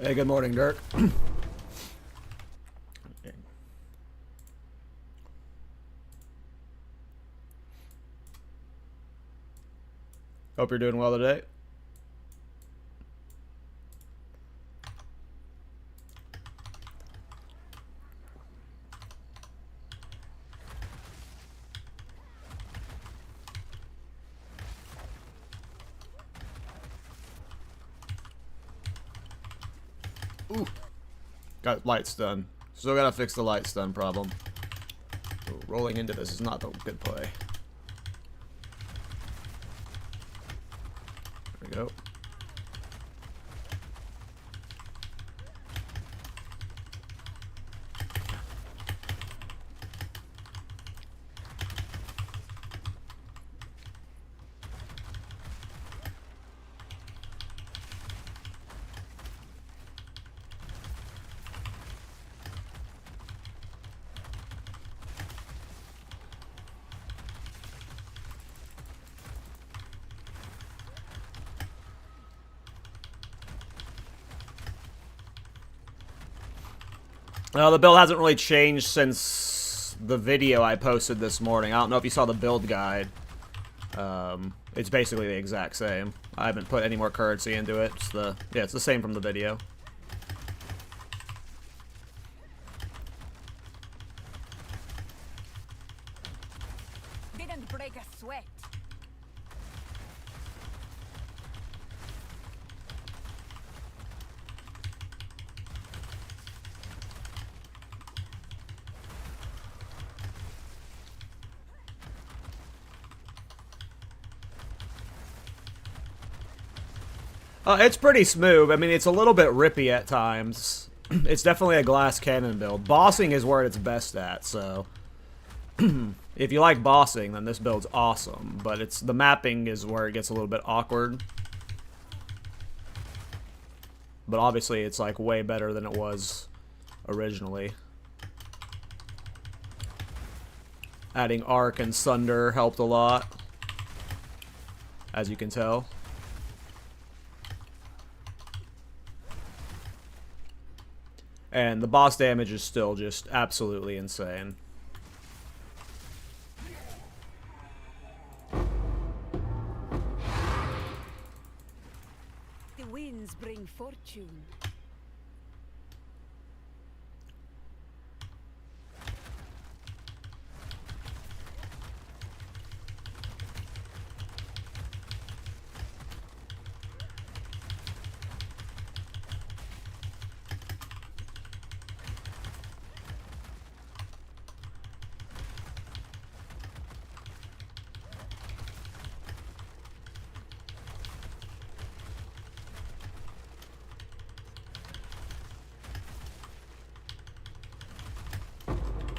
Hey, good morning, Dirk. Hope you're doing well today. Ooh. Got light stun. Still gotta fix the light stun problem. Ooh, rolling into this is not the good play. There we go. Well, the build hasn't really changed since the video I posted this morning. I don't know if you saw the build guide. It's basically the exact same. I haven't put any more currency into it. It's the same from the video. Didn't break a sweat. It's pretty smooth. I mean, it's a little bit rippy at times. It's definitely a glass cannon build. Bossing is where it's best at, so if you like bossing, then this build's awesome. But the mapping is where it gets a little bit awkward. But obviously, it's like way better than it was originally. Adding Arc and Sunder helped a lot, as you can tell. And the boss damage is still just absolutely insane. The winds bring fortune.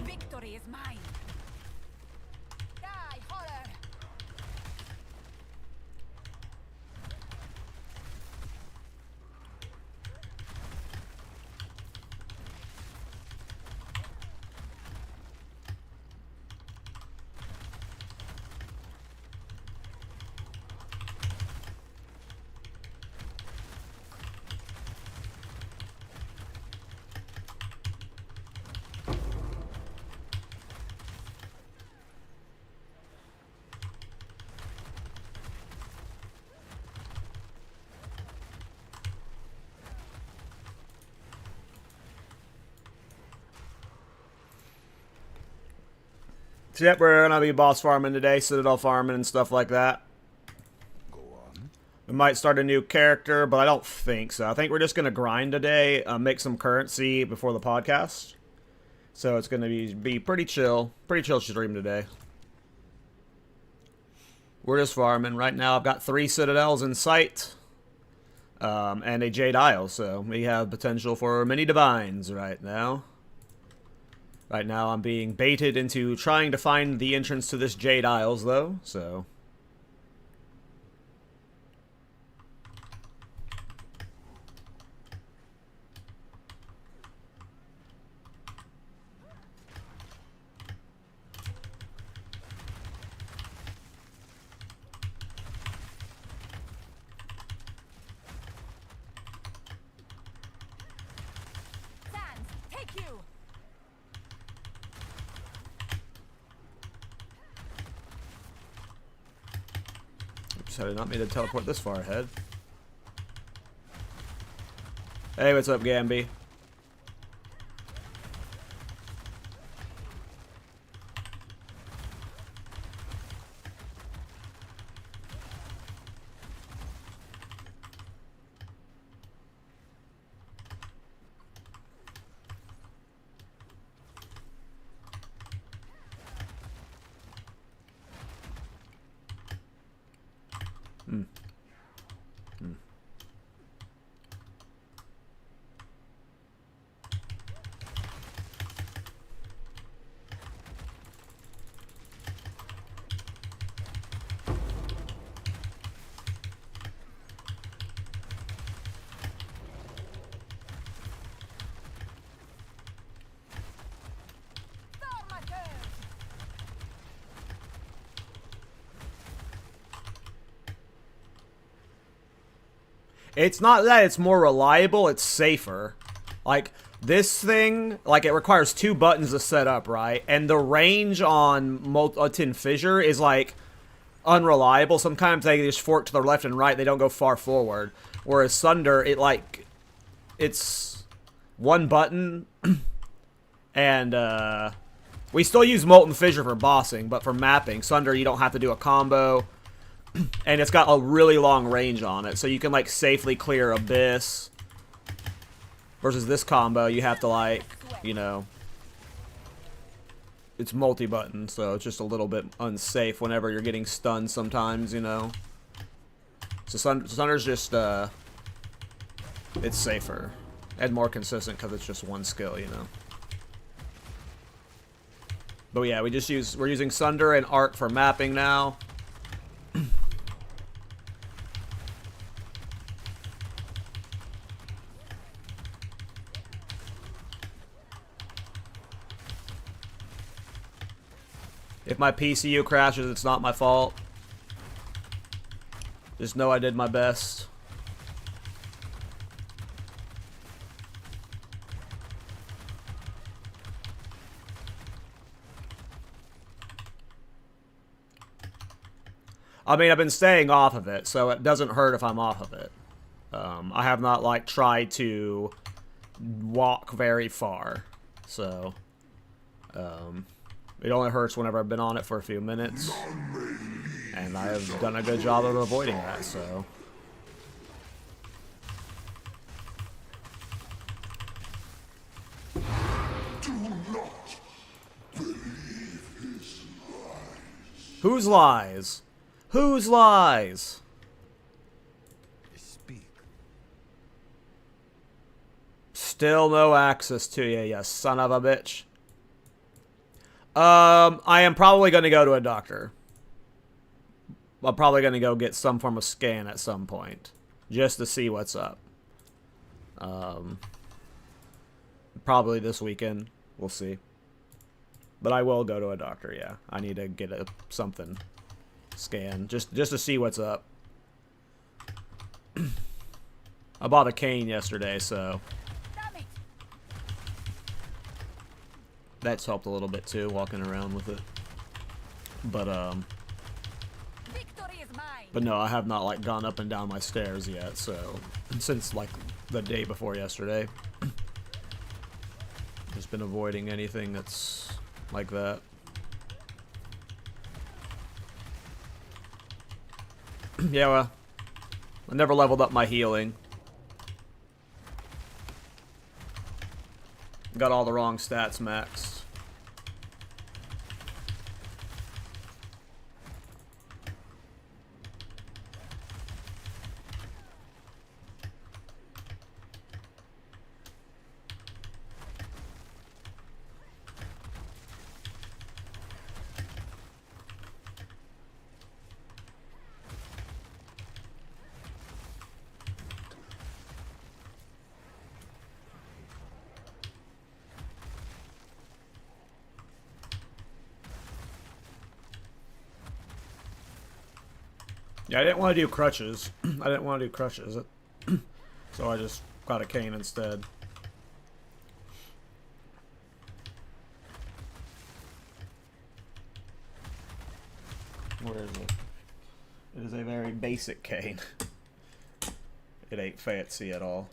Victory is mine. Die, horror! So yep, we're gonna be boss farming today, Citadel farming and stuff like that. Go on. We might start a new character, but I don't think so. I think we're just gonna grind today, make some currency before the podcast. So it's gonna be pretty chill stream today. We're just farming right now. I've got 3 Citadels in sight, and a Jade Isle, so we have potential for many divines right now. Right now, I'm being baited into trying to find the entrance to this Jade Isles, though, so... Oops, I did not mean to teleport this far ahead. Hey, what's up, Gamby? It's not that it's more reliable, it's safer. Like, this thing, like, it requires 2 buttons to set up, right? And the range on Molten Fissure is, like, unreliable. Sometimes they just fork to the left and right, they don't go far forward. Whereas Sunder, it, like, it's 1 button, and, we still use Molten Fissure for bossing, but for mapping, Sunder, you don't have to do a combo. And it's got a really long range on it, so you can, like, safely clear Abyss. Versus this combo, you have to, like, you know... It's multi-button, so it's just a little bit unsafe whenever you're getting stunned sometimes, you know? So Sunder's just, it's safer. And more consistent because it's just 1 skill, you know? But yeah, we're using Sunder and Arc for mapping now. If my PCU crashes, it's not my fault. Just know I did my best. I mean, I've been staying off of it, so it doesn't hurt if I'm off of it. I have not, like, tried to walk very far, so... It only hurts whenever I've been on it for a few minutes. And I have done a good job of avoiding that, so... Do not believe his lies. Whose lies? Whose lies? Speak. Still no access to you, you son of a bitch. I am probably going to go to a doctor. I'm probably going to go get some form of scan at some point. Just to see what's up. Probably this weekend. We'll see. But I will go to a doctor, yeah. I need to get something scan. Just to see what's up. I bought a cane yesterday, so... That's helped a little bit too, walking around with it. But no, I have not, like, gone up and down my stairs yet, so... Since, like, the day before yesterday. Just been avoiding anything that's like that. Yeah, well... I never leveled up my healing. Got all the wrong stats maxed. Yeah, I didn't want to do crutches. I didn't want to do crutches. So I just got a cane instead. Where is it? It is a very basic cane. It ain't fancy at all.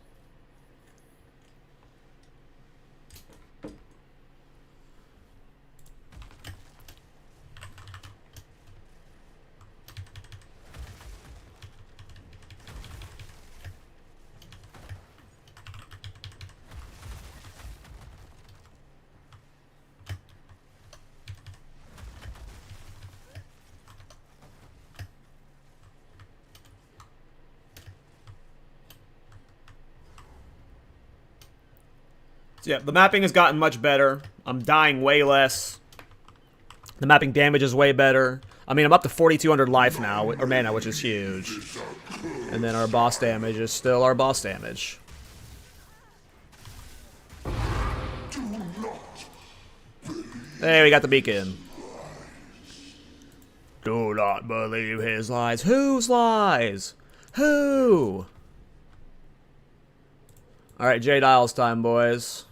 So yeah, the mapping has gotten much better. I'm dying way less. The mapping damage is way better. I mean, I'm up to 4,200 life now, or mana, which is huge. And then our boss damage is still our boss damage. Hey, we got the beacon. Do not believe his lies. Whose lies? Who? Alright, Jade Isles time, boys.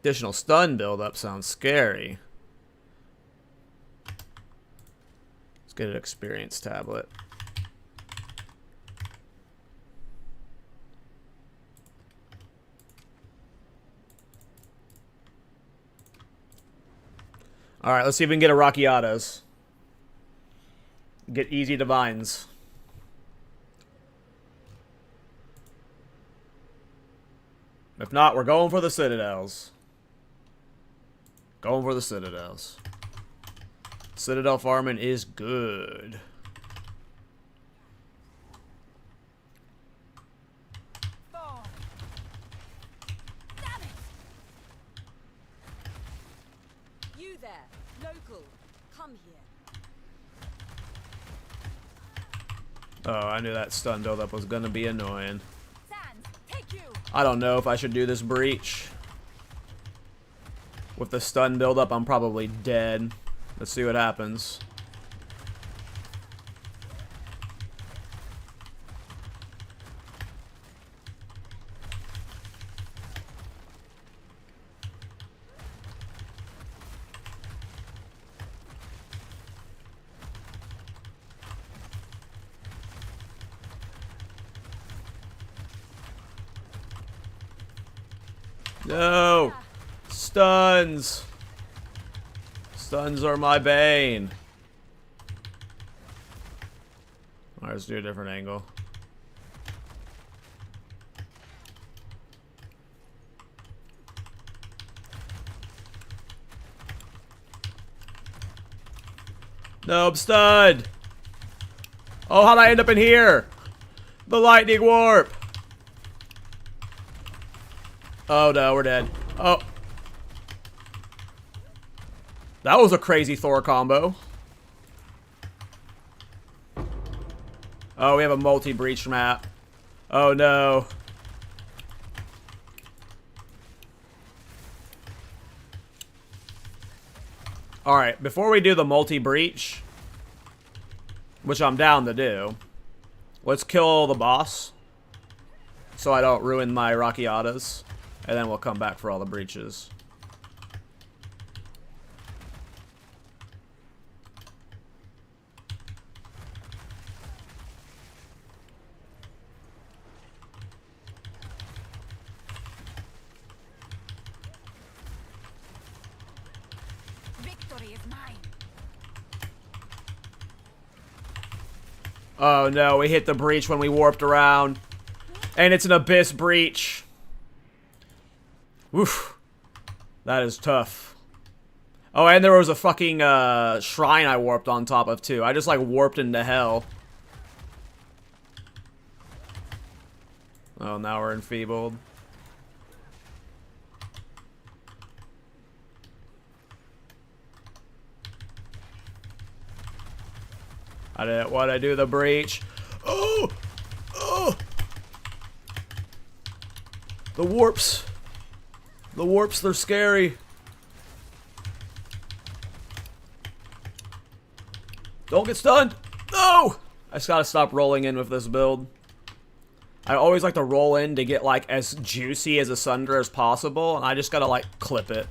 Additional stun buildup sounds scary. Let's get an experience tablet. Alright, let's see if we can get a Rockiatas. Get easy divines. If not, we're going for the Citadels. Going for the Citadels. Citadel farming is good. Thor. Damn it! You there, local. Come here. Oh, I knew that stun buildup was gonna be annoying. Sands, take you. I don't know if I should do this breach. With the stun buildup, I'm probably dead. Let's see what happens. No! Stuns! Stuns are my bane. Alright, let's do a different angle. No, I'm stunned! Oh, how'd I end up in here? The lightning warp! Oh no, we're dead. Oh. That was a crazy Thor combo. Oh, we have a multi-breach map. Oh no. Alright, before we do the multi-breach, which I'm down to do, let's kill the boss so I don't ruin my Rockiatas, and then we'll come back for all the breaches. Victory is mine. Oh no, we hit the breach when we warped around. And it's an abyss breach. Woof. That is tough. Oh, and there was a fucking shrine I warped on top of too. I just like warped into hell. Oh, now we're enfeebled. I didn't want to do the breach. Oh! Oh! The warps. The warps, they're scary. Don't get stunned. No! I just gotta stop rolling in with this build. I always like to roll in to get like as juicy as a Sunder as possible, and I just gotta like clip it.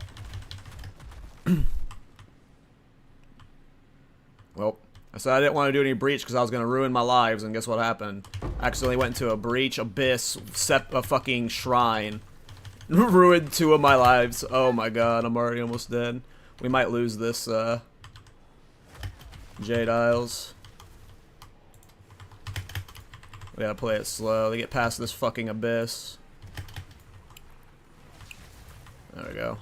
Well, I said I didn't want to do any breach because I was going to ruin my lives, and guess what happened? I accidentally went into a breach, abyss, set a fucking shrine. Ruined 2 of my lives. Oh my god, I'm already almost dead. We might lose this, Jade Isles. We gotta play it slow to get past this fucking abyss. There we go.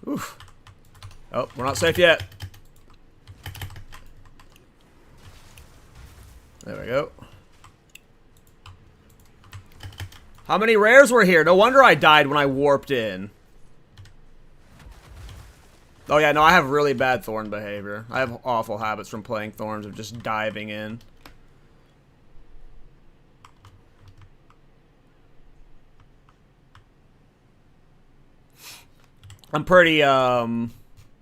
Oof. Oh, we're not safe yet. There we go. How many rares were here? No wonder I died when I warped in. Oh yeah, no, I have really bad Thorn behavior. I have awful habits from playing Thorns of just diving in. I'm pretty,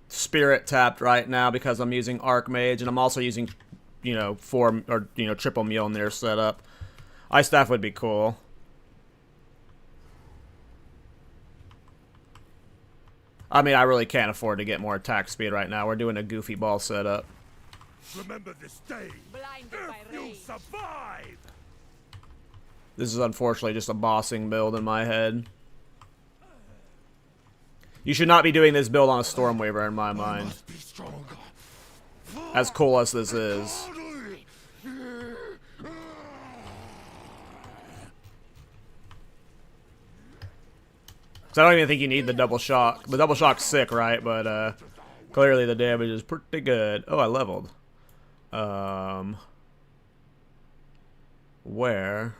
spirit tapped right now because I'm using Archmage, and I'm also using, you know, triple Mjolnir setup. Ice Staff would be cool. I mean, I really can't afford to get more attack speed right now. We're doing a goofy ball setup. Remember this day. Blinded by If you rage. survive. This is unfortunately just a bossing build in my head. You should not be doing this build on a Stormweaver in my mind. Must be stronger. As cool as this is. So I don't even think you need the double shock. The double shock's sick, right? But clearly the damage is pretty good. Oh, I leveled. Where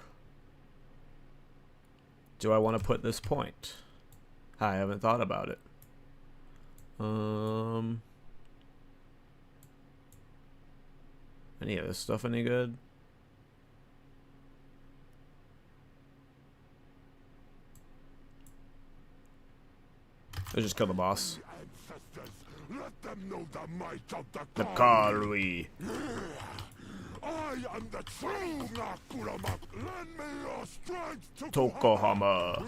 do I want to put this point? I haven't thought about it. Any of this stuff any good? Let's just kill the boss. Ancestors, let them know the might of The the Karui. I am the true Nakuramak. Lend me your strength to Tokohama.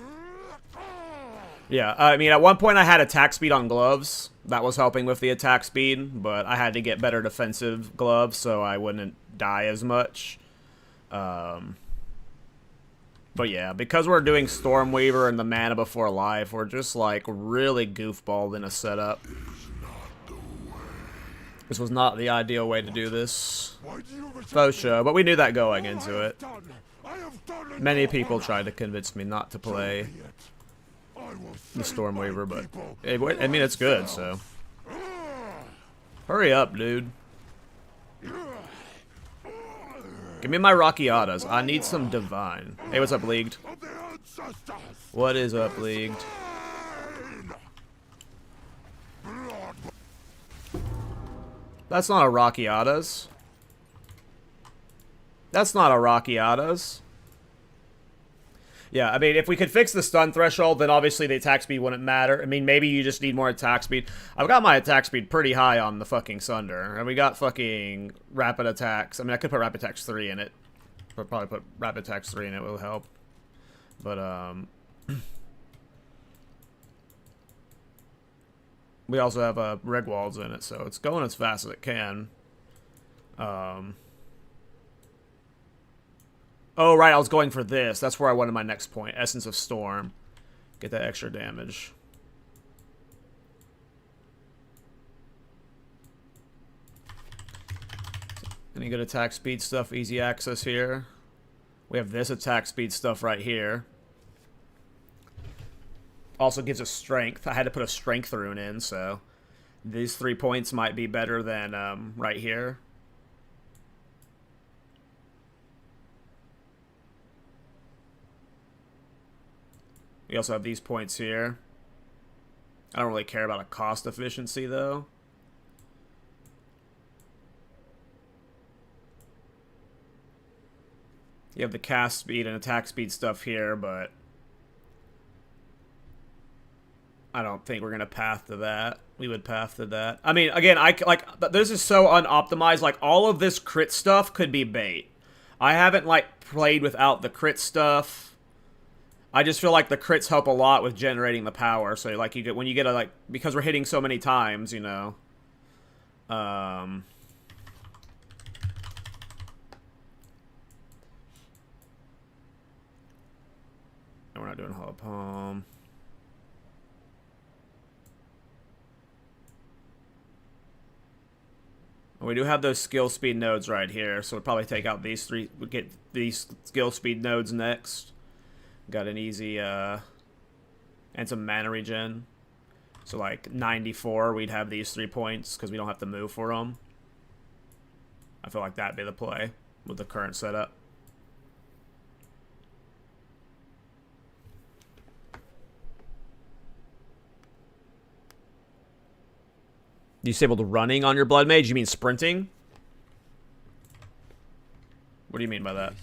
Yeah, I mean, at one point I had attack speed on gloves. That was helping with the attack speed, but I had to get better defensive gloves so I wouldn't die as much. But yeah, because we're doing Stormweaver and the Mana Before Life, we're just, like, really goofballed in a setup. This was not the ideal way to do this. Faux show, but we knew that going into it. Many people tried to convince me not to play the Stormweaver, but I mean, it's good, so. Hurry up, dude. Give me my Rockiatas. I need some Divine. Hey, what's up, Leagued? What is up, Leagued? That's not a Rockiatas. That's not a Rockiatas. Yeah, I mean, if we could fix the stun threshold, then obviously the attack speed wouldn't matter. I mean, maybe you just need more attack speed. I've got my attack speed pretty high on the fucking Sunder. And we got fucking rapid attacks. I mean, I could put rapid attacks 3 in it. But probably put rapid attacks 3 in it will help. But, we also have Regwalds in it, so it's going as fast as it can. Oh, right, I was going for this. That's where I wanted my next point. Essence of Storm. Get that extra damage. Any good attack speed stuff, easy access here. We have this attack speed stuff right here. Also gives us strength. I had to put a strength rune in, so these 3 points might be better than right here. We also have these points here. I don't really care about a cost efficiency, though. You have the cast speed and attack speed stuff here, but I don't think we're going to path to that. We would path to that. I mean, again, this is so unoptimized. Like, all of this crit stuff could be bait. I haven't, like, played without the crit stuff. I just feel like the crits help a lot with generating the power. So, like, when you get a, like, because we're hitting so many times, you know. And we're not doing Hall of Palm. We do have those skill speed nodes right here, so we'll probably take out these three. We'll get these skill speed nodes next. Got an easy, and some mana regen. So like 94, we'd have these 3 points because we don't have to move for them. I feel like that'd be the play with the current setup. You disabled running on your Blood Mage? You mean sprinting? What do you mean by that?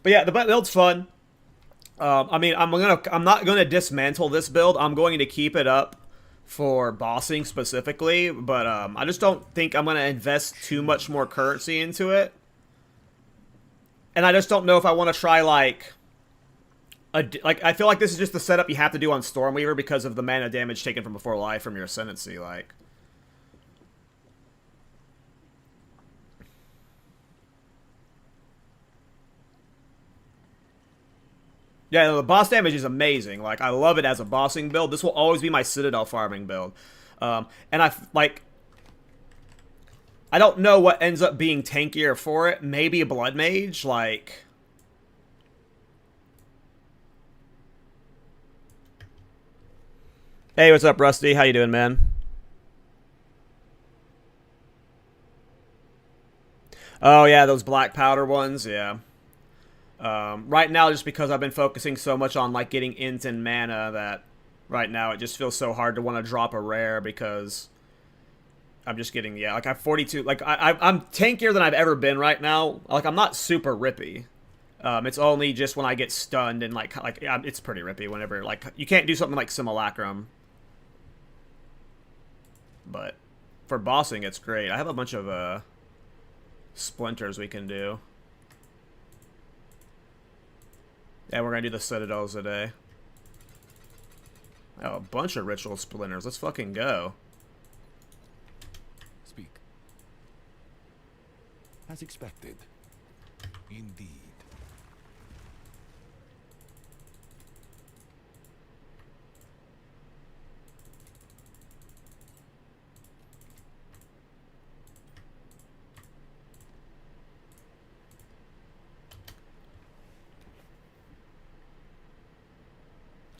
But yeah, the build's fun. I mean, I'm not gonna dismantle this build. I'm going to keep it up for bossing specifically, but I just don't think I'm gonna invest too much more currency into it. And I just don't know if I want to try like I feel like this is just the setup you have to do on Stormweaver because of the mana damage taken from before life from your ascendancy, like. Yeah, the boss damage is amazing. Like, I love it as a bossing build. This will always be my Citadel farming build. And I don't know what ends up being tankier for it. Maybe a Blood Mage, like. Hey, what's up, Rusty? How you doing, man? Oh, yeah, those black powder ones, yeah. Right now, just because I've been focusing so much on like getting int and mana, that right now it just feels so hard to want to drop a rare because I'm just getting, yeah, like I have 42, like I'm tankier than I've ever been right now. Like I'm not super rippy. It's only just when I get stunned and like it's pretty rippy whenever like you can't do something like Simulacrum. But for bossing, it's great. I have a bunch of splinters we can do. Yeah, we're gonna do the Citadels today. Oh, a bunch of ritual splinters. Let's fucking go. Speak. As expected. Indeed.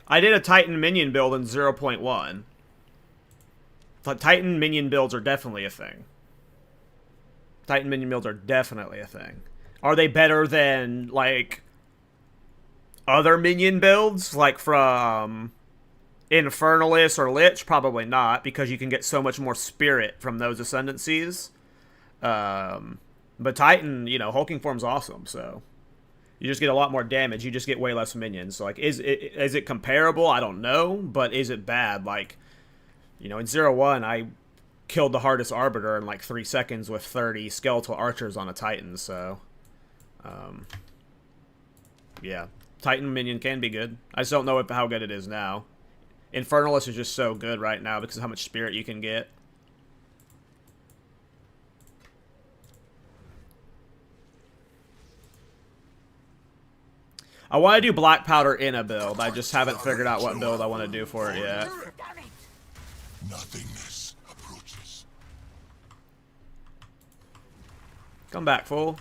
I did a Titan minion build in 0.1. Titan minion builds are definitely a thing. Titan minion builds are definitely a thing. Are they better than, like, other minion builds? Like from Infernalist or Lich? Probably not, because you can get so much more spirit from those ascendancies. But Titan, you know, hulking form's awesome, so... You just get a lot more damage. You just get way less minions. So, like, is it comparable? I don't know. But is it bad? Like, you know, in 0-1, I killed the hardest Arbiter in, like, 3 seconds with 30 skeletal archers on a Titan. So, yeah. Titan minion can be good. I just don't know how good it is now. Infernalist is just so good right now because of how much spirit you can get. I want to do black powder in a build. I just haven't figured out what build I want to do for it yet. Nothingness approaches. Come back, fool.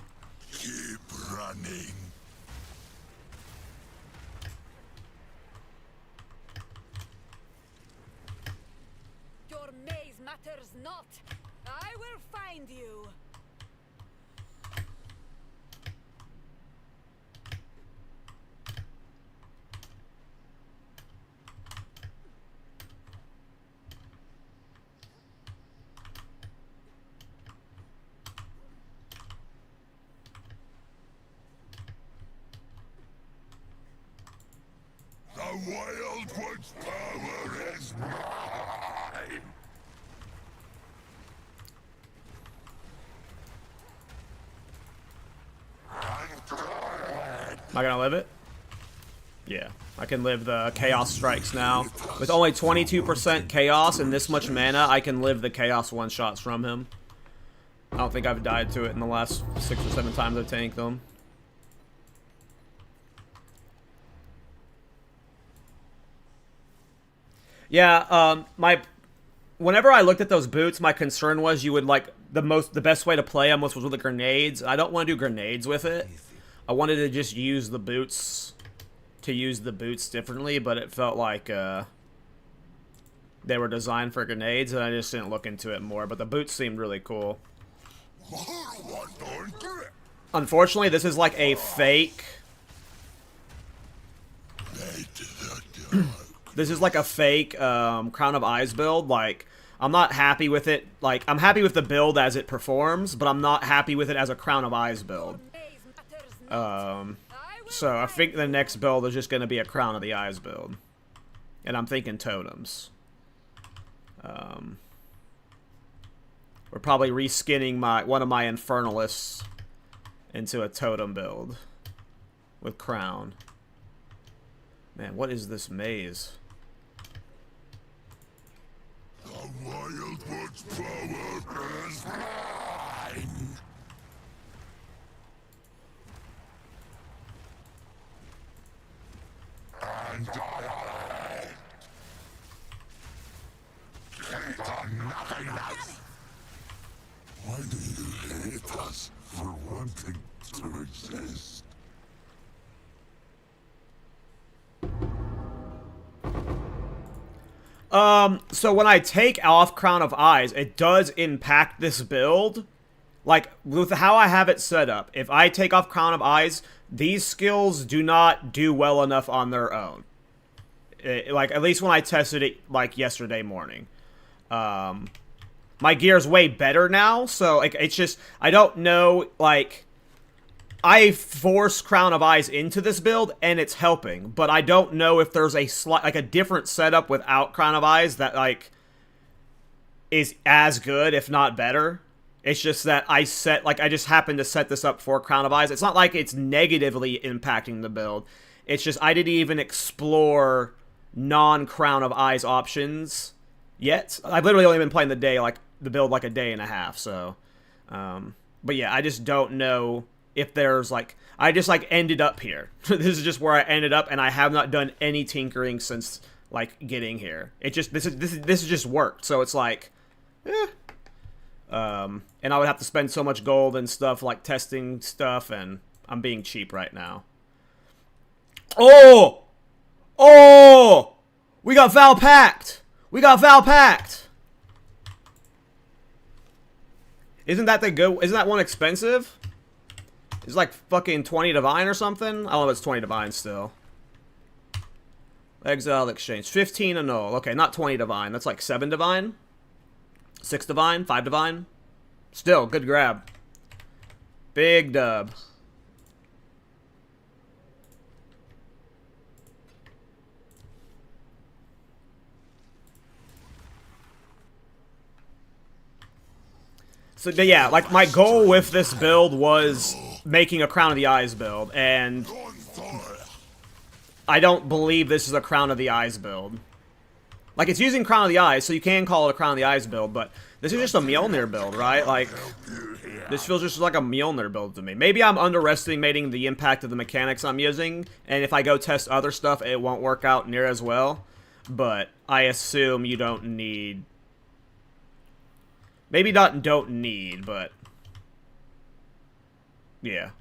Keep running. Your maze matters not. I will find you. The Wild One's power is mine! Am I gonna live it? Yeah. I can live the Chaos Strikes now. With only 22% Chaos and this much mana, I can live the Chaos one-shots from him. I don't think I've died to it in the last 6 or 7 times I've tanked them. Yeah, whenever I looked at those boots, my concern was you would like the best way to play them was with the grenades. I don't want to do grenades with it. I wanted to just use the boots differently, but it felt like they were designed for grenades, and I just didn't look into it more. But the boots seemed really cool. Unfortunately, this is like a fake. This is like a fake Crown of Eyes build. Like, I'm not happy with it. Like, I'm happy with the build as it performs, but I'm not happy with it as a Crown of Eyes build. So I think the next build is just going to be a Crown of the Eyes build. And I'm thinking totems. We're probably reskinning one of my Infernalists into a totem build with Crown. Man, what is this maze? The Wildwood's power is mine. And I get on nothing else. Why do you hate us for wanting to exist? So when I take off Crown of Eyes, it does impact this build. Like, with how I have it set up, if I take off Crown of Eyes, these skills do not do well enough on their own. Like, at least when I tested it, like, yesterday morning. My gear's way better now, so, like, it's just, I don't know, like, I force Crown of Eyes into this build, and it's helping, but I don't know if there's a different setup without Crown of Eyes that, like, is as good, if not better. It's just that I just happened to set this up for Crown of Eyes. It's not like it's negatively impacting the build. It's just I didn't even explore non-Crown of Eyes options yet. I've literally only been playing the build like a day and a half, so. But yeah, I just don't know if there's, like, I just, like, ended up here. This is just where I ended up, and I have not done any tinkering since, like, getting here. It just, this is just worked, so it's like, eh. And I would have to spend so much gold and stuff, like, testing stuff, and I'm being cheap right now. Oh! Oh! We got Val Pact! We got Val Pact! Isn't that one expensive? It's like fucking 20 divine or something? I don't know if it's 20 divine still. Exile exchange. 15 annul. Okay, not 20 divine. That's like 7 divine? 6 divine? 5 divine? Still, good grab. Big dub. So, yeah, like, my goal with this build was making a Crown of the Eyes build, and I don't believe this is a Crown of the Eyes build. Like, it's using Crown of the Eyes, so you can call it a Crown of the Eyes build, but this is just a Mjolnir build, right? Like, this feels just like a Mjolnir build to me. Maybe I'm underestimating the impact of the mechanics I'm using, and if I go test other stuff, it won't work out near as well, but I assume you don't need... Maybe not don't need, but... Yeah.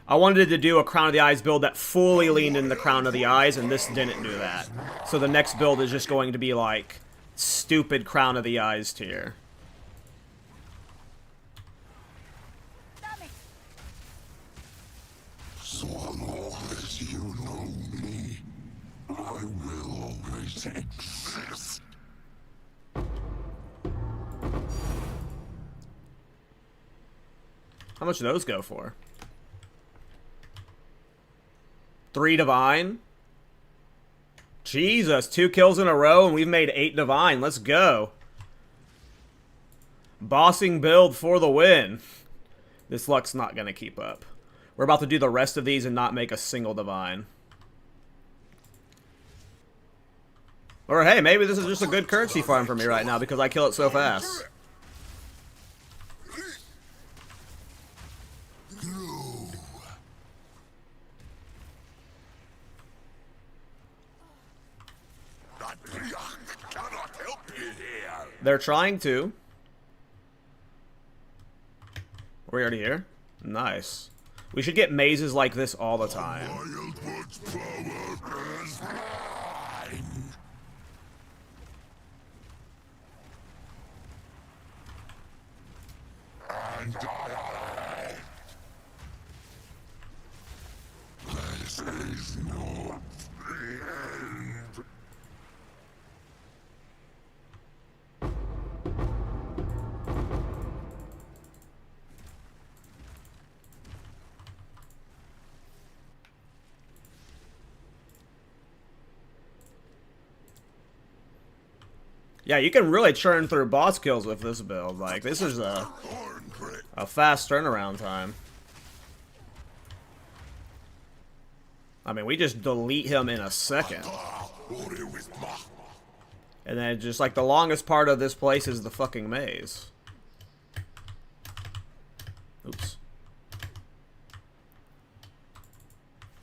I wanted to do a Crown of the Eyes build that fully leaned into the Crown of the Eyes, and this didn't do that. So the next build is just going to be, like, stupid Crown of the Eyes tier. So long as you know me, I will always exist. How much do those go for? 3 divine? Jesus, 2 kills in a row and we've made 8 divine. Let's go. Bossing build for the win. This luck's not going to keep up. We're about to do the rest of these and not make a single divine. Or hey, maybe this is just a good currency farm for me right now because I kill it so fast. They're trying to. Are we already here? Nice. We should get mazes like this all the time. This is not the end. Yeah, you can really churn through boss kills with this build. Like, this is a fast turnaround time. I mean, we just delete him in a second. And then just like the longest part of this place is the fucking maze. Oops.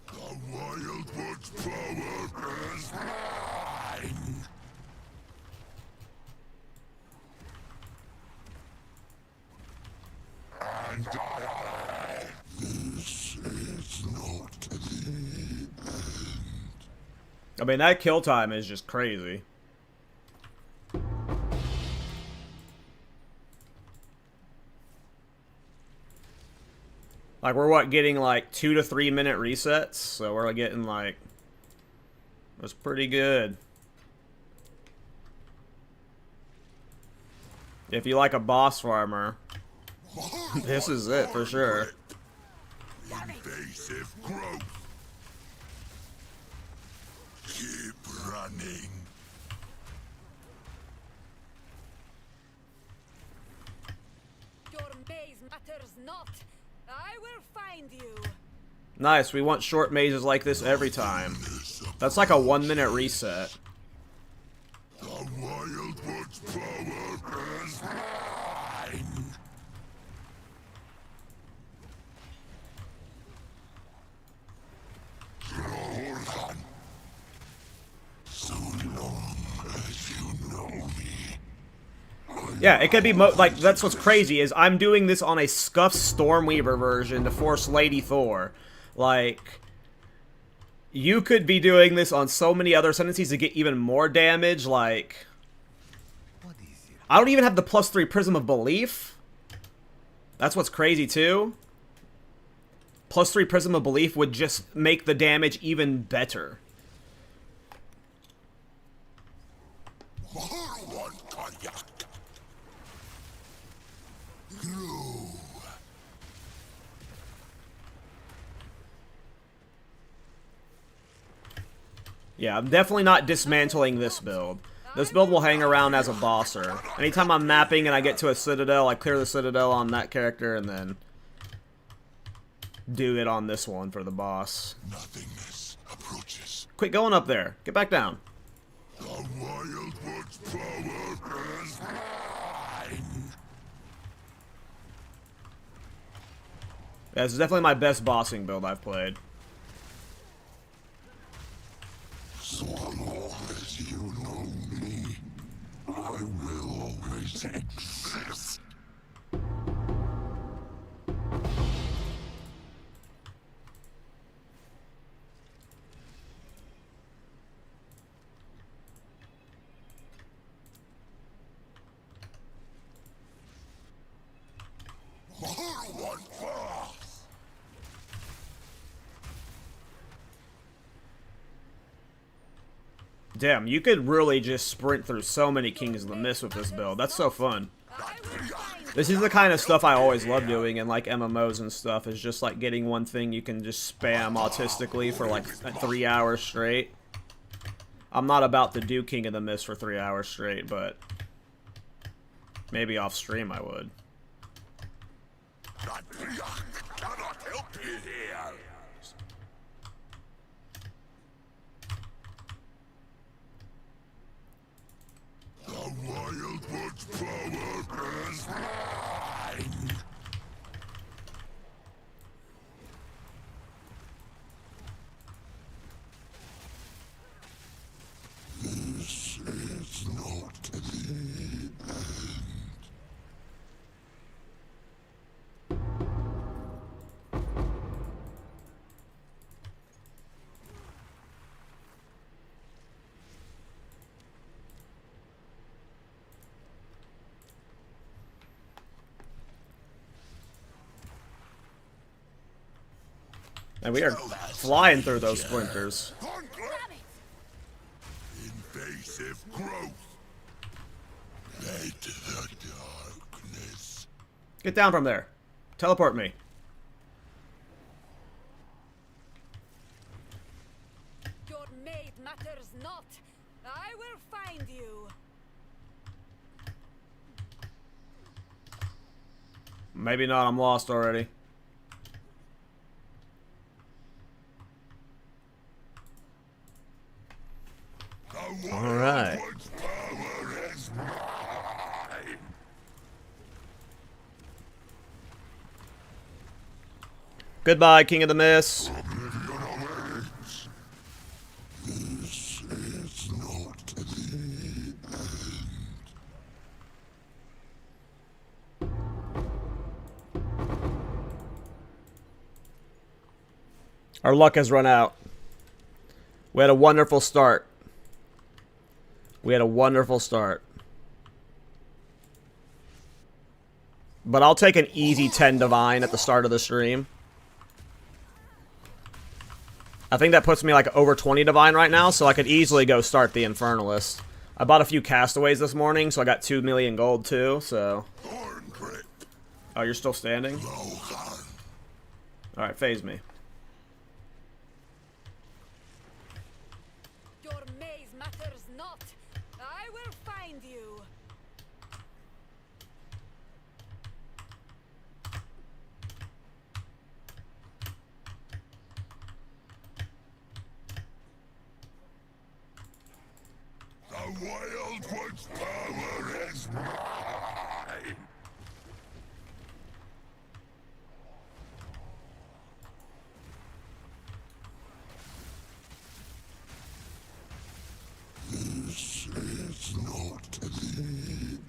The Wild One's power is mine. And this is not the end. I mean, that kill time is just crazy. Like, we're what, getting like 2 to 3 minute resets? So we're getting like, that's pretty good. If you like a boss farmer, this is it for sure. Invasive growth. Keep running. Your maze matters not. I will find you. Nice, we want short mazes like this every time. That's like a 1 minute reset. The Wild One's power is mine. Jordan. So long as you know me. Yeah, it could be like, that's what's crazy, is I'm doing this on a scuffed Stormweaver version to force Lady Thor. Like, you could be doing this on so many other ascendancies to get even more damage, like... I don't even have the +3 Prism of Belief. That's what's crazy, too. +3 Prism of Belief would just make the damage even better. Yeah, I'm definitely not dismantling this build. This build will hang around as a bosser. Anytime I'm mapping and I get to a Citadel, I clear the Citadel on that character and then do it on this one for the boss. Nothingness approaches. Quit going up there. Get back down. The Wild One's power is mine. Yeah, this is definitely my best bossing build I've played. So long as you know me, I will always exist. One pass. Damn, you could really just sprint through so many Kings of the Mist with this build. That's so fun. This is the kind of stuff I always love doing in like MMOs and stuff, is just like getting one thing you can just spam autistically for like 3 hours straight. I'm not about to do King of the Mist for 3 hours straight, but maybe off stream I would. Patriarch cannot help you here. The Wildwood's power is mine. This is not the end. And we are flying through those splinters. Invasive growth. Led to the darkness. Get down from there. Teleport me. Your maid matters not. I will find you. Maybe not, I'm lost already. All right. Power is mine. Goodbye, King of the Mist. Oblivion awaits. This is not the end. Our luck has run out. We had a wonderful start. We had a wonderful start. But I'll take an easy 10 Divine at the start of the stream. I think that puts me like over 20 Divine right now, so I could easily go start the Infernalist. I bought a few Castaways this morning, so I got 2 million gold too, so... Thorn grip. Oh, you're still standing? Lohan. Alright, phase me. Your maze matters not. I will find you. The Wildwood's power is mine. This is not the end.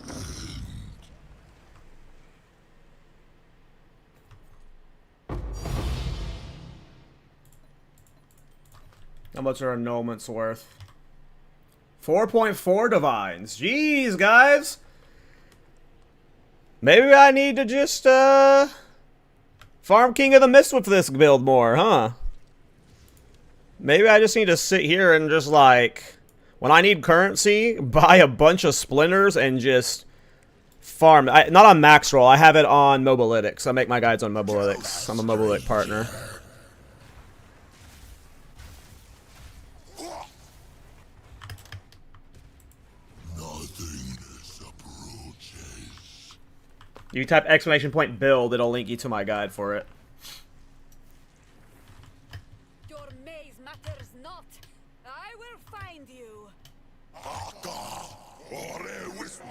How much are annulments worth? 4.4 Divines. Jeez, guys. Maybe I need to just, farm King of the Mist with this build more, huh? Maybe I just need to sit here and just, like, when I need currency, buy a bunch of splinters and just farm. Not on max roll. I have it on Mobalytics. I make my guides on Mobalytics. I'm a Mobalytic partner. Nothing approaches. You type exclamation point build, it'll link you to my guide for it. Your maze matters not. I will find you. Haka, ore whisper.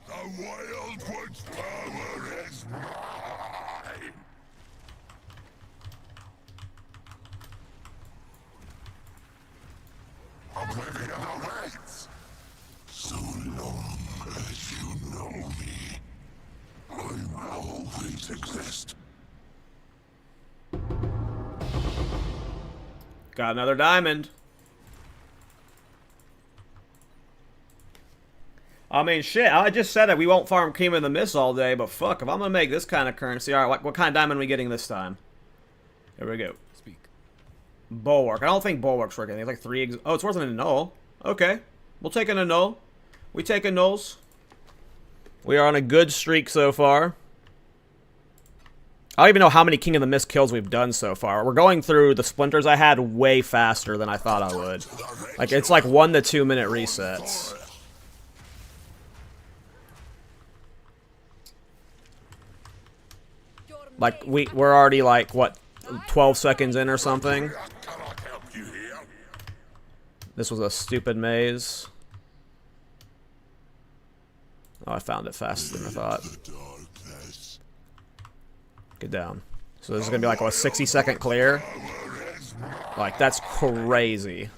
The Wildwood's power is mine. Oblivion awaits. So long as you know me, I will always exist. Got another diamond. I mean, shit, I just said that we won't farm King of the Mist all day, but fuck, if I'm gonna make this kind of currency, alright, what kind of diamond are we getting this time? Here we go. Speak. Bulwark. I don't think Bulwark's working. It's like 3 oh, it's worth an annul. Okay. We'll take an annul. We take annuls. We are on a good streak so far. I don't even know how many King of the Mist kills we've done so far. We're going through the splinters I had way faster than I thought I would. Like, it's like 1 to 2 minute resets. Like, we're already like, what, 12 seconds in or something? This was a stupid maze. Oh, I found it faster than I thought. Get down. So this is gonna be like a 60-second clear. Like, that's crazy.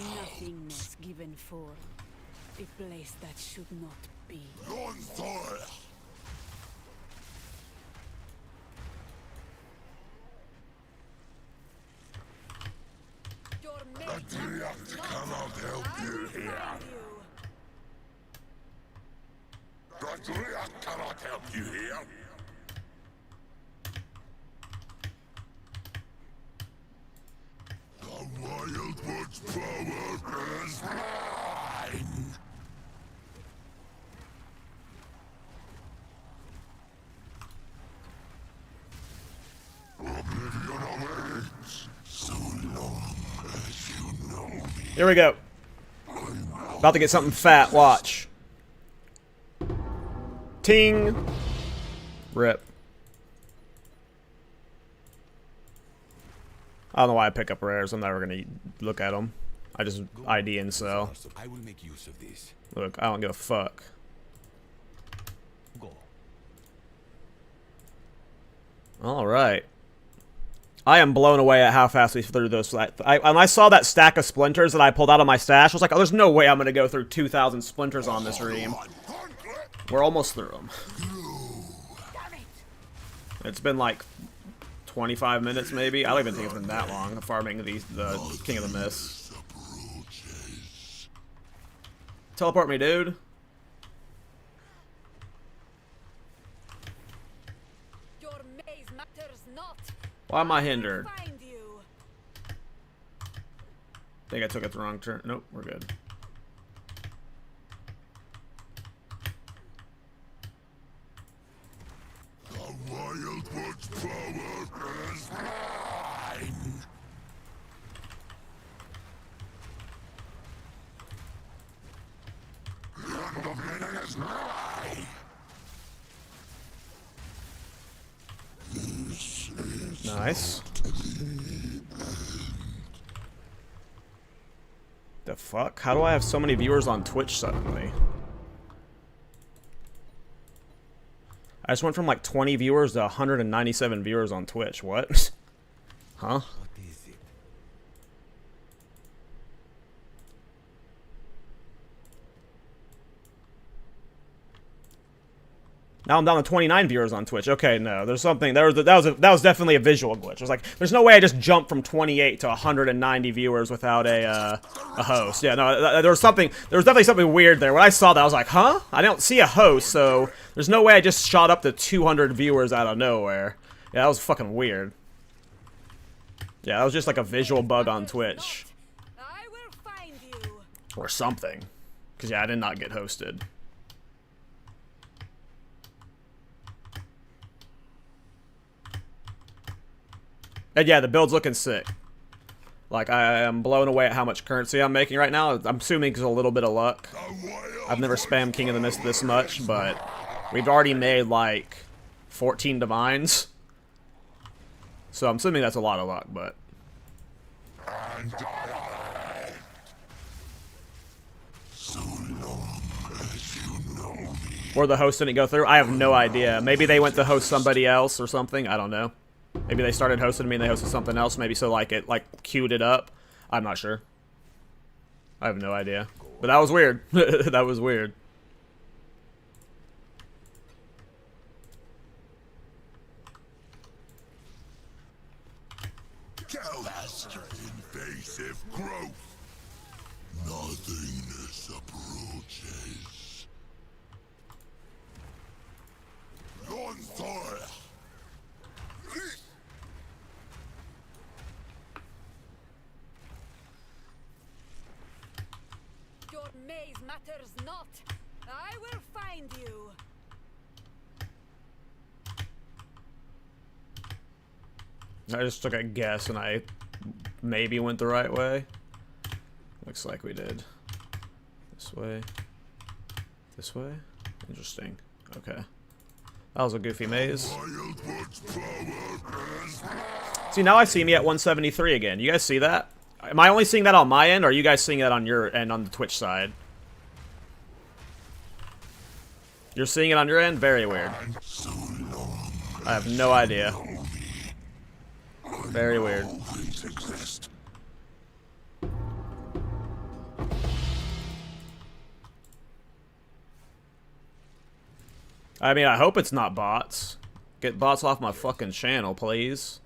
Nothingness given for a place that should not be. Thor! Your mate Adriatic cannot help you here. Adriatic cannot help you here. The Wildwood's power is mine! Oblivion awaits, so long as you know me. Here we go. About to get something fat, watch. Ting. Rip. I don't know why I pick up rares. I'm never gonna look at them. I just ID and sell. I will make use of this. Look, I don't give a fuck. Go. All right. I am blown away at how fast we threw those. When I saw that stack of splinters that I pulled out of my stash, I was like, oh, there's no way I'm gonna go through 2,000 splinters on this stream. We're almost through them. It's been like 25 minutes, maybe. I don't even think it's been that long farming the King of the Mist. Teleport me, dude. Your maze matters not. Why am I hindered? Find you. Think I took it the wrong turn. Nope, we're good. The Wildwood's power is mine! The end of winning is nigh! This is Nice. The fuck? How do I have so many viewers on Twitch suddenly? I just went from like 20 viewers to 197 viewers on Twitch. What? Huh? What is it? Now I'm down to 29 viewers on Twitch. Okay, no, there's something. That was definitely a visual glitch. It was like, there's no way I just jumped from 28 to 190 viewers without a host. Yeah, no, there was definitely something weird there. When I saw that, I was like, huh? I don't see a host, so there's no way I just shot up to 200 viewers out of nowhere. Yeah, that was fucking weird. Yeah, that was just like a visual bug on Twitch. I will find you. Or something. Because, yeah, I did not get hosted. And yeah, the build's looking sick. Like, I am blown away at how much currency I'm making right now. I'm assuming it's a little bit of luck. I've never spammed King of the Mist this much, but we've already made, like, 14 divines. So I'm assuming that's a lot of luck, but... so long as you know me. Or the host didn't go through? I have no idea. Maybe they went to host somebody else or something. I don't know. Maybe they started hosting me and they hosted something else. Maybe so, like, it, like, queued it up. I'm not sure. I have no idea. But that was weird. That was weird. Invasive growth. Nothingness approaches. Lord Thor. Your maze matters not. I will find you. I just took a guess and I maybe went the right way. Looks like we did. This way. This way? Interesting. Okay. That was a goofy maze. See, now I see me at 173 again. You guys see that? Am I only seeing that on my end, or are you guys seeing that on your end on the Twitch side? You're seeing it on your end? Very weird. I have no idea. Very weird. I mean, I hope it's not bots. Get bots off my fucking channel, please.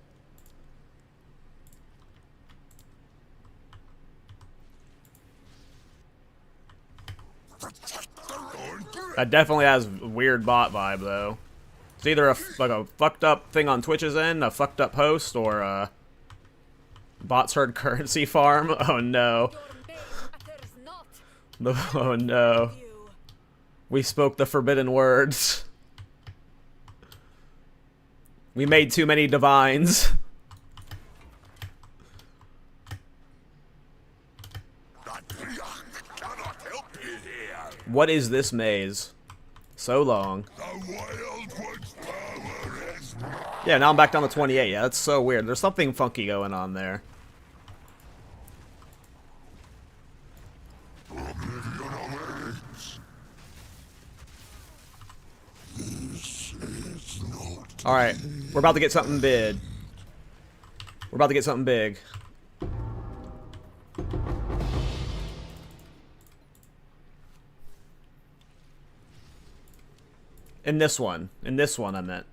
That definitely has weird bot vibe, though. It's either like a fucked up thing on Twitch's end, a fucked up host, or bots heard currency farm. Oh no. Oh no. We spoke the forbidden words. We made too many divines. What is this maze? So long. Yeah, now I'm back down to 28. Yeah, that's so weird. There's something funky going on there. Alright, we're about to get something big. We're about to get something big. In this one, I meant.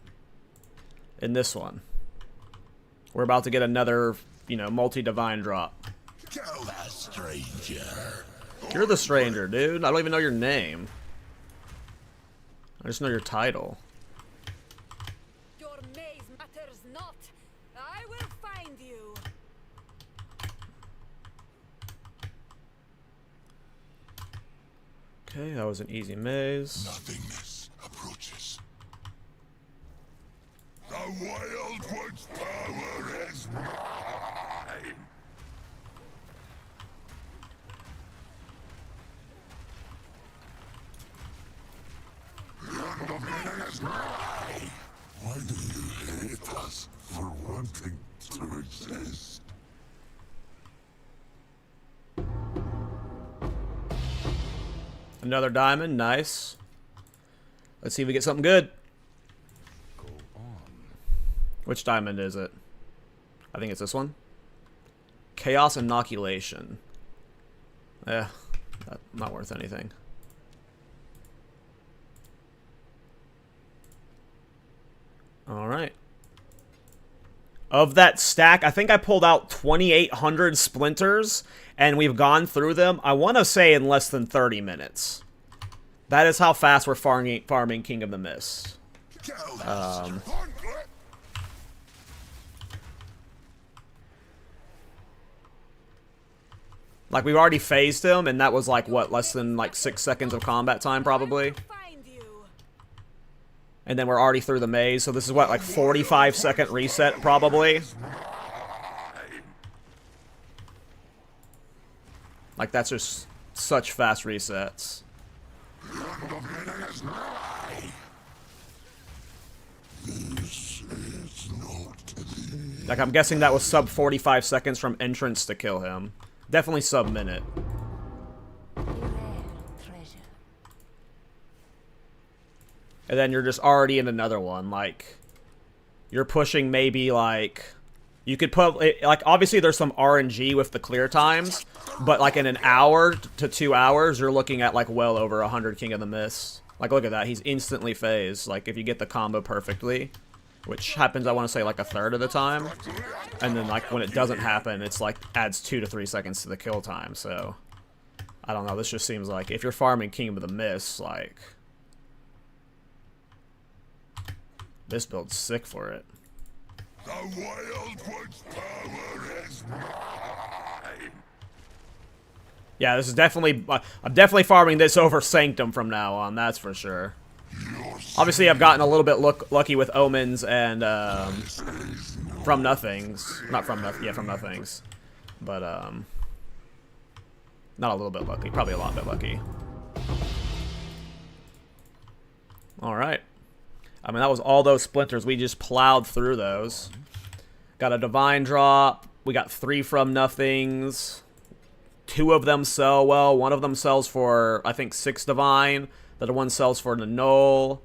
In this one. We're about to get another, you know, multi-divine drop. Kill that stranger. You're the stranger, dude. I don't even know your name. I just know your title. Your maze matters not. I will find you. Okay, that was an easy maze. Nothingness approaches. The Wild One's power is mine. Why do you hate us for wanting to exist? Another diamond, nice. Let's see if we get something good. Go on. Which diamond is it? I think it's this one. Chaos Inoculation. Yeah, not worth anything. Alright. Of that stack, I think I pulled out 2,800 splinters, and we've gone through them, I want to say, in less than 30 minutes. That is how fast we're farming King of the Mist. Like, we've already phased him, and that was like, what, less than like 6 seconds of combat time, probably? And then we're already through the maze, so this is what, like 45-second reset, probably? Like, that's just such fast resets. Like, I'm guessing that was sub 45 seconds from entrance to kill him. Definitely sub minute. And then you're just already in another one. Like, you're pushing maybe like You could put, like, obviously there's some RNG with the clear times, but, like, in an hour to 2 hours, you're looking at, like, well over 100 King of the Mist. Like, look at that. He's instantly phased, like, if you get the combo perfectly, which happens, I want to say, like, a third of the time. And then, like, when it doesn't happen, it's, like, adds 2 to 3 seconds to the kill time, so... I don't know, this just seems like, if you're farming King of the Mist, like... This build's sick for it. The Wild One's power is mine. Yeah, this is definitely... I'm definitely farming this over Sanctum from now on, that's for sure. Obviously, I've gotten a little bit lucky with Omens and, From Nothings. Not From Nothings, yeah, From Nothings. But, not a little bit lucky, probably a lot bit lucky. Alright. I mean, that was all those splinters. We just plowed through those. Got a divine drop. We got 3 From Nothings. 2 of them sell well. 1 of them sells for, I think, 6 divine. The other one sells for the null.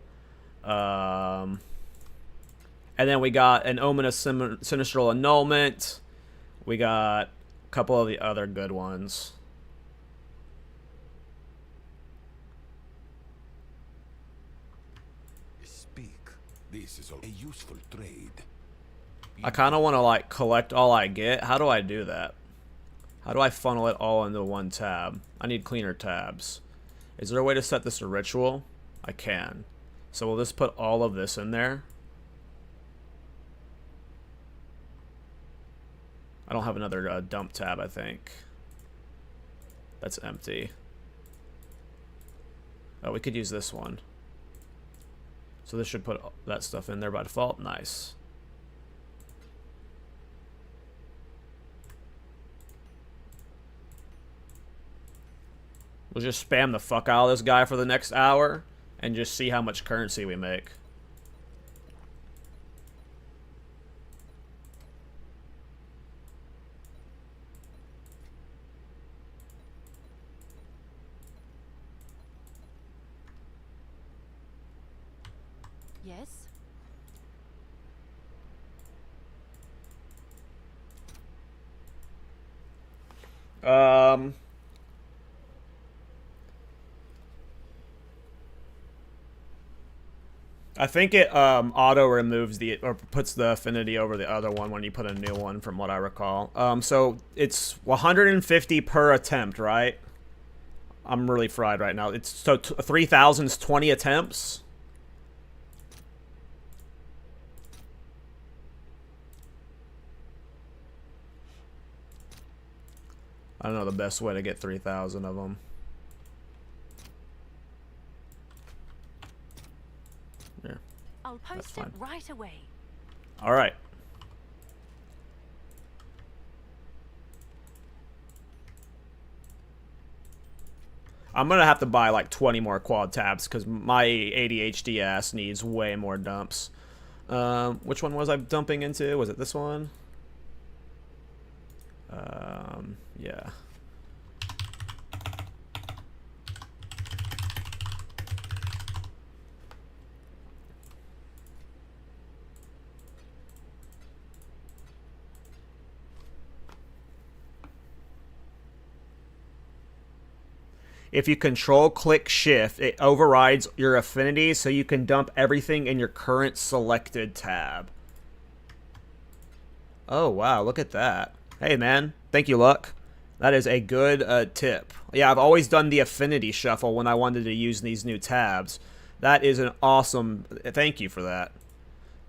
And then we got an Ominous Sinistral Annulment. We got a couple of the other good ones. This is a useful trade. I kind of want to, like, collect all I get. How do I do that? How do I funnel it all into one tab? I need cleaner tabs. Is there a way to set this to ritual? I can. So we'll just put all of this in there. I don't have another dump tab, I think. That's empty. Oh, we could use this one. So this should put that stuff in there by default. Nice. We'll just spam the fuck out of this guy for the next hour and just see how much currency we make. Yes? I think it auto removes the, or puts the affinity over the other one when you put a new one, from what I recall. So it's 150 per attempt, right? I'm really fried right now. It's so 3,000 is 20 attempts. I don't know the best way to get 3,000 of them. Yeah. I'll post it right away. All right. I'm gonna have to buy like 20 more quad tabs because my ADHD ass needs way more dumps. Which one was I dumping into? Was it this one? Yeah. If you control click shift, it overrides your affinities so you can dump everything in your current selected tab. Oh, wow, look at that. Hey, man. Thank you, Luck. That is a good tip. Yeah, I've always done the affinity shuffle when I wanted to use these new tabs. That is an awesome... Thank you for that.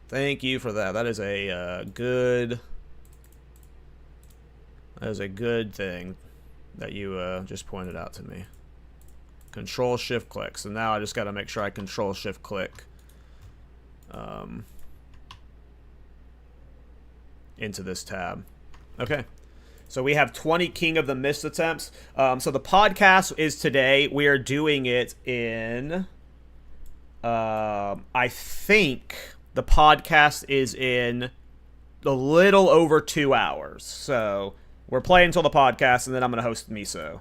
Thank you for that. That is a good... That is a good thing that you just pointed out to me. Control shift click. So now I just got to make sure I control shift click into this tab. Okay. So we have 20 King of the Mist attempts. So the podcast is today. We are doing it in... I think the podcast is in a little over 2 hours. So we're playing until the podcast, and then I'm going to host Miso.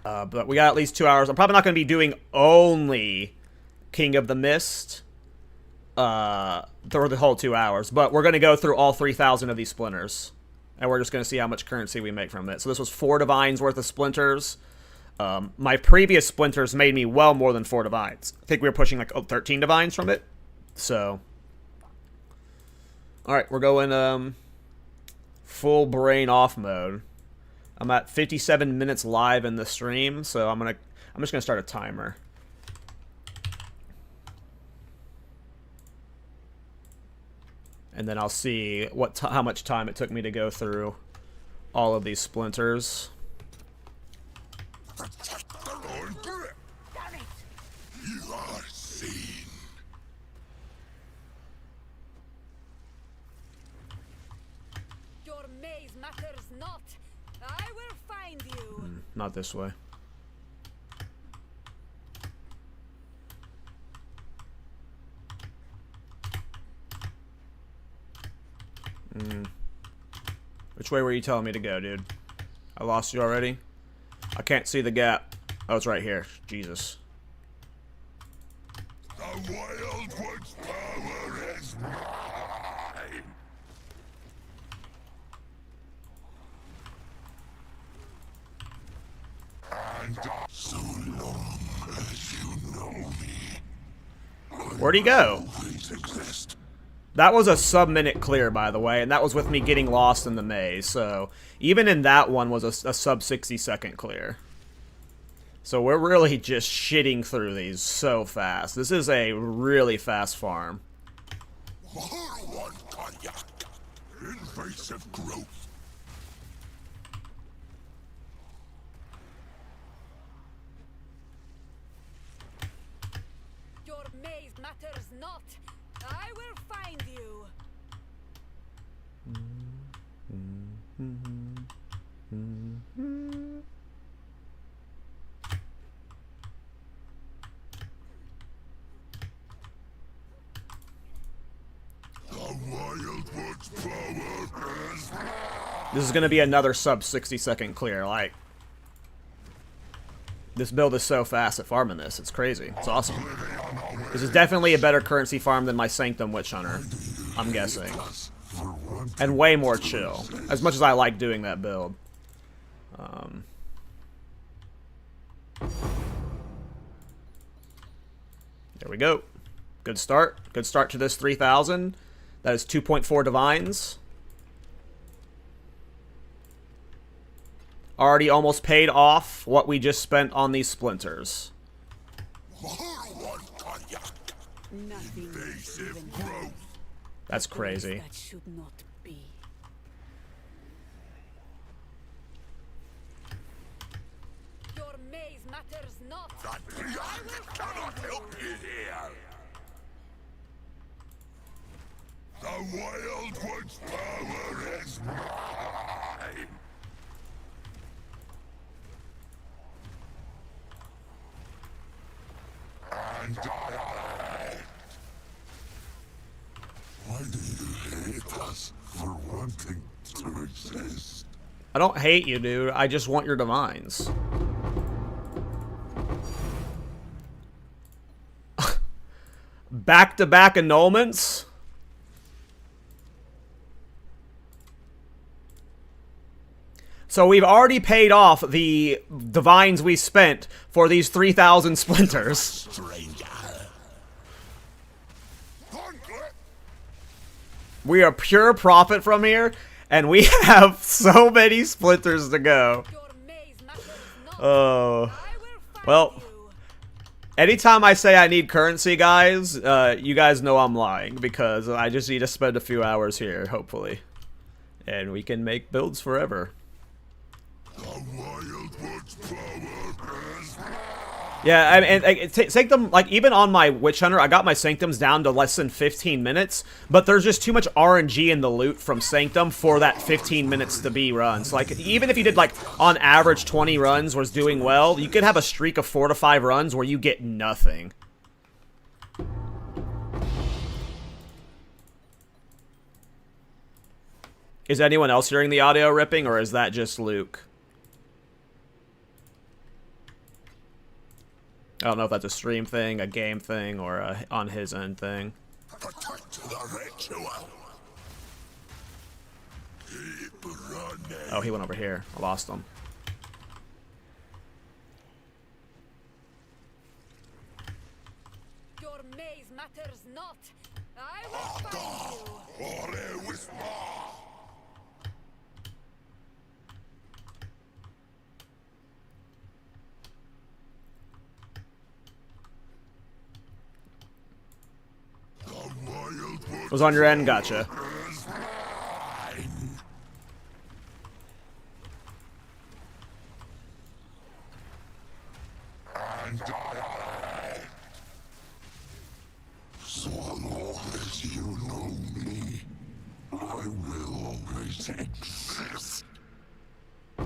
But we got at least 2 hours. I'm probably not going to be doing only King of the Mist for the whole 2 hours. But we're going to go through all 3,000 of these splinters. And we're just going to see how much currency we make from it. So this was 4 divines worth of splinters. My previous splinters made me well more than 4 divines. I think we were pushing like 13 divines from it. So, alright, we're going full brain off mode. I'm at 57 minutes live in the stream, so I'm just gonna start a timer. And then I'll see how much time it took me to go through all of these splinters. Protect the Lord grip. Damn it! You are seen. Your maze matters not. I will find you. Not this way. Which way were you telling me to go, dude? I lost you already? I can't see the gap. Oh, it's right here. Jesus. The Wild One's power is mine. And so long as you know me, Where'd he go? always exist. That was a sub-minute clear, by the way, and that was with me getting lost in the maze, so even in that one was a sub-60-second clear. So we're really just shitting through these so fast. This is a really fast farm. One kayak. Invasive growth. Your maze matters not. I will find you. The Wild One's power is mine. This is going to be another sub-60-second clear. Like, this build is so fast at farming this. It's crazy. It's awesome. This is definitely a better currency farm than my Sanctum Witch Hunter, I'm guessing. And way more chill. As much as I like doing that build. There we go. Good start. Good start to this 3,000. That is 2.4 divines. Already almost paid off what we just spent on these splinters. One kayak. Nothing is Invasive even growth. That's crazy. that should not be. Your maze matters not. That kayak cannot help you here. The Wild One's power is mine. And I. Why do you hate us for wanting to exist? I don't hate you, dude. I just want your divines. Back-to-back annulments? So we've already paid off the divines we spent for these 3,000 splinters. Stranger. We are pure profit from here, and we have so many splinters to go. Your maze matters not. Oh. I will find Well, you. anytime I say I need currency, guys, you guys know I'm lying, because I just need to spend a few hours here, hopefully. And we can make builds forever. The Wild One's power is mine. Yeah, and Sanctum, like, even on my Witch Hunter, I got my Sanctums down to less than 15 minutes, but there's just too much RNG in the loot from Sanctum for that 15 minutes to be runs. Like, even if you did, like, on average 20 runs was doing well, you could have a streak of 4 to 5 runs where you get nothing. Is anyone else hearing the audio ripping, or is that just Luke? I don't know if that's a stream thing, a game thing, or a on his end thing. Protect the ritual. Keep running. Oh, he went over here. I lost him. Your maze matters not. I will find you. Ore whisper. The wild Was on your end, gotcha. is mine. And I. So long as you know me, I will always exist. I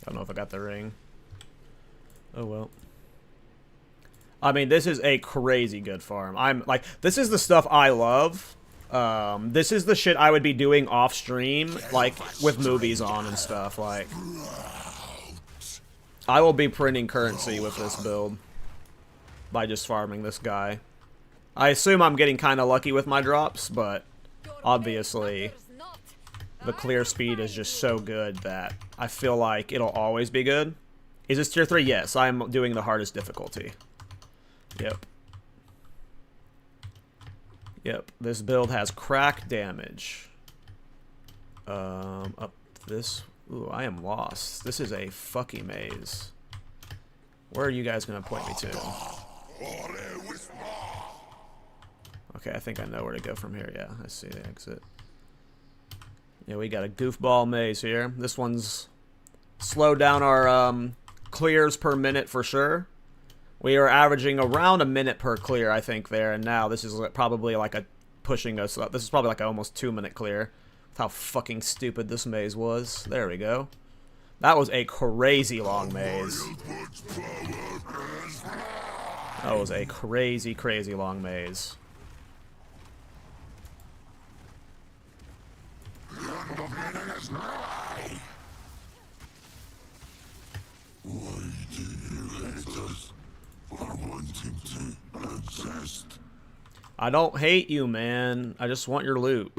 don't know if I got the ring. Oh well. I mean, this is a crazy good farm. I'm like, this is the stuff I love. This is the shit I would be doing off stream, like with movies on and stuff. Like, I will be printing currency with this build by just farming this guy. I assume I'm getting kind of lucky with my drops, but obviously the clear speed is just so good that I feel like it'll always be good. Is this tier 3? Yes, I'm doing the hardest difficulty. Yep. Yep, this build has crack damage. Up this... Ooh, I am lost. This is a fucking maze. Where are you guys gonna point me to? Okay, I think I know where to go from here. Yeah, I see the exit. Yeah, we got a goofball maze here. This one's slowed down our clears per minute for sure. We are averaging around a minute per clear, I think, there, and now this is probably like a pushing us up. This is probably like an almost 2-minute clear. With how fucking stupid this maze was. There we go. That was a crazy long maze. That was a crazy, crazy long maze. Why do you hate us for wanting to exist? I don't hate you, man. I just want your loot.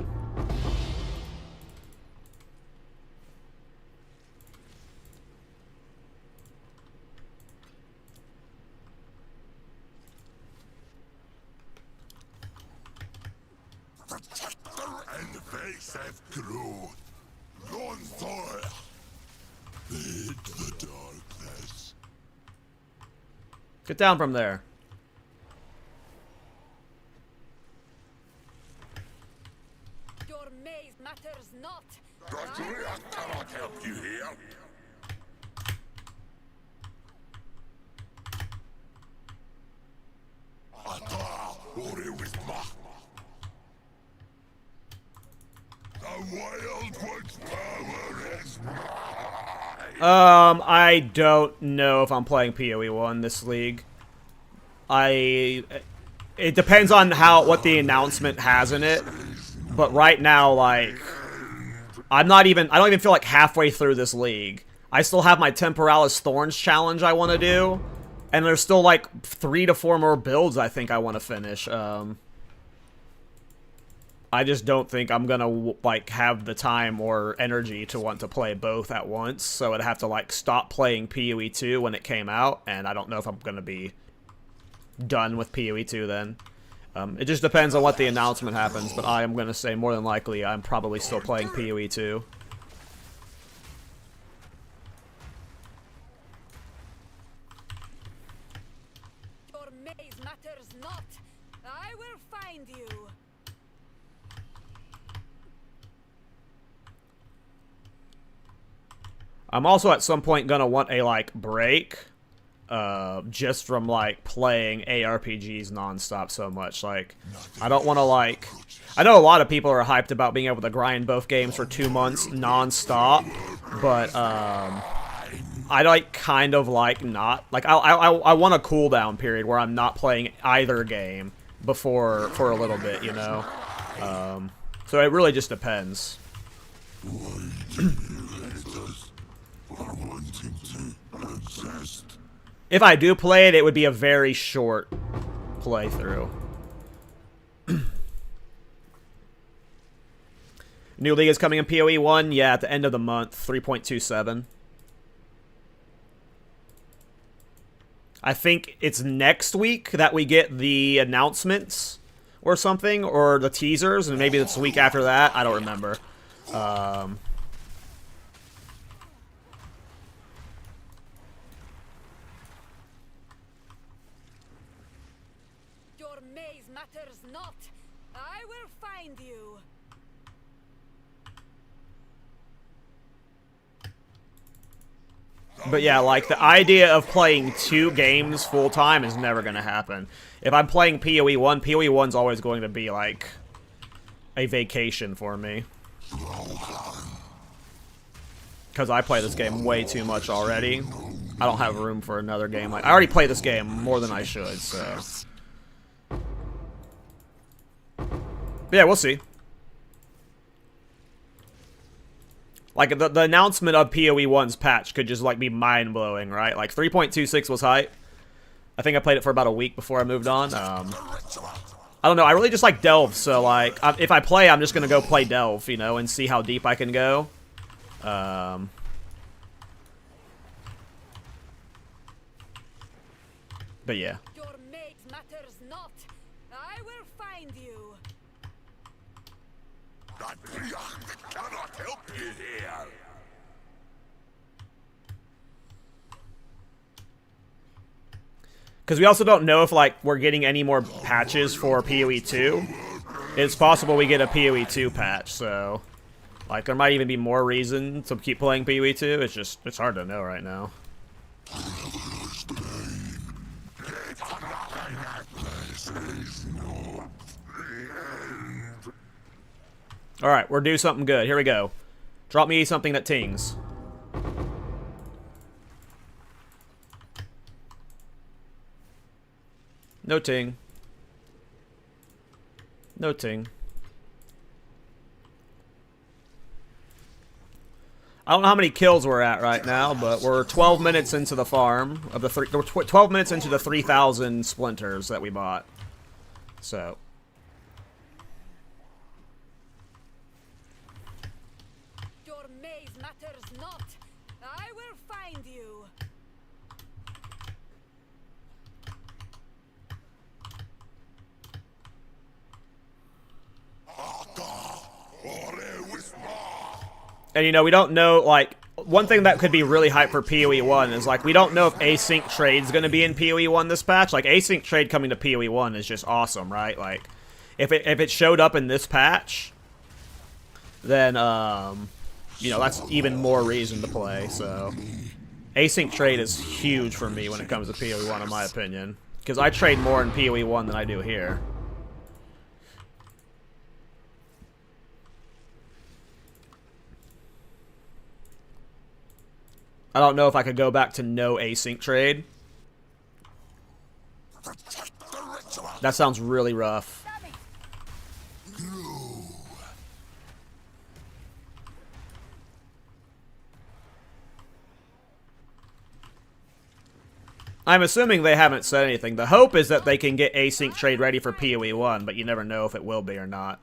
Protector and face have grown. Gone Thor. Bid the darkness. Get down from there. Your maze matters not. Dracula cannot help you here. Ata ore wisma. The wild one's power is mine. I don't know if I'm playing PoE 1 this league. It depends on what the announcement has in it. But right now, like, I don't even feel like halfway through this league. I still have my Temporalis Thorns challenge I want to do. And there's still like 3 to 4 more builds I think I want to finish. I just don't think I'm gonna like have the time or energy to want to play both at once. So I'd have to like stop playing PoE 2 when it came out, and I don't know if I'm gonna be done with PoE 2 then. It just depends on what the announcement happens, but I am gonna say more than likely I'm probably still playing PoE 2. Your maze matters not. I will find you. I'm also at some point gonna want a like break, just from like playing ARPGs nonstop so much. Like, I don't want to like. I know a lot of people are hyped about being able to grind both games for 2 months nonstop, but I like kind of like not like I want a cooldown period where I'm not playing either game for a little bit, you know. So it really just depends. If I do play it, it would be a very short playthrough. New League is coming in PoE 1. Yeah, at the end of the month. 3.27. I think it's next week that we get the announcements or something. Or the teasers. And maybe it's the week after that. I don't remember. Your maze matters not. I will find you. But yeah, like, the idea of playing 2 games full-time is never going to happen. If I'm playing PoE 1, PoE 1's always going to be, like, a vacation for me. Because I play this game way too much already. I don't have room for another game. Like, I already play this game more than I should, so... But yeah, we'll see. Like, the announcement of PoE 1's patch could just, like, be mind-blowing, right? Like, 3.26 was hype. I think I played it for about a week before I moved on. I don't know. I really just like Delve, so, like, if I play, I'm just gonna go play Delve, you know, and see how deep I can go. But yeah. Your maze matters not. I will find you. I cannot help you here. Because we also don't know if, like, we're getting any more patches for PoE 2. It's possible we get a PoE 2 patch, so... Like, there might even be more reason to keep playing PoE 2. It's just, it's hard to know right now. Alright, we're due something good. Here we go. Drop me something that tings. No ting. No ting. I don't know how many kills we're at right now, but we're 12 minutes into the farm of the 12 minutes into the 3,000 splinters that we bought. So, Your maze matters not. I will find you. and you know, we don't know, like, one thing that could be really hype for PoE 1 is, like, we don't know if async trade's gonna be in PoE 1 this patch. Like, async trade coming to PoE 1 is just awesome, right? Like, if it showed up in this patch, then, you know, that's even more reason to play, so... Async trade is huge for me when it comes to PoE 1, in my opinion. Because I trade more in PoE 1 than I do here. I don't know if I could go back to no async trade. That sounds really rough. I'm assuming they haven't said anything. The hope is that they can get async trade ready for PoE 1, but you never know if it will be or not.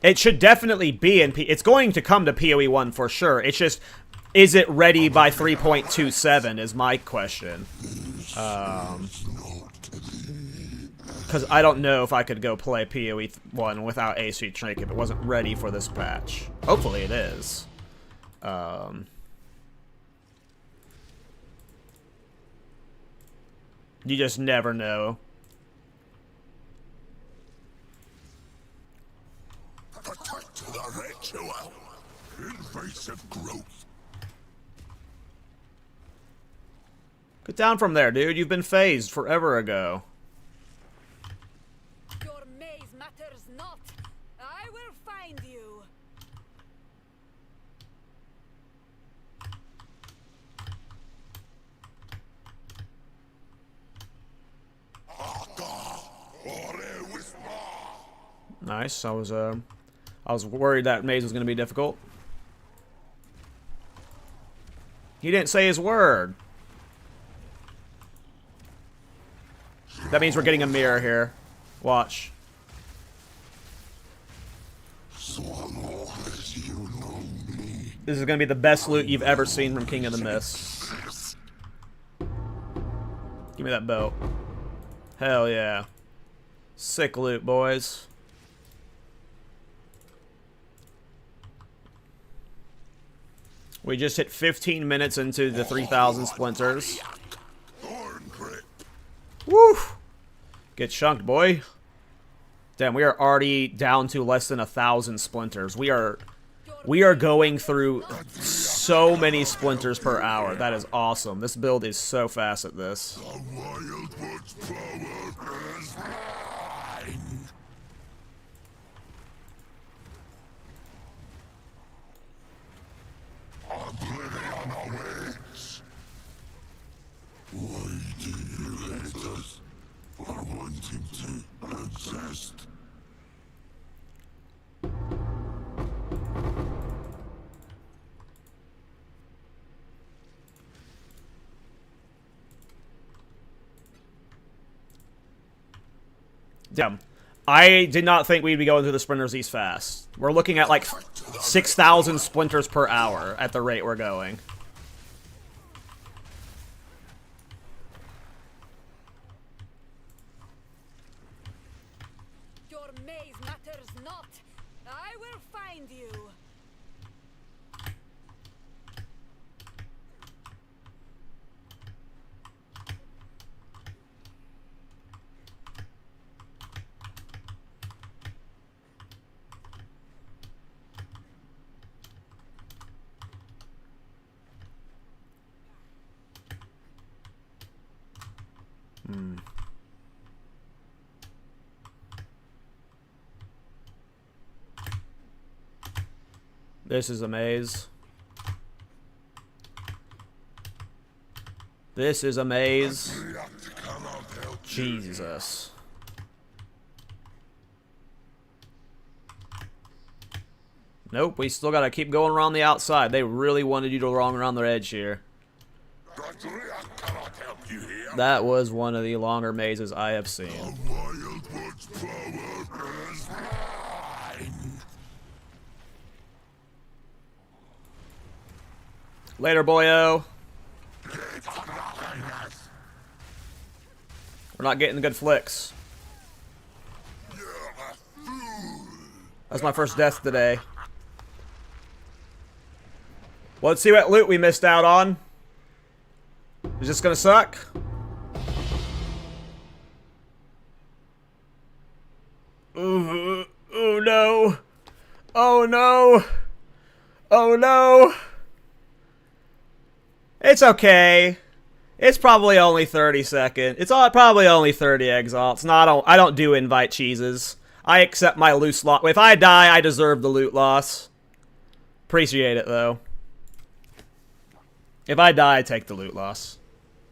It should definitely be in it's going to come to PoE 1 for sure. It's just, is it ready by 3.27 is my question. Because I don't know if I could go play PoE 1 without async trade if it wasn't ready for this patch. Hopefully it is. You just never know. Protect the ritual. Invasive growth. Get down from there, dude. You've been phased forever ago. Your maze matters not. I will find you. Nice. I I was worried that maze was going to be difficult. He didn't say his word. That means we're getting a mirror here. Watch. Swallow as you know me. This is going to be the best loot you've ever seen from King of the Mist. Give me that boat. Hell yeah. Sick loot, boys. We just hit 15 minutes into the 3,000 splinters. Thorn grip. Woo! Get chunked, boy. Damn, we are already down to less than 1,000 splinters. We are going through so many splinters per hour. That is awesome. This build is so fast at this. The Wildwood's power is mine. Oblivion awaits. Why do you hate us for wanting to exist? Damn. I did not think we'd be going through the sprinters these fast. We're looking at like 6,000 splinters per hour at the rate we're going. Your maze matters not. I will find you. This is a maze. This is a maze. Jesus. Nope, we still gotta keep going around the outside. They really wanted you to run around the edge here. Cannot help you here. That was one of the longer mazes I have seen. Wildwood's power is mine. Later, boyo. We're not getting good flicks. That's my first death today. Let's see what loot we missed out on. Is this gonna suck? Ooh, oh no. Oh no. Oh no. It's okay. It's probably only 30 seconds. It's probably only 30 exile. It's not. I don't do invite cheeses. I accept my loot loss. If I die, I deserve the loot loss. Appreciate it though. If I die, I take the loot loss.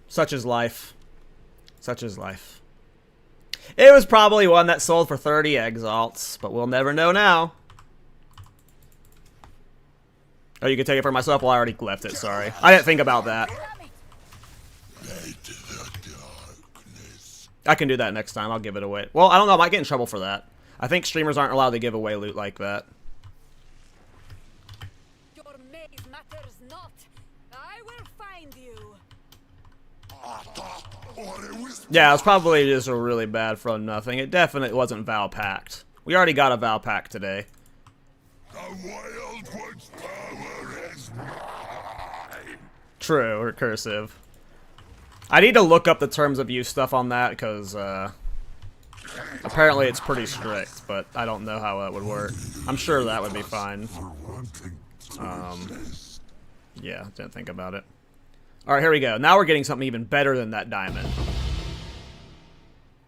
Such is life. Such is life. It was probably one that sold for 30 exalts, but we'll never know now. Oh, you can take it for myself? Well, I already left it, sorry. I didn't think about that. I can do that next time. I'll give it away. Well, I don't know. I might get in trouble for that. I think streamers aren't allowed to give away loot like that. Your maze matters not. I will find you. Yeah, it was probably just a really bad from nothing. It definitely wasn't Val packed. We already got a Val pack today. The Wildwood's power is mine. True, recursive. I need to look up the terms of use stuff on that, because, apparently it's pretty strict, but I don't know how that would work. I'm sure that would be fine. Yeah, didn't think about it. Alright, here we go. Now we're getting something even better than that diamond.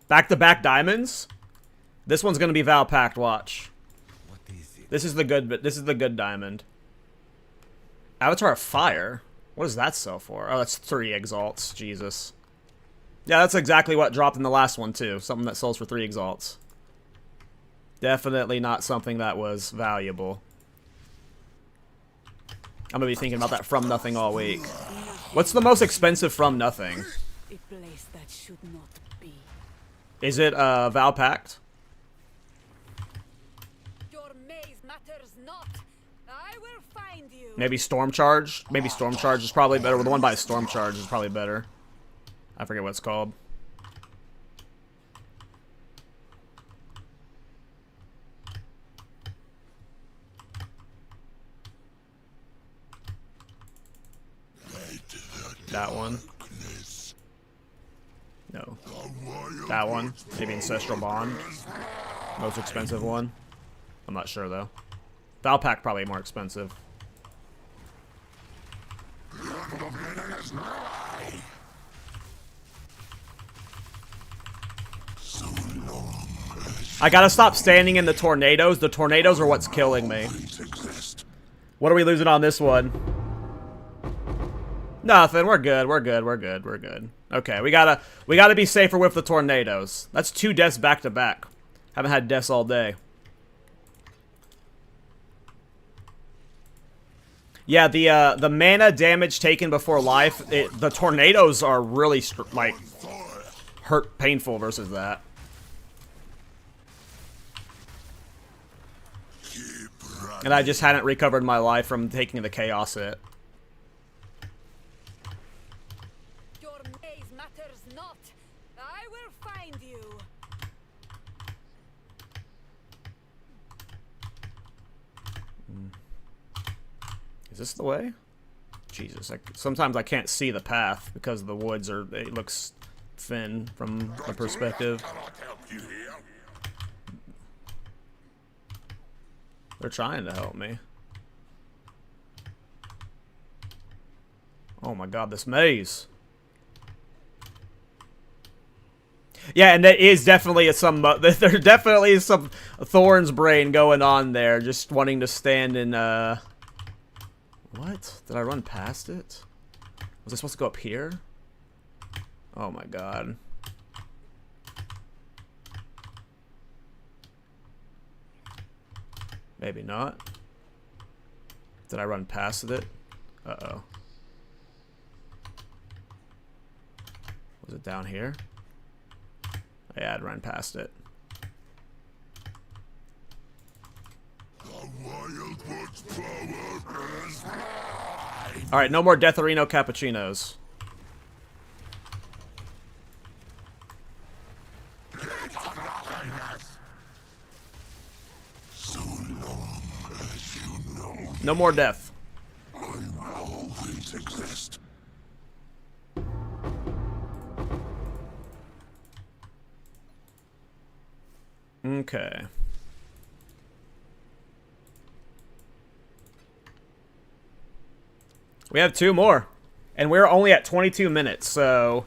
Back-to-back diamonds? This one's gonna be Val packed, watch. What is it? This is the good diamond. Avatar of Fire? What does that sell for? Oh, that's 3 exalts. Jesus. Yeah, that's exactly what dropped in the last one, too. Something that sells for 3 exalts. Definitely not something that was valuable. I'm gonna be thinking about that from nothing all week. What's the most expensive from nothing? A place that should not be. Is it Val Pact? Your maze matters not. I will find you. Maybe Storm Charge? Maybe Storm Charge is probably better. The one by Storm Charge is probably better. I forget what it's called. That one. No. That one. Maybe Ancestral Bond. Most expensive one. I'm not sure though. Valpack probably more expensive. I gotta stop standing in the tornadoes. The tornadoes are what's killing me. What are we losing on this one? Nothing. We're good. We're good. We're good. We're good. Okay, we gotta be safer with the tornadoes. That's 2 deaths back to back. Haven't had deaths all day. Yeah, the mana damage taken before life. The tornadoes are really like hurt, painful versus that. And I just hadn't recovered my life from taking the chaos hit. Your maze matters not. I will find you. Is this the way? Jesus, sometimes I can't see the path because the woods are, it looks thin from the perspective. They're trying to help me. Oh my god, this maze. Yeah, and there is definitely some, there definitely is some Thorn's brain going on there, just wanting to stand in, what? Did I run past it? Was I supposed to go up here? Oh my god. Maybe not. Did I run past it? Uh-oh. Was it down here? Yeah, I'd run past it. Alright, no more Deatherino cappuccinos. No more death. Okay. We have 2 more. And we're only at 22 minutes, so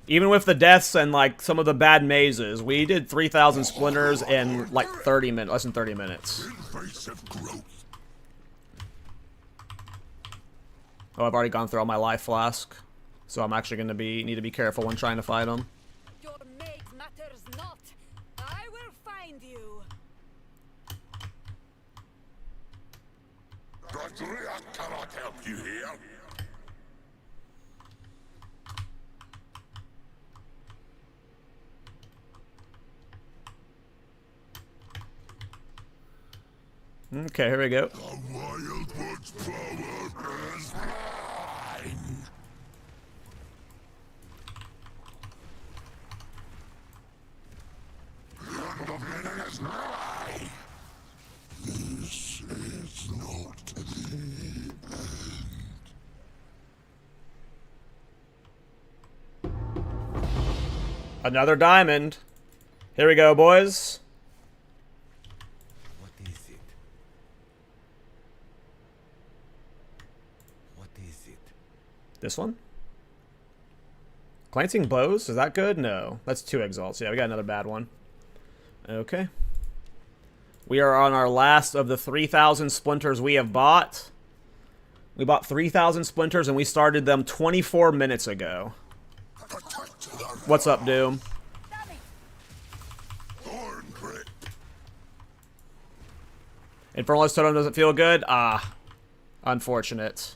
even with the deaths and like some of the bad mazes, we did 3,000 splinters in like 30 minutes, less than 30 minutes. Oh, I've already gone through all my life flask, so I'm actually gonna need to be careful when trying to fight them. Your maze matters not. I will find you. KallTorak cannot help you here. Okay, here we go. The Wildwood's power is mine. The end of winning is nigh. This is not the end. Another diamond. Here we go, boys. What is it? What is it? This one? Glancing Blows? Is that good? No. That's 2 exalts. Yeah, we got another bad one. Okay. We are on our last of the 3,000 splinters we have bought. We bought 3,000 splinters and we started them 24 minutes ago. What's up, Doom? Thorn grip. Infernalist Totem doesn't feel good? Ah. Unfortunate.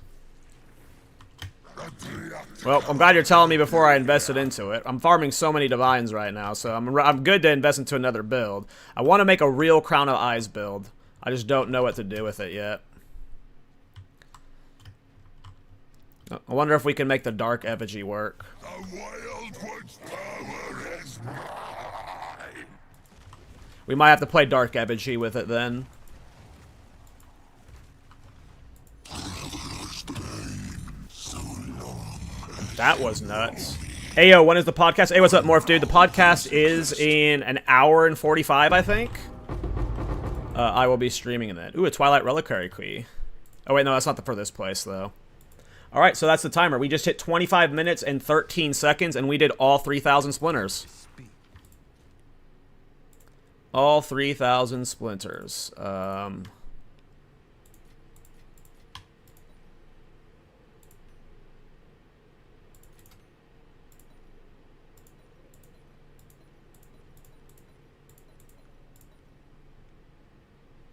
Well, I'm glad you're telling me before I invested into it. I'm farming so many divines right now, so I'm good to invest into another build. I want to make a real Crown of Eyes build. I just don't know what to do with it yet. I wonder if we can make the Dark Effigy work. The Wild One's power is mine. We might have to play Dark Effigy with it then. That was nuts. Hey, yo, when is the podcast? Hey, what's up, Morph, dude? The podcast is in an hour and 45, I think. I will be streaming in that. Ooh, a Twilight Reliquary key. Oh, wait, no, that's not for this place, though. All right, so that's the timer. We just hit 25 minutes and 13 seconds, and we did all 3,000 splinters. All 3,000 splinters.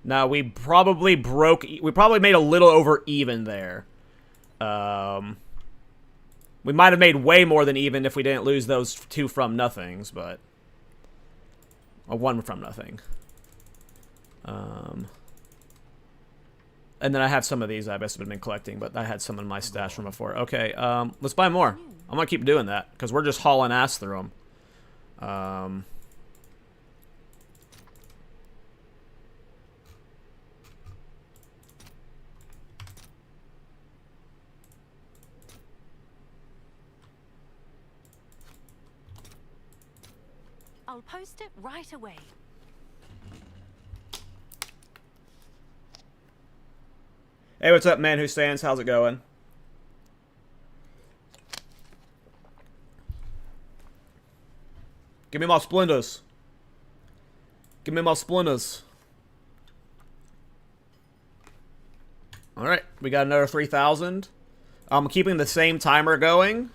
Now, we probably made a little over even there. We might have made way more than even if we didn't lose those 2 from nothings, but... Or 1 from nothing. And then I have some of these I've been collecting, but I had some in my stash from before. Okay, let's buy more. I'm gonna keep doing that, because we're just hauling ass through them. I'll post it right away. Hey, what's up, man who stands? How's it going? Give me my splinters. Give me my splinters. Alright, we got another 3,000. I'm keeping the same timer going.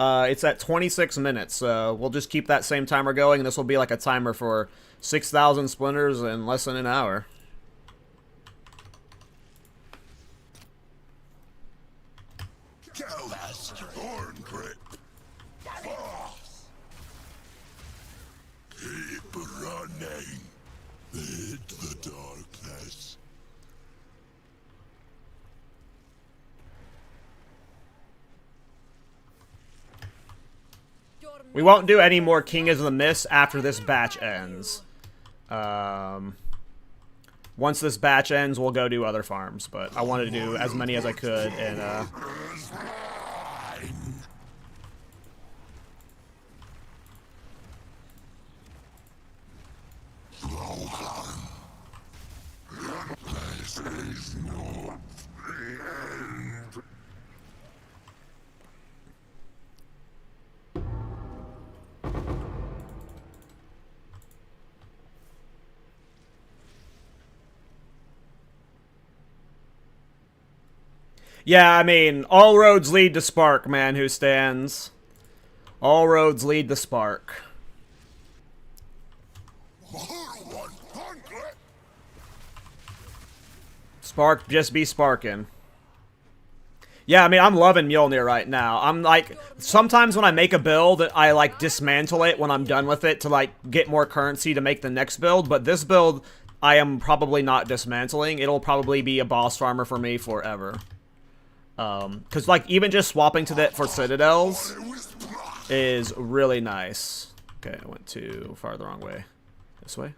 It's at 26 minutes, so we'll just keep that same timer going, and this will be like a timer for 6,000 splinters in less than an hour. Kill us, Thorn Grip. Boss. Keep running. Hit the darkness. We won't do any more King of the Mist after this batch ends. Once this batch ends, we'll go do other farms, but I wanted to do as many as I could, and This is not the end. yeah, I mean, all roads lead to Spark, man who stands. All roads lead to Spark. Spark, just be sparking. Yeah, I mean, I'm loving Mjolnir right now. I'm like, sometimes when I make a build, I like dismantle it when I'm done with it to like get more currency to make the next build. But this build, I am probably not dismantling. It'll probably be a boss farmer for me forever. Because like even just swapping to that for Citadels is really nice. Okay, I went too far the wrong way. This way.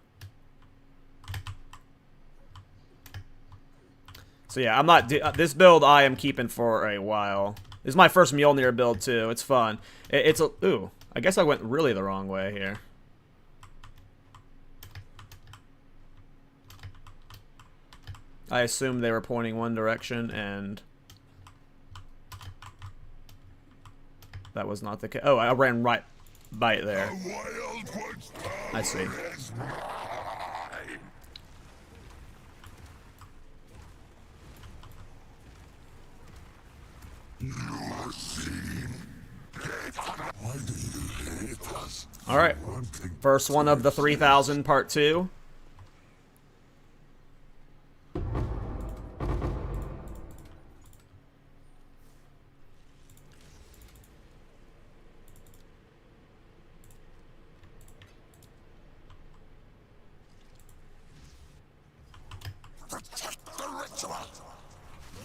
So yeah, I'm not... this build I am keeping for a while. This is my first Mjolnir build too. It's fun. It's a... Ooh, I guess I went really the wrong way here. I assumed they were pointing one direction and... that was not the case. Oh, I ran right by it there. I see. Alright. First one of the 3,000 part 2.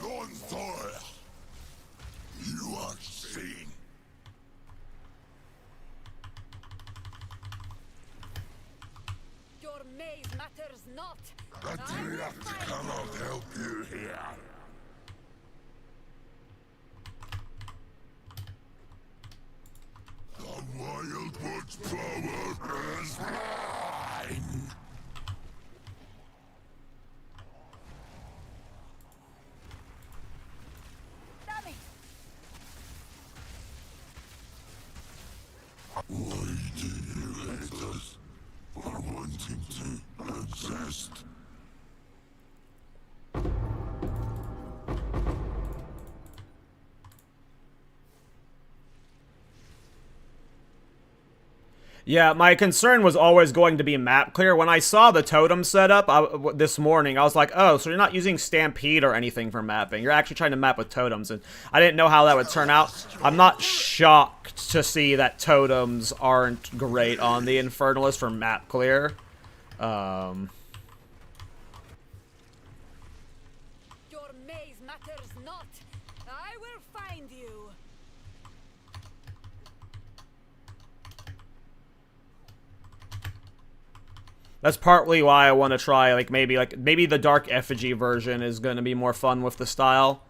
Lord Thor, you are seen. Your maze matters not. But Triax cannot help you here. The Wildwood's power is mine. Damn it! Why do you hate us for wanting to exist? Yeah, my concern was always going to be map clear. When I saw the totem setup this morning, I was like, oh, so you're not using Stampede or anything for mapping. You're actually trying to map with totems, and I didn't know how that would turn out. I'm not shocked to see that totems aren't great on the Infernalist for map clear. Your maze matters not. I will find you. That's partly why I want to try, maybe the Dark Effigy version is going to be more fun with the style.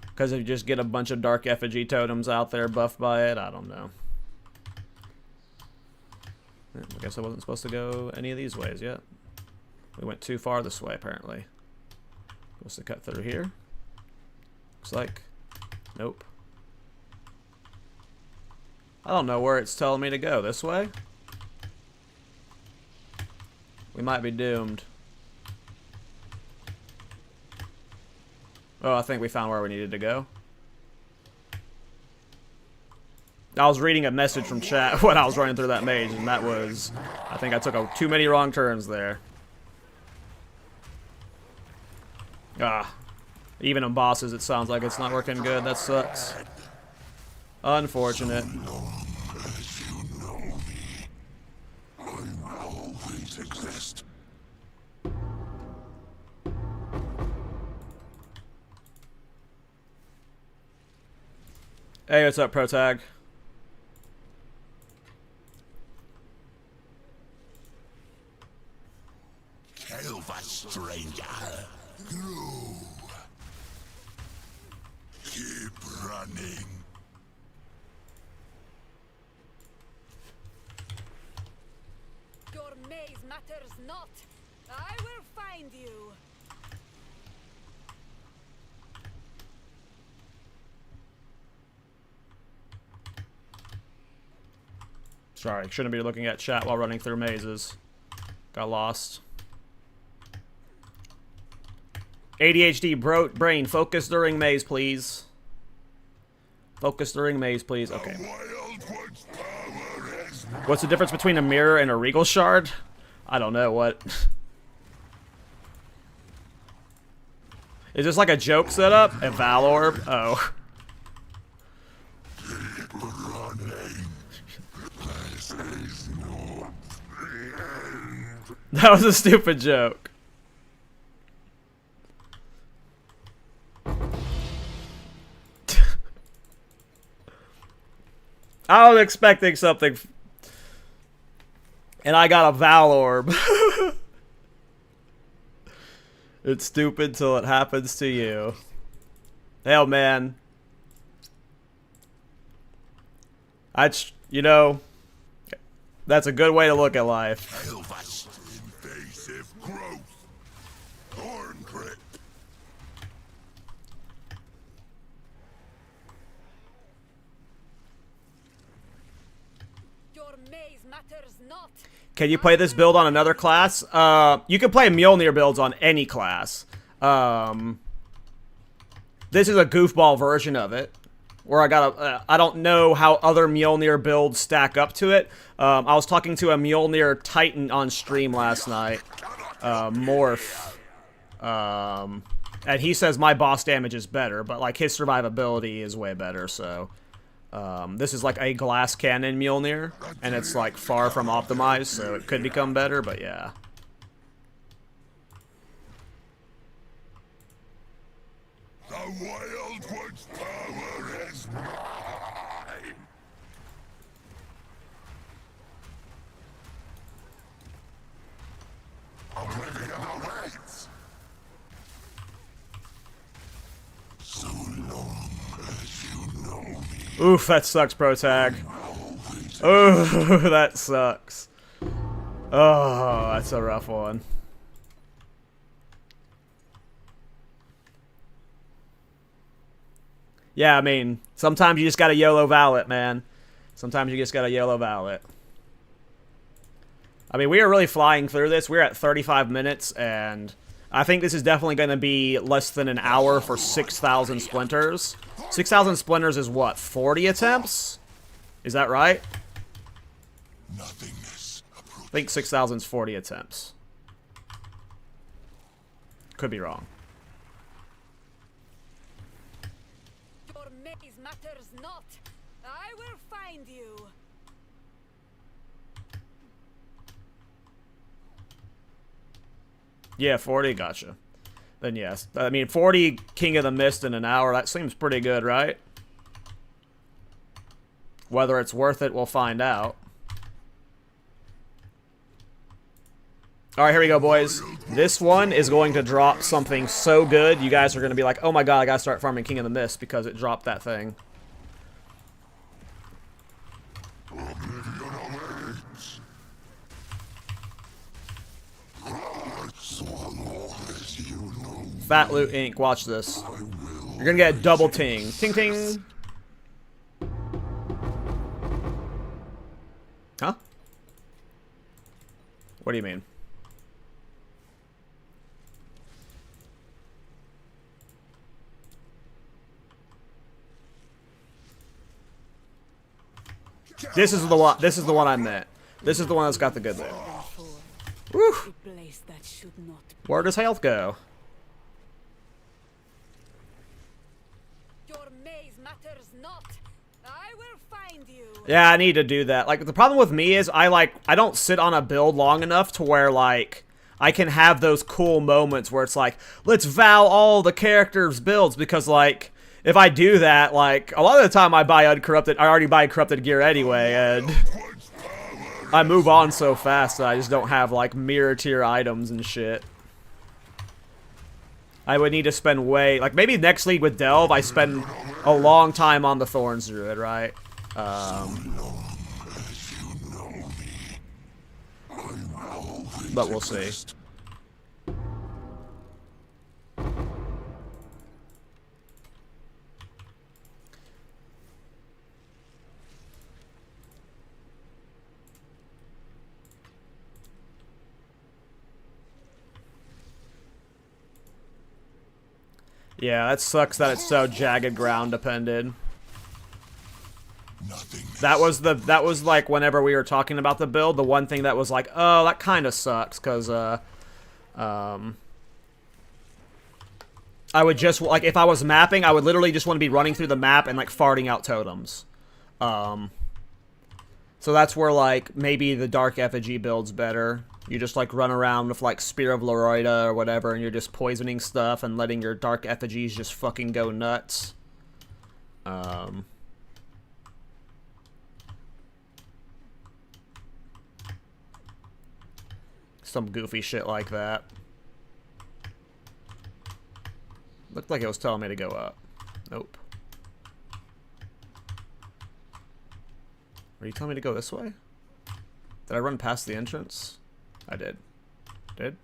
Because if you just get a bunch of Dark Effigy totems out there buffed by it, I don't know. I guess I wasn't supposed to go any of these ways yet. We went too far this way, apparently. Supposed to cut through here. Looks like. Nope. I don't know where it's telling me to go. This way? We might be doomed. Oh, I think we found where we needed to go. I was reading a message from chat when I was running through that maze, and that was... I think I took too many wrong turns there. Ah. Even in bosses, it sounds like it's not working good. That sucks. Unfortunate. As you know me, I will always exist. Hey, what's up, Protag? Kill the stranger. Grow. Keep running. Your maze matters not. I will find you. Sorry, shouldn't be looking at chat while running through mazes. Got lost. ADHD brain, focus during maze, please. Focus during maze, please. Okay. Wildwood's power is What's the difference between a mirror and a regal shard? I don't know what. Is this like a joke setup? A Valor? Oh. keep running. This is not the end. That was a stupid joke. I was expecting something, and I got a Valorb. It's stupid till it happens to you. Hell, man. You know, that's a good way to look at life. Kill the invasive growth. Thorn grip. Your maze matters not. Can you play this build on another class? You can play Mjolnir builds on any class. This is a goofball version of it. Where I don't know how other Mjolnir builds stack up to it. I was talking to a Mjolnir Titan on stream last night. Morph. And he says my boss damage is better, but like his survivability is way better, so... this is like a glass cannon Mjolnir, and it's like far from optimized, so it could become better, but yeah. Wild One's power is mine! Oblivion awaits! So long as you know me, Oof, that sucks, pro tag. Oh, that sucks. Oh, that's a rough one. Yeah, I mean, sometimes you just gotta YOLO Valet, man. Sometimes you just gotta YOLO Valet. I mean, we are really flying through this. We're at 35 minutes, and I think this is definitely going to be less than an hour for 6,000 splinters. 6,000 splinters is what, 40 attempts? Is that right? nothingness approaches. I think 6,000 is 40 attempts. Could be wrong. Your maze matters not. I will find you. Yeah, 40, gotcha. Then yes. I mean, 40 King of the Mist in an hour, that seems pretty good, right? Whether it's worth it, we'll find out. Alright, here we go, boys. This one is going to drop something so good, you guys are going to be like, oh my god, I gotta start farming King of the Mist because it dropped that thing. Oblivion awaits. Swallow as you know. Fat Loot Inc., watch this. You're gonna get a double ting. Ting ting! Huh? What do you mean? This is the one. This is the one I meant. This is the one that's got the good loot. Woo! A place that should not be. Where does health go? Your maze matters not. I will find you. Yeah, I need to do that. Like, the problem with me is I don't sit on a build long enough to where, like, I can have those cool moments where it's like, let's vow all the characters' builds, because, like, if I do that, like, a lot of the time I already buy corrupted gear anyway, and I move on so fast that I just don't have, like, mirror tier items and shit. I would need to spend like, maybe next league with Delve, I spend a long time on the Thorns Druid, right? But we'll see. Yeah, that sucks that it's so jagged ground dependent. That was like whenever we were talking about the build, the one thing that was like, oh, that kind of sucks, because I would just, like, if I was mapping, I would literally just want to be running through the map and, like, farting out totems. So that's where, like, maybe the Dark Effigy build's better. You just, like, run around with, like, Spear of Leroida or whatever, and you're just poisoning stuff and letting your Dark Effigies just fucking go nuts. Some goofy shit like that. Looked like it was telling me to go up. Nope. Are you telling me to go this way? Did I run past the entrance? I did. Did?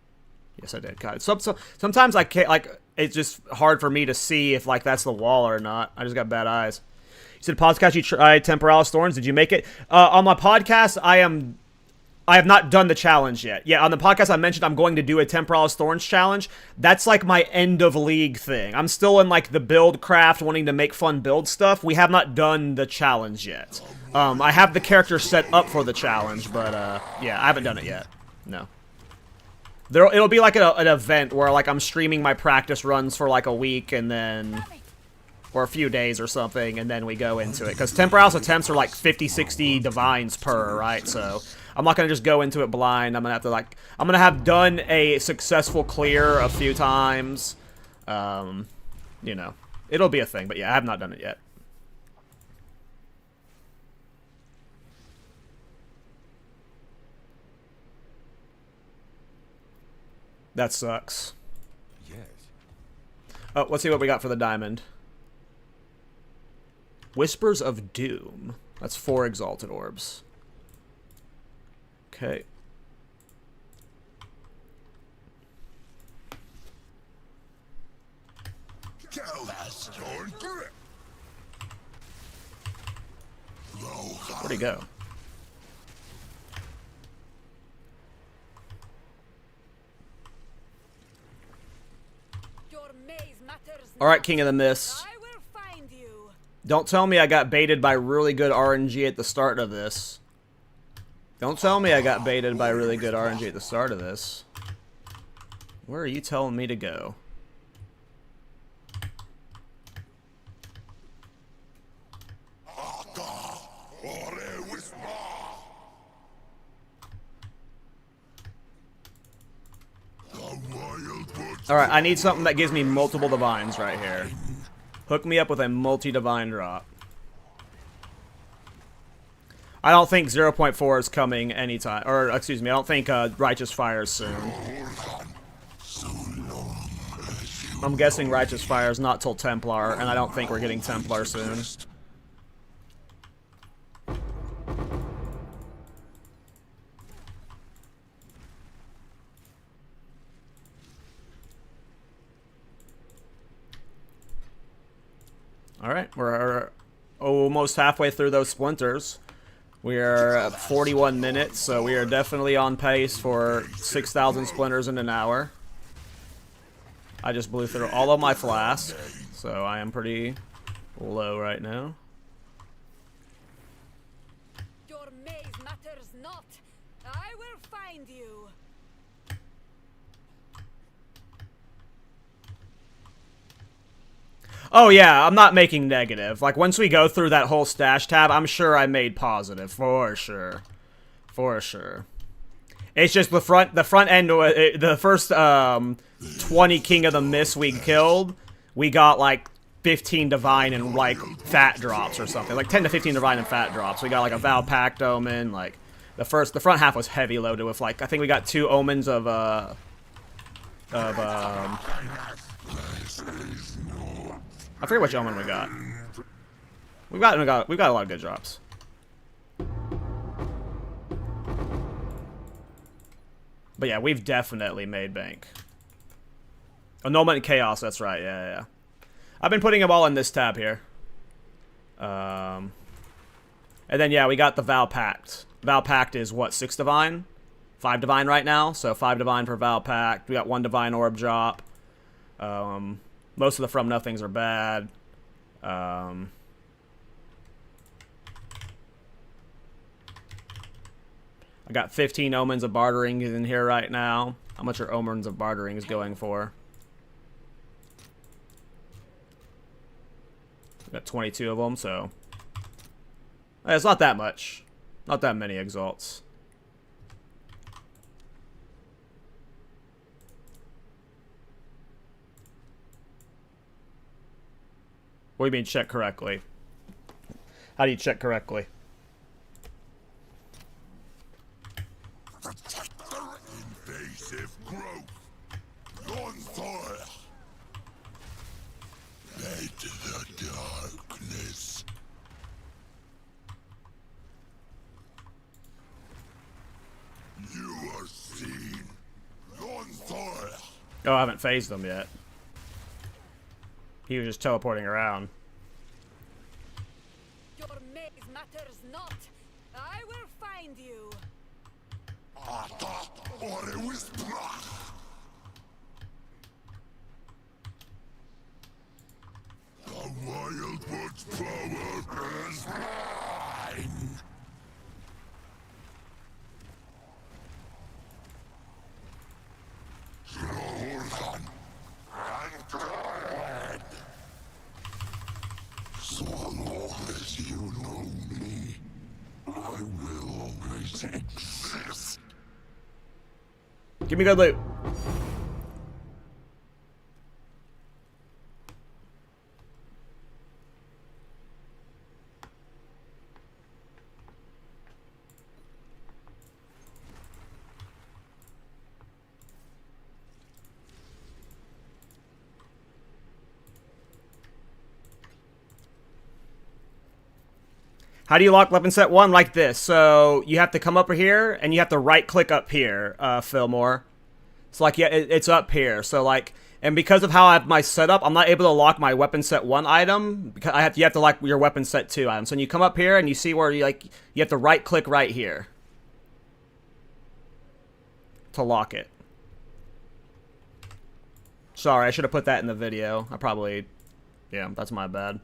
Yes, I did. God, sometimes I can't, like, it's just hard for me to see if, like, that's the wall or not. I just got bad eyes. You said podcast you tried Temporalis Thorns. Did you make it? On my podcast, I have not done the challenge yet. Yeah, on the podcast I mentioned I'm going to do a Temporalis Thorns challenge. That's like my end of league thing. I'm still in like the build craft, wanting to make fun build stuff. We have not done the challenge yet. I have the character set up for the challenge, but yeah, I haven't done it yet. No. It'll be like an event where like I'm streaming my practice runs for like a week and then, or a few days or something, and then we go into it. Because Temporalis attempts are like 50, 60 divines per, right? So I'm not going to just go into it blind. I'm going to have to, like, I'm going to have done a successful clear a few times. You know. It'll be a thing, but yeah, I have not done it yet. That sucks. Yes. Oh, let's see what we got for the diamond. Whispers of Doom. That's 4 exalted orbs. Okay. Where'd he go? Your maze matters Alright, not. King of the Mist. I will find you. Don't tell me I got baited by really good RNG at the start of this. Don't tell me I got baited by really good RNG at the start of this. Where are you telling me to go? Alright, I need something that gives me multiple divines right here. Hook me up with a multi-divine drop. I don't think 0.4 is coming anytime. Or, excuse me, I don't think Righteous Fire is soon. I'm guessing Righteous Fire is not till Templar, and I don't think we're getting Templar soon. Alright, we're almost halfway through those splinters. We are at 41 minutes, so we are definitely on pace for 6,000 splinters in an hour. I just blew through all of my flasks, so I am pretty low right now. Your maze matters not. I will find you. Oh yeah, I'm not making negative. Like, once we go through that whole stash tab, I'm sure I made positive. For sure. For sure. It's just the front end, the first 20 King of the Mist we killed, we got like 15 Divine and like Fat drops or something. Like 10 to 15 Divine and Fat drops. We got like a Val Pact Omen, like the front half was heavy loaded with like, I think we got 2 Omens of I forget which Omen we got. We've got a lot of good drops. But yeah, we've definitely made bank. Annulment and Chaos, that's right, yeah. I've been putting them all in this tab here. And then yeah, we got the Val Pact. Val Pact is what, 6 Divine? 5 Divine right now, so 5 Divine for Val Pact. We got 1 Divine Orb drop. Most of the From Nothings are bad. I got 15 Omens of Bartering in here right now. How much are Omens of Bartering is going for? Got 22 of them, so... It's not that much. Not that many Exalts. What do you mean check correctly? How do you check correctly? Invasive growth. Non-Thor. Led to the darkness. You are seen. Non-Thor. Oh, I haven't phased them yet. He was just teleporting around. Your maze matters not. I will find you. The Wildwood's power is mine. Jordan and God. So long as you know me, I will always exist. Give me good loot. How do you lock weapon set 1? Like this. So you have to come up here, and you have to right-click up here, Fillmore. So, like, yeah, it's up here. So, like, and because of how I have my setup, I'm not able to lock my weapon set 1 item. Because you have to lock your weapon set 2 item. So when you come up here, and you see where, you have to right-click right here. To lock it. Sorry, I should have put that in the video. I probably... Yeah, that's my bad.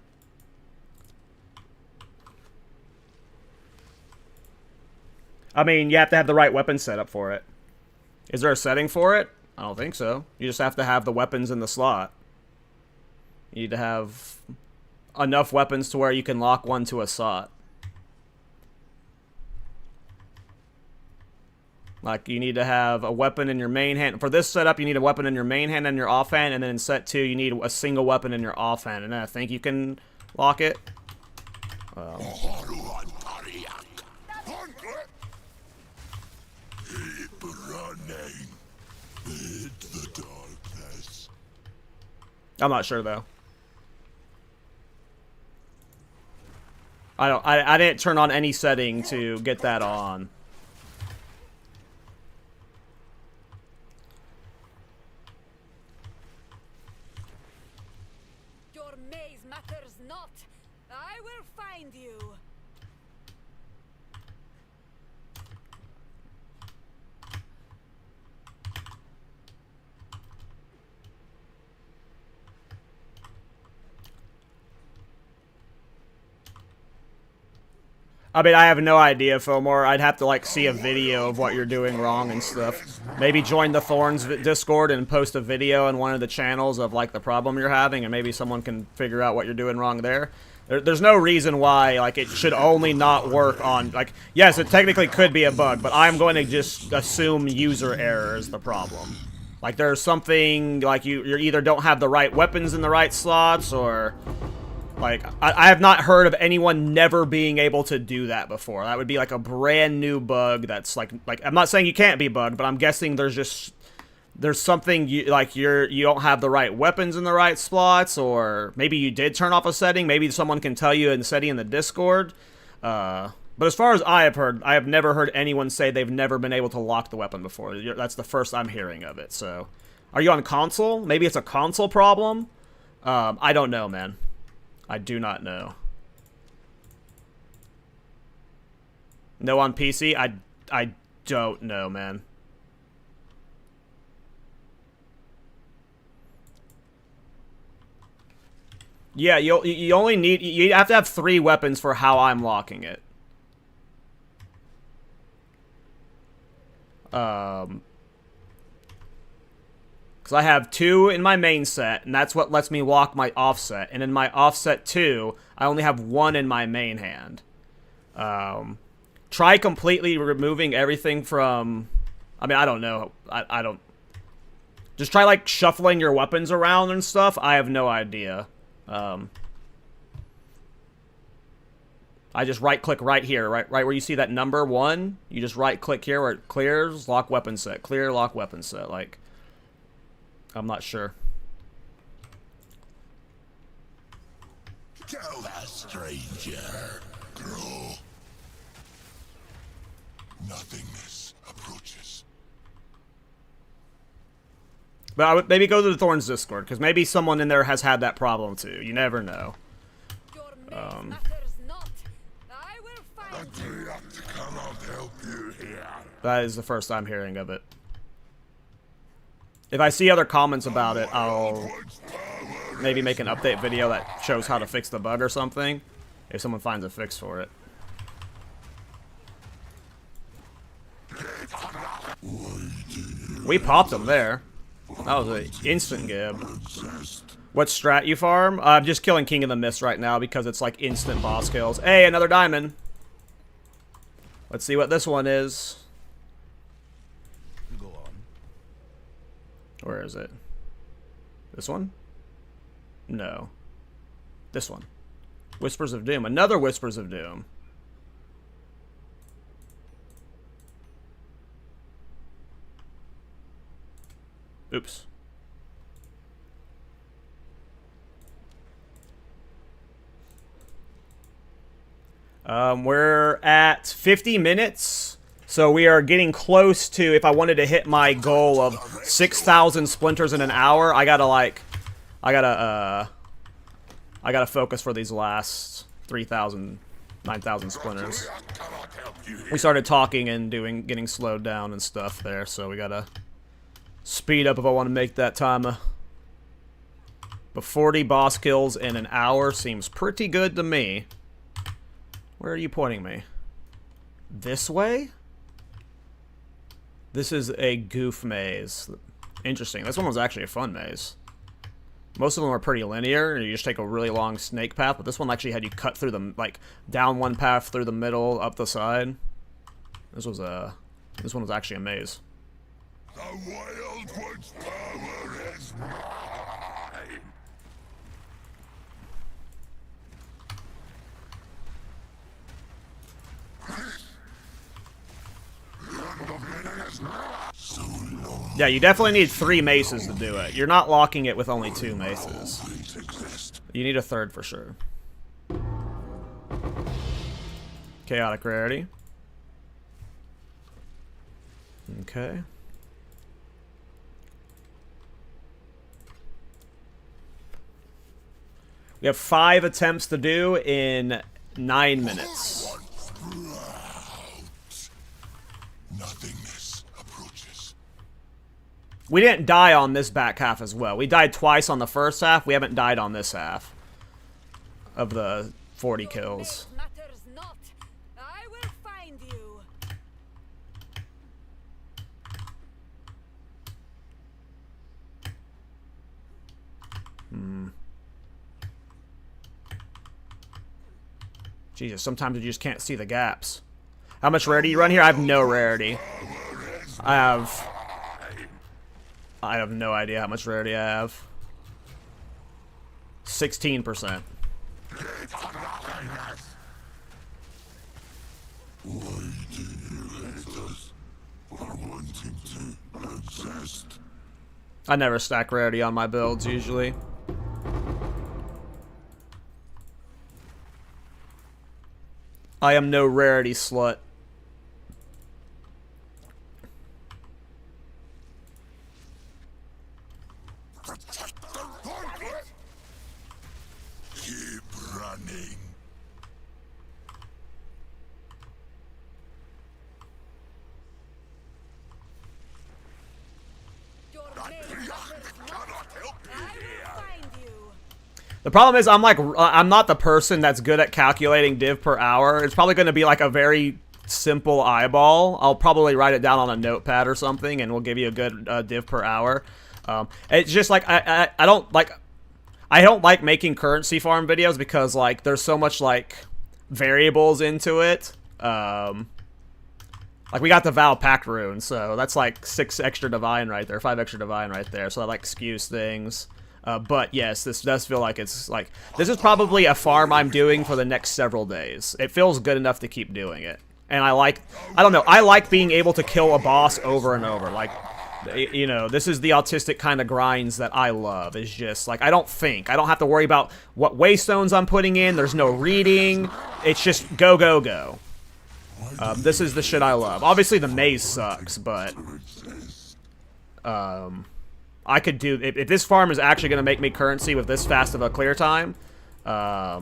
I mean, you have to have the right weapon setup for it. Is there a setting for it? I don't think so. You just have to have the weapons in the slot. You need to have enough weapons to where you can lock one to a slot. Like, you need to have a weapon in your main hand. For this setup, you need a weapon in your main hand and your offhand, and then in set 2, you need a single weapon in your offhand. And I think you can lock it. Keep running. Beat the darkness. I'm not sure though. I didn't turn on any setting to get that on. Your maze matters not. I will find you. I mean, I have no idea, Fillmore. I'd have to, like, see a video of what you're doing wrong and stuff. Maybe join the Thorns Discord and post a video in one of the channels of, like, the problem you're having, and maybe someone can figure out what you're doing wrong there. There's no reason why, like, it should only not work on, like, yes, it technically could be a bug, but I'm going to just assume user error is the problem. Like, there's something, like, you either don't have the right weapons in the right slots, or... Like, I have not heard of anyone never being able to do that before. That would be like a brand new bug that's like I'm not saying you can't be bugged, but I'm guessing there's something you don't have the right weapons in the right slots, or maybe you did turn off a setting. Maybe someone can tell you in the setting in the Discord. But as far as I have heard, I have never heard anyone say they've never been able to lock the weapon before. That's the first I'm hearing of it. So, are you on console? Maybe it's a console problem. I don't know, man. I do not know. No on PC? I don't know, man. Yeah, you only need... You have to have 3 weapons for how I'm locking it. Because I have 2 in my main set, and that's what lets me lock my offset. And in my offset 2, I only have 1 in my main hand. Try completely removing everything from... I mean, I don't know. I don't... Just try, like, shuffling your weapons around and stuff. I have no idea. I just right-click right here, right where you see that number 1. You just right-click here where it clears, lock weapon set. Clear, lock weapon set. Like... I'm not sure. Tell that stranger, grow. Nothingness approaches. But I would maybe go to the Thorns Discord, because maybe someone in there has had that problem too. You never know. Your maze matters not. I will find you. Come, I'll help you here. That is the first I'm hearing of it. If I see other comments about it, I'll maybe make an update video that shows how to fix the bug or something, if someone finds a fix for it. We popped them there. That was an instant gib. What strat you farm? I'm just killing King of the Mist right now because it's like instant boss kills. Hey, another diamond. Let's see what this one is. Go on. Where is it? This one? No. This one. Whispers of Doom. Another Whispers of Doom. Oops. We're at 50 minutes. So we are getting close to, if I wanted to hit my goal of 6,000 splinters in an hour, I gotta focus for these last 3,000, 9,000 splinters. We started talking and getting slowed down and stuff there, so we gotta speed up if I want to make that time. But 40 boss kills in an hour seems pretty good to me. Where are you pointing me? This way? This is a goof maze. Interesting. This one was actually a fun maze. Most of them are pretty linear. You just take a really long snake path, but this one actually had you cut through them, like down one path, through the middle, up the side. This one was actually a maze. The Wild One's power is mine. Yeah, you definitely need 3 maces to do it. You're not locking it with only 2 maces. You need a third for sure. Chaotic rarity. Okay. We have 5 attempts to do in 9 minutes. Nothingness approaches. We didn't die on this back half as well. We died twice on the first half. We haven't died on this half of the 40 kills. Matters not. I will find you. Jesus, sometimes you just can't see the gaps. How much rarity you run here? I have no rarity. I have no idea how much rarity I have. 16%. Why do you hate us for wanting to exist? I never stack rarity on my builds, usually. I am no rarity slut. Keep running. Your maze matters not. I will find you. The problem is I'm not the person that's good at calculating div per hour. It's probably going to be like a very simple eyeball. I'll probably write it down on a notepad or something, and we'll give you a good div per hour. It's just like I don't like making currency farm videos because like there's so much like variables into it. Like we got the Val Pact rune, so that's like 6 extra divine right there, 5 extra divine right there. So that like skews things. But yes, this does feel like it's like this is probably a farm I'm doing for the next several days. It feels good enough to keep doing it, and I don't know, I like being able to kill a boss over and over. Like, you know, this is the autistic kind of grinds that I love. Is just like I don't have to worry about what waystones I'm putting in. There's no reading. It's just go go go. This is the shit I love. Obviously the maze sucks, but I could do if this farm is actually going to make me currency with this fast of a clear time. I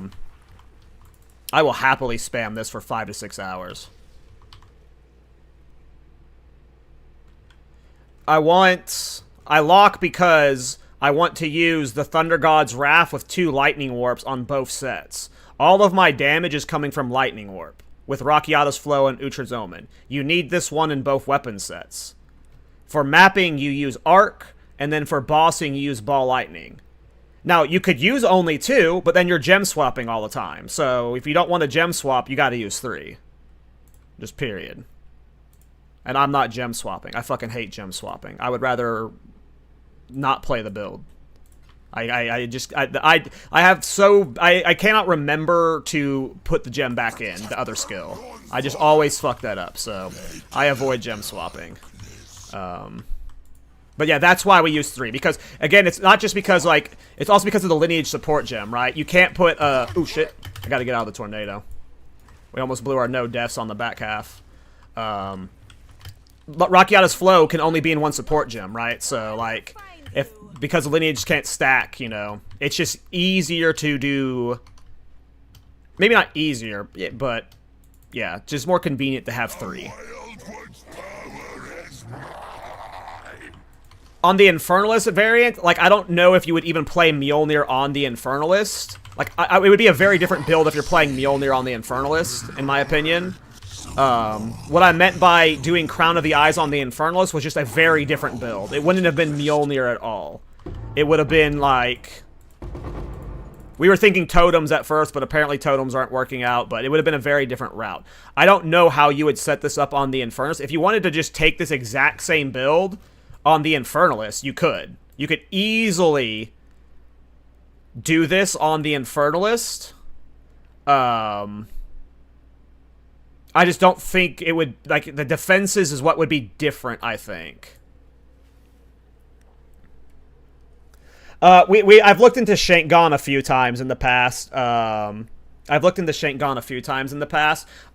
will happily spam this for 5 to 6 hours. I lock because I want to use the Thunder God's Wrath with 2 lightning warps on both sets. All of my damage is coming from lightning warp with Rakiata's Flow and Uhtred's Omen. You need this one in both weapon sets. For mapping, you use Arc. And then for bossing, you use Ball Lightning. Now, you could use only 2, but then you're gem swapping all the time. So, if you don't want to gem swap, you gotta use 3. Just period. And I'm not gem swapping. I fucking hate gem swapping. I would rather not play the build. I cannot remember to put the gem back in, the other skill. I just always fuck that up, so I avoid gem swapping. But yeah, that's why we use 3. Because, again, it's not just because, like, it's also because of the lineage support gem, right? You can't put, oh shit, I gotta get out of the tornado. We almost blew our no deaths on the back half. But Rakiata's Flow can only be in one support gem, right? So, like, because the lineage can't stack, you know, it's just easier to do... Maybe not easier, but, yeah, just more convenient to have 3. On the Infernalist variant, like, I don't know if you would even play Mjolnir on the Infernalist. Like, it would be a very different build if you're playing Mjolnir on the Infernalist, in my opinion. What I meant by doing Crown of the Eyes on the Infernalist was just a very different build. It wouldn't have been Mjolnir at all. It would have been, like... We were thinking totems at first, but apparently totems aren't working out, but it would have been a very different route. I don't know how you would set this up on the Infernalist. If you wanted to just take this exact same build on the Infernalist, you could. You could easily do this on the Infernalist. I just don't think it would... Like, the defenses is what would be different, I think. I've looked into Shankgon a few times in the past.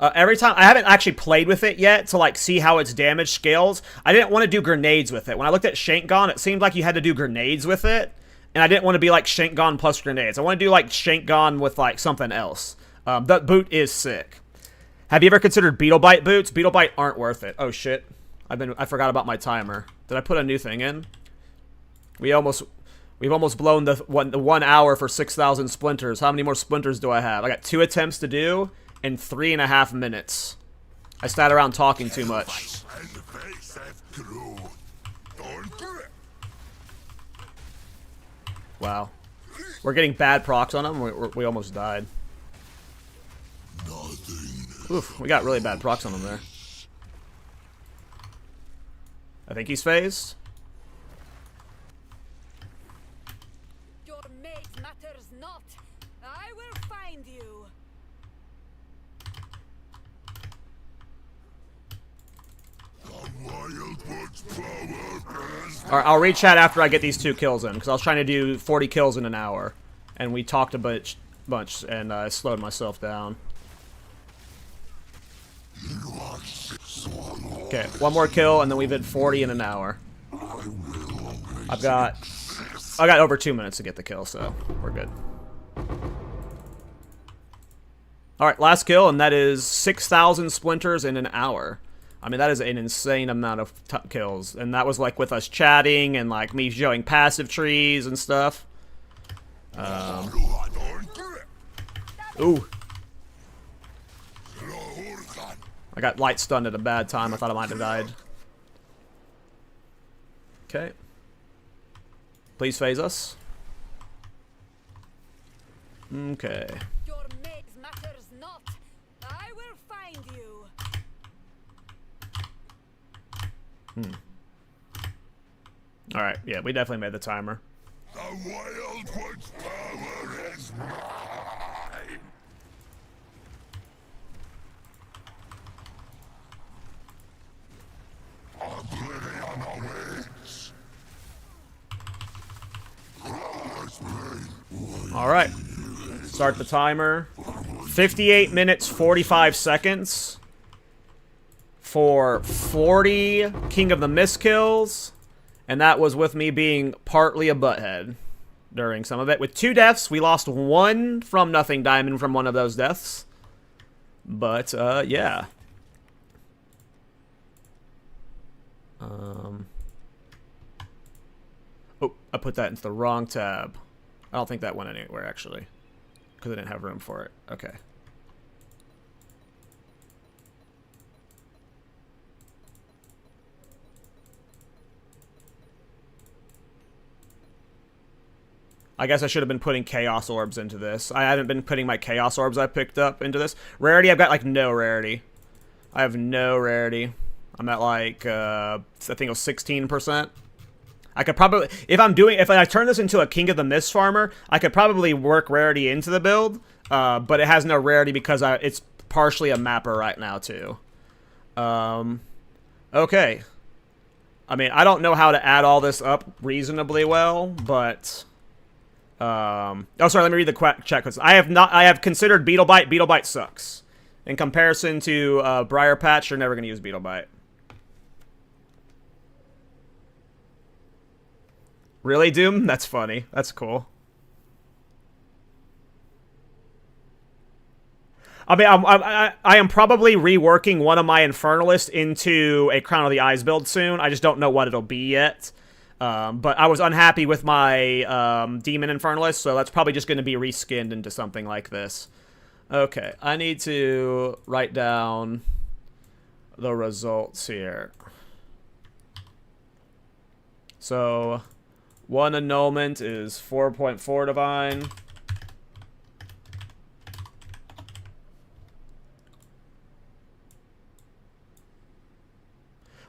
Every time... I haven't actually played with it yet to, like, see how its damage scales. I didn't want to do grenades with it. When I looked at Shankgon, it seemed like you had to do grenades with it. And I didn't want to be, like, Shankgon plus grenades. I want to do, like, Shankgon with, like, something else. That boot is sick. Have you ever considered Beetlebite boots? Beetlebite aren't worth it. Oh, shit. I forgot about my timer. Did I put a new thing in? We've almost blown the 1 hour for 6,000 splinters. How many more splinters do I have? I got 2 attempts to do in 3.5 minutes. I sat around talking too much. Wow. We're getting bad procs on them. We almost died. Oof, we got really bad procs on him there. I think he's phased. Your maze matters not. I will find you. Alright, I'll re-chat after I get these 2 kills in, because I was trying to do 40 kills in an hour. And we talked a bunch and I slowed myself down. Okay, 1 more kill, and then we've hit 40 in an hour. I got over 2 minutes to get the kill, so we're good. Alright, last kill, and that is 6,000 splinters in an hour. I mean, that is an insane amount of kills. And that was, like, with us chatting and, like, me showing passive trees and stuff. Ooh. I got light stunned at a bad time. I thought I might have died. Okay. Please phase us. Okay. Your maze matters not. I will find you. Alright, yeah, we definitely made the timer. The Wild One's power is mine. Oblivion awaits. Alright. Start the timer. 58 minutes, 45 seconds. For 40 King of the Mist kills. And that was with me being partly a butthead during some of it. With 2 deaths, we lost 1 from Nothing Diamond from one of those deaths. But, yeah. Oh, I put that into the wrong tab. I don't think that went anywhere, actually. Because I didn't have room for it. Okay. I guess I should have been putting Chaos Orbs into this. I haven't been putting my Chaos Orbs I picked up into this. Rarity, I've got, like, no rarity. I have no rarity. I'm at, like, I think it was 16%. I could probably... If I turn this into a King of the Mist farmer, I could probably work rarity into the build. But it has no rarity because it's partially a mapper right now, too. Okay. I mean, I don't know how to add all this up reasonably well, but... oh, sorry, let me read the chat. I have considered Beetlebite. Beetlebite sucks. In comparison to Briar Patch, you're never going to use Beetle Bite. Really, Doom? That's funny. That's cool. I mean, I am probably reworking one of my Infernalists into a Crown of the Eyes build soon. I just don't know what it'll be yet. But I was unhappy with my Demon Infernalist, so that's probably just going to be reskinned into something like this. Okay, I need to write down the results here. So, 1 annulment is 4.4 divine.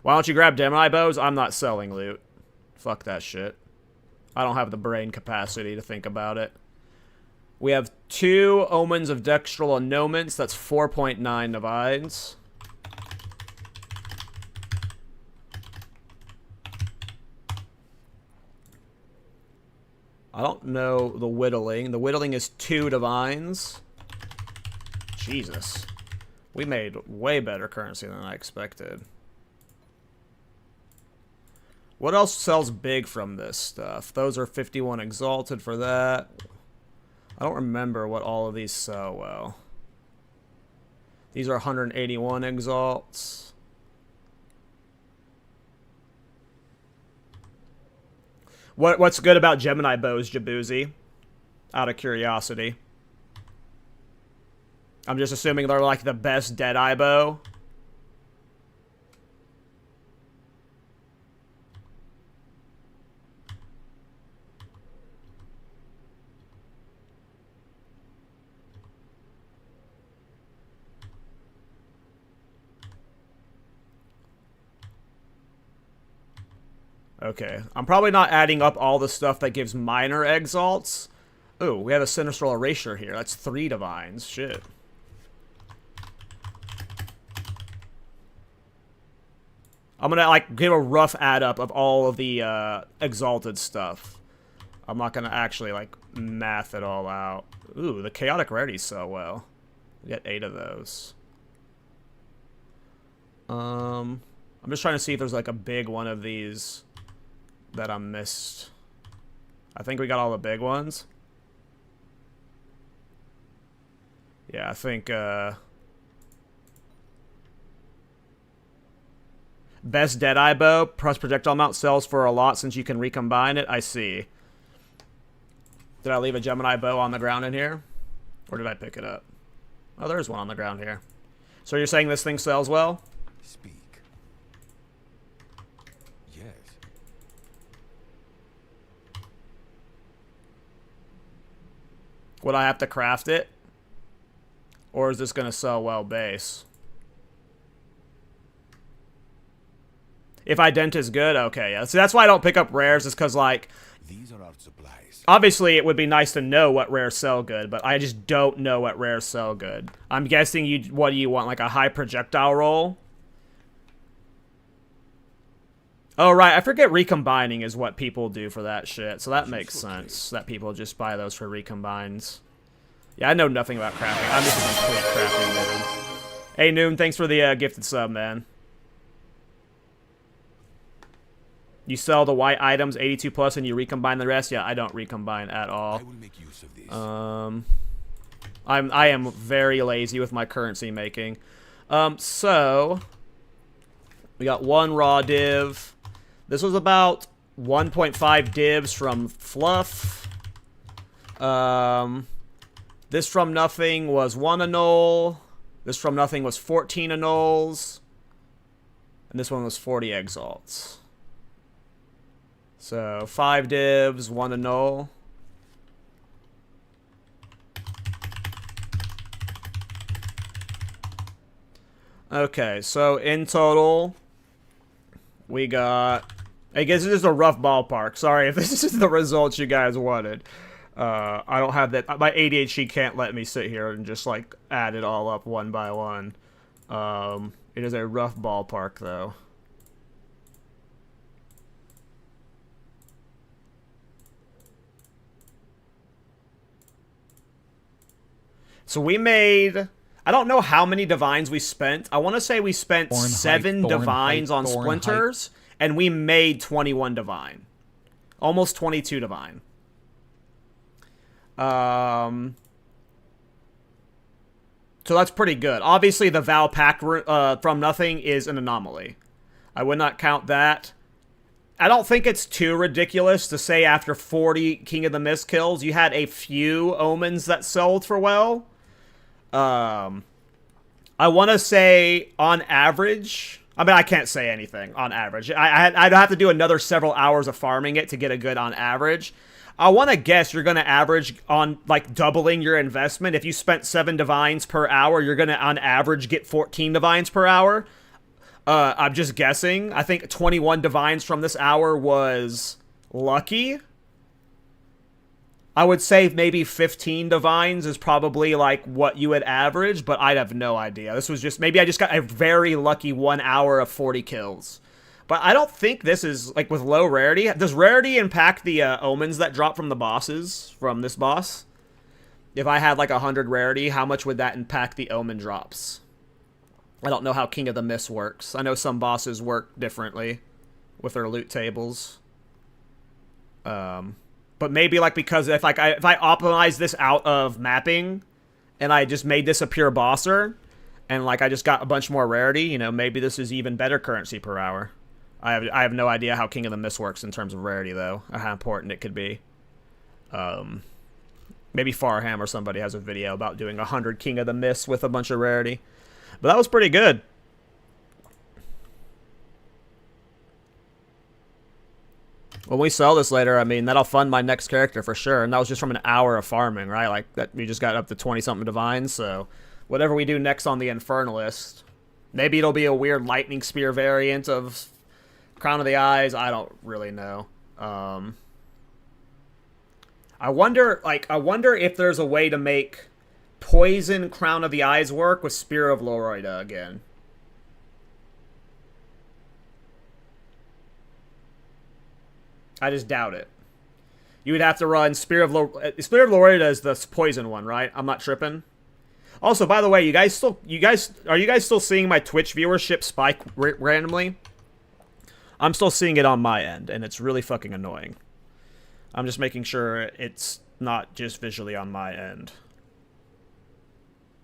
Why don't you grab Gemini bows? I'm not selling loot. Fuck that shit. I don't have the brain capacity to think about it. We have 2 Omens of Dextral Annulments. That's 4.9 divines. I don't know the Whittling. The Whittling is 2 divines. Jesus. We made way better currency than I expected. What else sells big from this stuff? Those are 51 Exalted for that. I don't remember what all of these sell well. These are 181 Exalts. What's good about Gemini bows, Jaboozy? Out of curiosity. I'm just assuming they're like the best Deadeye bow. Okay, I'm probably not adding up all the stuff that gives minor exalts. Ooh, we have a Sinistral Erasure here. That's 3 divines. Shit. I'm gonna, like, give a rough add-up of all of the, exalted stuff. I'm not gonna actually, like, math it all out. Ooh, the Chaotic Rarities sell well. We got 8 of those. I'm just trying to see if there's, like, a big one of these that I missed. I think we got all the big ones. Yeah, I think, Best Deadeye Bow, plus projectile mount sells for a lot since you can recombine it. I see. Did I leave a Gemini bow on the ground in here? Or did I pick it up? Oh, there's one on the ground here. So you're saying this thing sells well? Speak. Yes. Would I have to craft it? Or is this going to sell well base? If ident is good, okay, yeah. So that's why I don't pick up rares, is because, like, These are our supplies. obviously it would be nice to know what rares sell good, but I just don't know what rares sell good. I'm guessing what do you want, like a high projectile roll? Oh, right, I forget recombining is what people do for that shit, so that makes sense, that people just buy those for recombines. Yeah, I know nothing about crafting. I'm just a complete crafting noob. Hey, Noom, thanks for the gifted sub, man. You sell the white items 82 plus and you recombine the rest? Yeah, I don't recombine at all. I will make use of these. I am very lazy with my currency making. So we got 1 raw div. This was about 1.5 divs from Fluff. This from nothing was 1 annul. This from nothing was 14 annuls. And this one was 40 exalts. So 5 divs, 1 annul. Okay, so in total, we got, I guess this is a rough ballpark. Sorry if this is the results you guys wanted. I don't have that, my ADHD can't let me sit here and just like add it all up one by one. It is a rough ballpark though. So we made I don't know how many divines we spent. I want to say we spent 7 divines on splinters, and we made 21 divine. Almost 22 divine. So that's pretty good. Obviously, the Vow Pact from nothing is an anomaly. I would not count that. I don't think it's too ridiculous to say after 40 King of the Mist kills, you had a few omens that sold for well. I want to say on average... I mean, I can't say anything on average. I'd have to do another several hours of farming it to get a good on average. I want to guess you're going to average on, like, doubling your investment. If you spent 7 divines per hour, you're going to, on average, get 14 divines per hour. I'm just guessing. I think 21 divines from this hour was lucky. I would say maybe 15 divines is probably like what you would average, but I'd have no idea. This was just, maybe I just got a very lucky 1 hour of 40 kills. But I don't think this is, like, with low rarity. Does rarity impact the omens that drop from the bosses, from this boss? If I had like 100 rarity, how much would that impact the omen drops? I don't know how King of the Mist works. I know some bosses work differently with their loot tables. But maybe, like, because if I optimize this out of mapping and I just made this a pure bosser and, like, I just got a bunch more rarity, you know, maybe this is even better currency per hour. I have no idea how King of the Mist works in terms of rarity, though, or how important it could be. Maybe Farham or somebody has a video about doing 100 King of the Mist with a bunch of rarity. But that was pretty good. When we sell this later, I mean, that'll fund my next character for sure. And that was just from an hour of farming, right? Like, that we just got up to 20-something divines. So, whatever we do next on the Infernalist, maybe it'll be a weird Lightning Spear variant of Crown of the Eyes. I don't really know. I wonder if there's a way to make Poison Crown of the Eyes work with Spear of Loroida again. I just doubt it. You would have to run Spear of Loroida is the poison one, right? I'm not tripping. Also, by the way, are you guys still seeing my Twitch viewership spike randomly? I'm still seeing it on my end, and it's really fucking annoying. I'm just making sure it's not just visually on my end.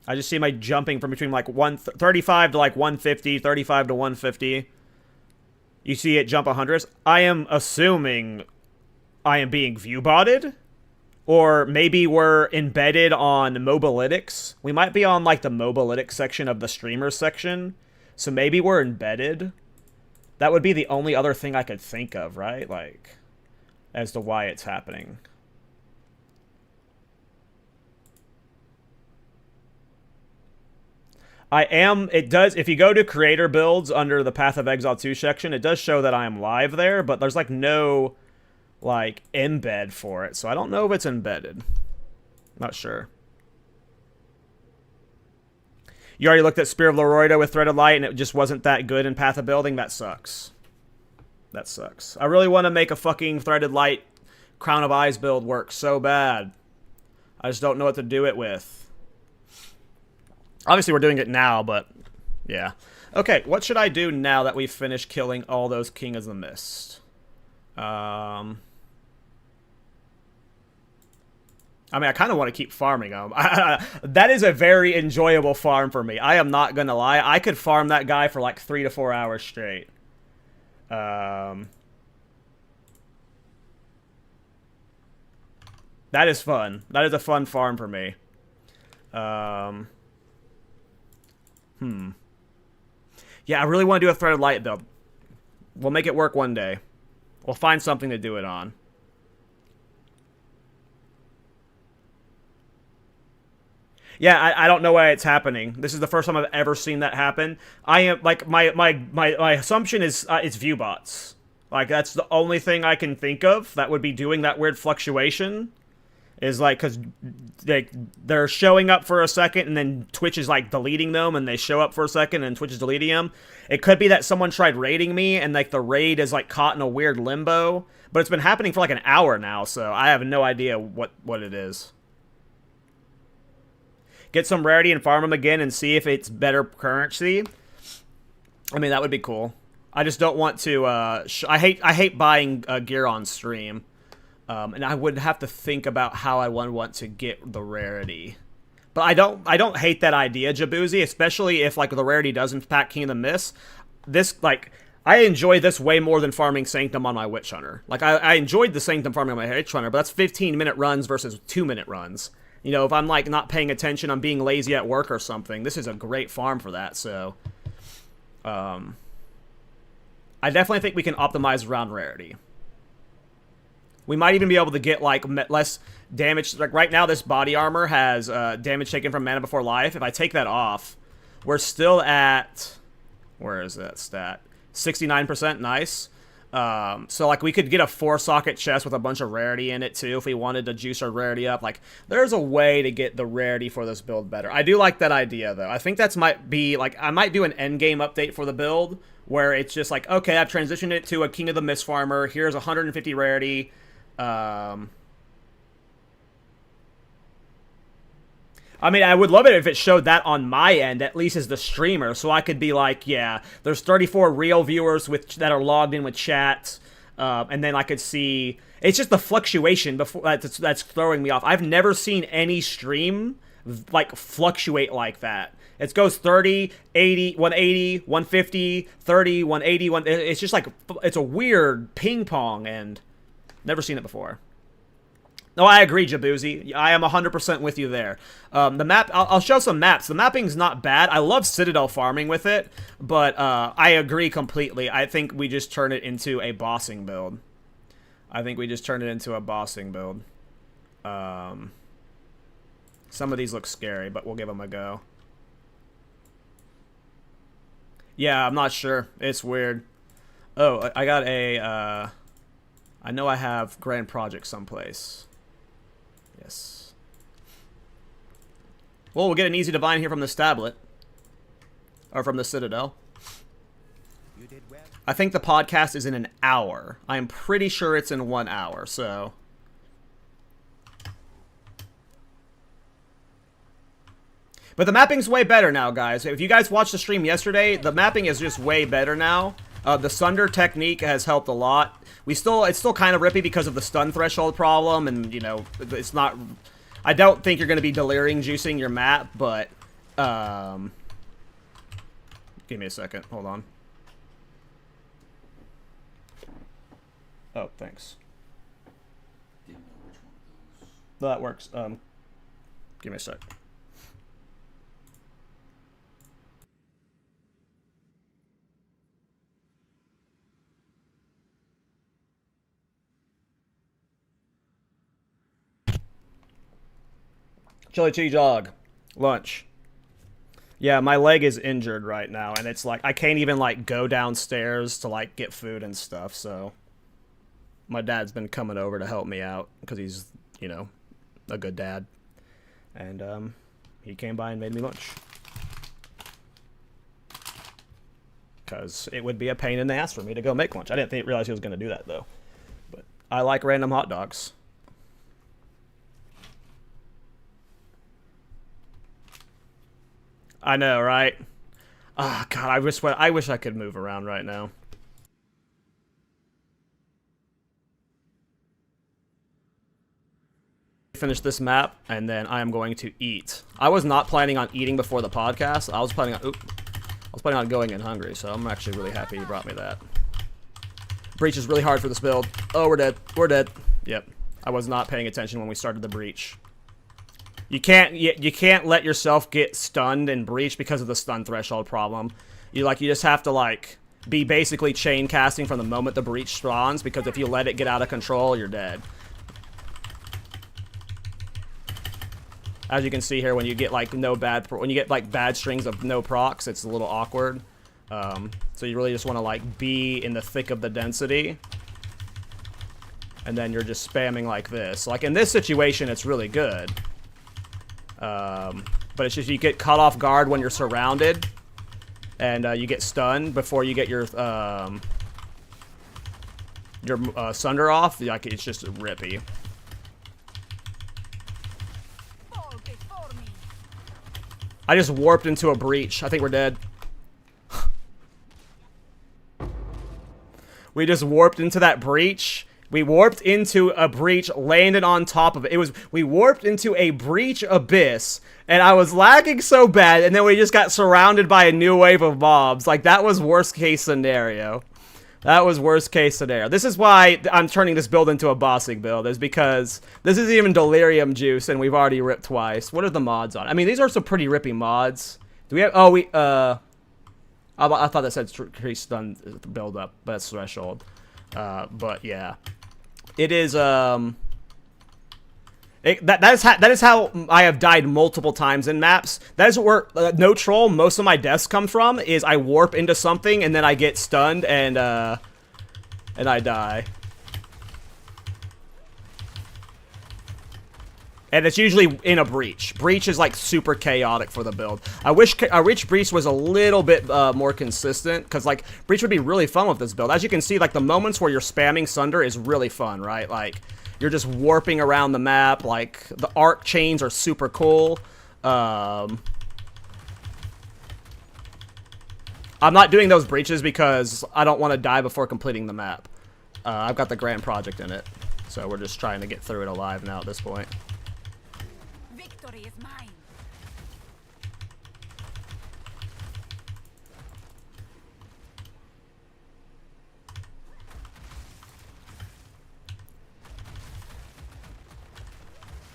I just see my jumping from between like 35 to like 150, 35 to 150. You see it jump 100. I am assuming I am being view-botted. Or maybe we're embedded on Mobalytics. We might be on like the Mobalytics section of the streamers section. So maybe we're embedded. That would be the only other thing I could think of, right? Like, as to why it's happening. It does, if you go to creator builds under the Path of Exile 2 section, it does show that I am live there, but there's like no, like, embed for it. So I don't know if it's embedded. Not sure. You already looked at Spear of Loroida with Threaded Light and it just wasn't that good in Path of Building? That sucks. That sucks. I really want to make a fucking Threaded Light Crown of Eyes build work so bad. I just don't know what to do it with. Obviously, we're doing it now, but yeah. Okay, what should I do now that we've finished killing all those King of the Mist? I mean, I kind of want to keep farming them. That is a very enjoyable farm for me. I am not going to lie. I could farm that guy for like 3 to 4 hours straight. That is fun. That is a fun farm for me. Yeah, I really want to do a Threaded Light build. We'll make it work one day. We'll find something to do it on. Yeah, I don't know why it's happening. This is the first time I've ever seen that happen. I am like my assumption is it's view bots. Like that's the only thing I can think of that would be doing that weird fluctuation. Is like because they're showing up for a second and then Twitch is like deleting them and they show up for a second and Twitch is deleting them. It could be that someone tried raiding me and like the raid is like caught in a weird limbo. But it's been happening for like an hour now, so I have no idea what it is. get some rarity and farm them again and see if it's better currency, I mean, that would be cool. I just don't want to, I hate buying gear on stream. And I would have to think about how I would want to get the rarity. But I don't hate that idea, Jaboozy, especially if, like, the rarity does impact King of the Mist. This, like, I enjoy this way more than farming Sanctum on my Witch Hunter. Like, I enjoyed the Sanctum farming on my Witch Hunter, but that's 15-minute runs versus 2-minute runs. You know, if I'm, like, not paying attention, I'm being lazy at work or something, this is a great farm for that, so... I definitely think we can optimize around rarity. We might even be able to get, like, less damage. Like, right now, this body armor has damage taken from Mana Before Life. If I take that off, we're still at... Where is that stat? 69%, nice. So, like, we could get a 4-socket chest with a bunch of rarity in it, too, if we wanted to juice our rarity up. Like, there's a way to get the rarity for this build better. I do like that idea, though. I think that's might be, like, I might do an endgame update for the build, where it's just like, okay, I've transitioned it to a King of the Mist farmer. Here's 150 rarity. I mean, I would love it if it showed that on my end, at least as the streamer, so I could be like, yeah, there's 34 real viewers that are logged in with chat, and then I could see... It's just the fluctuation before that's throwing me off. I've never seen any stream, like, fluctuate like that. It goes 30, 80, 180, 150, 30, 180, it's just like, it's a weird ping pong, and never seen it before. No, I agree, Jaboozy. I am 100% with you there. The map, I'll show some maps. The mapping's not bad. I love Citadel farming with it, but I agree completely. I think we just turn it into a bossing build. Some of these look scary, but we'll give them a go. Yeah, I'm not sure. It's weird. Oh, I got a... I know I have Grand Project someplace. Yes. Well, we'll get an easy divine here from the Stablet. Or from the Citadel. You did well. I think the podcast is in an hour. I am pretty sure it's in 1 hour, so... But the mapping's way better now, guys. If you guys watched the stream yesterday, the mapping is just way better now. The Sunder technique has helped a lot. It's still kind of rippy because of the stun threshold problem, and, you know, it's not... I don't think you're going to be delirium juicing your map, but... Give me a second. Hold on. Oh, thanks. No, that works. Give me a sec. Chili cheese dog. Lunch. Yeah, my leg is injured right now, and it's like, I can't even, like, go downstairs to, like, get food and stuff, so... My dad's been coming over to help me out, because he's, you know, a good dad. And, he came by and made me lunch. Because it would be a pain in the ass for me to go make lunch. I didn't realize he was going to do that, though. But I like random hot dogs. I know, right? Ah, God, I wish I could move around right now. Finish this map, and then I am going to eat. I was not planning on eating before the podcast. I was planning on going in hungry, so I'm actually really happy you brought me that. Breach is really hard for this build. Oh, we're dead. We're dead. Yep. I was not paying attention when we started the breach. You can't let yourself get stunned in breach because of the stun threshold problem. You just have to, like, be basically chain casting from the moment the breach spawns, because if you let it get out of control, you're dead. As you can see here, when you get like bad strings of no procs, it's a little awkward. So you really just want to like be in the thick of the density, and then you're just spamming like this. Like in this situation, it's really good. But it's just you get caught off guard when you're surrounded, and you get stunned before you get your Sunder off. Like it's just rippy. I just warped into a breach. I think we're dead. We just warped into that breach. We warped into a breach, landed on top of it. We warped into a breach abyss, and I was lagging so bad, and then we just got surrounded by a new wave of mobs. Like, that was worst case scenario. That was worst case scenario. This is why I'm turning this build into a bossing build, is because this is even delirium juice, and we've already ripped twice. What are the mods on? I mean, these are some pretty rippy mods. Do we have, I thought that said increase stun build up, but that's threshold. But yeah. It is, that is how I have died multiple times in maps. That is where, no troll, most of my deaths come from, is I warp into something, and then I get stunned, and I die. And it's usually in a breach. Breach is, like, super chaotic for the build. I wish Breach was a little bit more consistent, because, like, Breach would be really fun with this build. As you can see, like, the moments where you're spamming Sunder is really fun, right? Like, you're just warping around the map. Like, the arc chains are super cool. I'm not doing those breaches because I don't want to die before completing the map. I've got the grand project in it, so we're just trying to get through it alive now at this point. Victory is mine.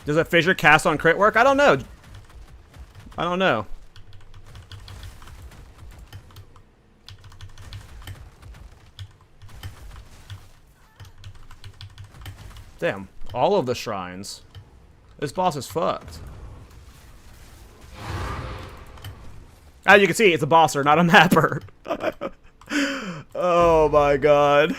Does a fissure cast on crit work? I don't know. I don't know. Damn, all of the shrines. This boss is fucked. As you can see, it's a bosser, not a mapper. Oh my god.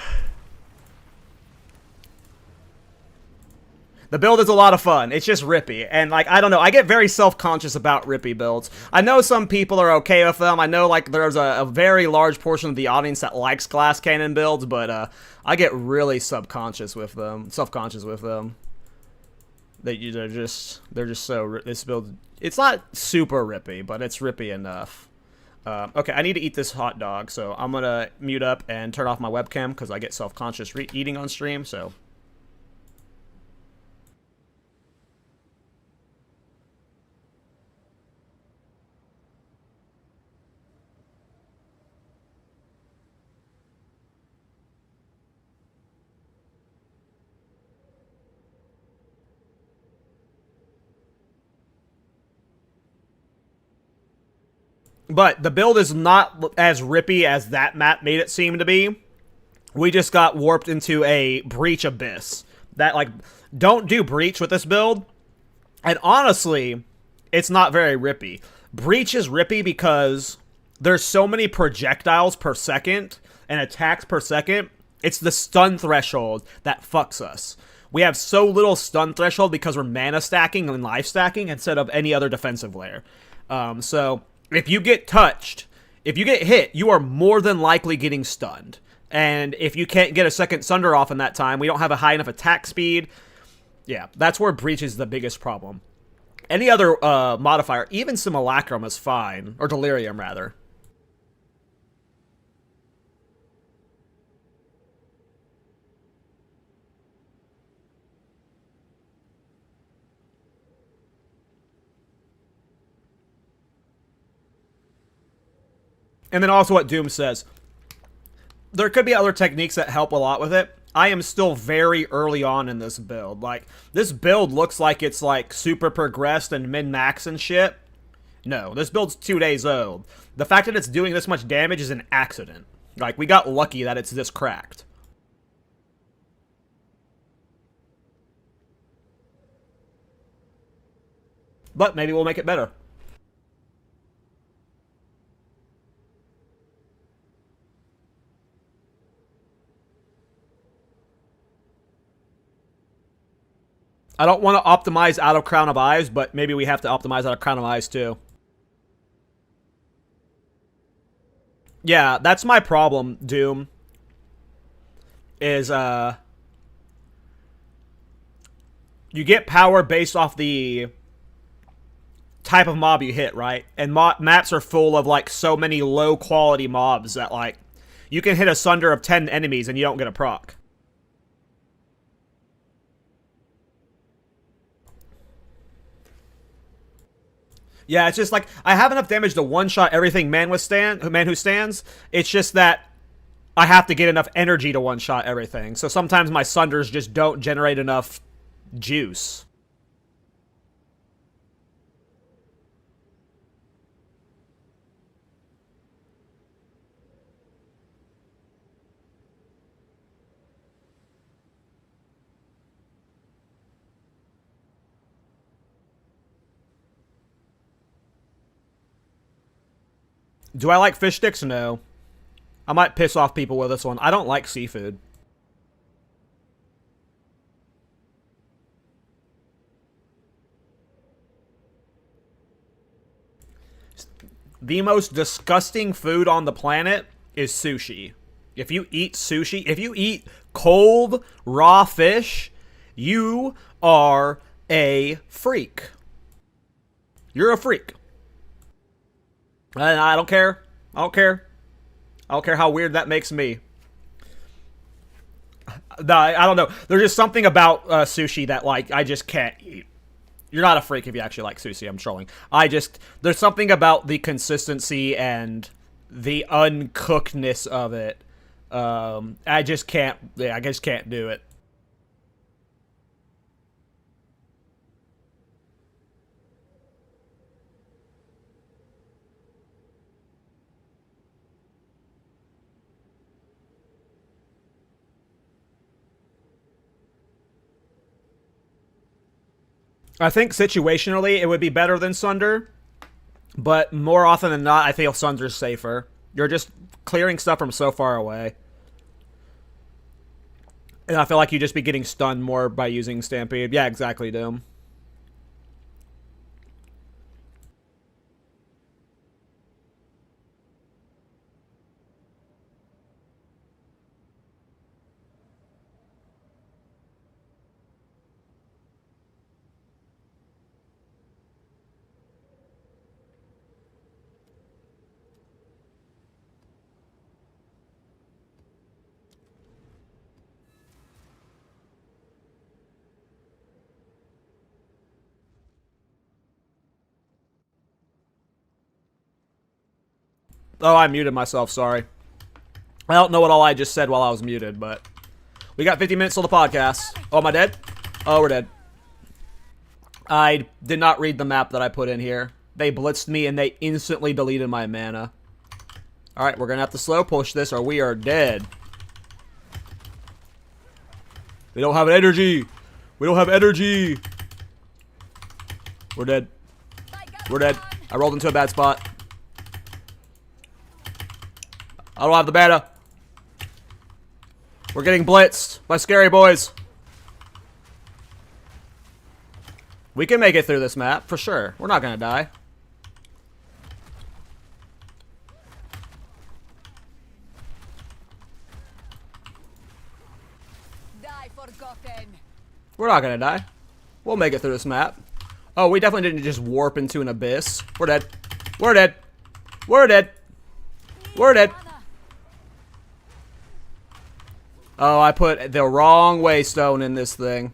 The build is a lot of fun. It's just rippy. And, like, I don't know. I get very self-conscious about rippy builds. I know some people are okay with them. I know, like, there's a very large portion of the audience that likes glass cannon builds, but I get really self-conscious with them. They're just so, this build, it's not super rippy, but it's rippy enough. Okay, I need to eat this hot dog, so I'm gonna mute up and turn off my webcam because I get self-conscious eating on stream, so... But the build is not as rippy as that map made it seem to be. We just got warped into a breach abyss. That, like, don't do breach with this build. And honestly, it's not very rippy. Breach is rippy because there's so many projectiles per second and attacks per second. It's the stun threshold that fucks us. We have so little stun threshold because we're mana stacking and life stacking instead of any other defensive layer. So... if you get touched, if you get hit, you are more than likely getting stunned. And if you can't get a second Sunder off in that time, we don't have a high enough attack speed. Yeah, that's where Breach is the biggest problem. Any other modifier, even Simulacrum is fine. Or Delirium, rather. And then also what Doom says. There could be other techniques that help a lot with it. I am still very early on in this build. Like, this build looks like it's, like, super progressed and min-max and shit. No, this build's 2 days old. The fact that it's doing this much damage is an accident. Like, we got lucky that it's this cracked. But maybe we'll make it better. I don't want to optimize out of Crown of Eyes, but maybe we have to optimize out of Crown of Eyes too. Yeah, that's my problem, Doom. Is, you get power based off the type of mob you hit, right? And maps are full of, like, so many low-quality mobs that, like, you can hit a sunder of 10 enemies and you don't get a proc. Yeah, it's just like, I have enough damage to one-shot everything Man Who Stands. It's just that I have to get enough energy to one-shot everything. So sometimes my sunders just don't generate enough juice. Do I like fish sticks? No. I might piss off people with this one. I don't like seafood. The most disgusting food on the planet is sushi. If you eat sushi, if you eat cold, raw fish, you are a freak. You're a freak. And I don't care. I don't care. I don't care how weird that makes me. No, I don't know. There's just something about sushi that, like, I just can't eat. You're not a freak if you actually like sushi. I'm trolling. There's something about the consistency and the uncookedness of it. I just can't do it. I think situationally it would be better than Sunder, but more often than not, I feel Sunder's safer. You're just clearing stuff from so far away. And I feel like you'd just be getting stunned more by using Stampede. Yeah, exactly, Doom. Oh, I muted myself, sorry. I don't know what all I just said while I was muted, but... We got 50 minutes till the podcast. Oh, am I dead? Oh, we're dead. I did not read the map that I put in here. They blitzed me and they instantly deleted my mana. Alright, we're gonna have to slow push this or we are dead. We don't have energy! We don't have energy! We're dead. We're dead. I rolled into a bad spot. I don't have the mana. We're getting blitzed by scary boys. We can make it through this map, for sure. We're not gonna die. Die forgotten. We're not gonna die. We'll make it through this map. Oh, we definitely didn't just warp into an abyss. We're dead. We're dead. We're dead. We're dead. Oh, I put the wrong waystone in this thing.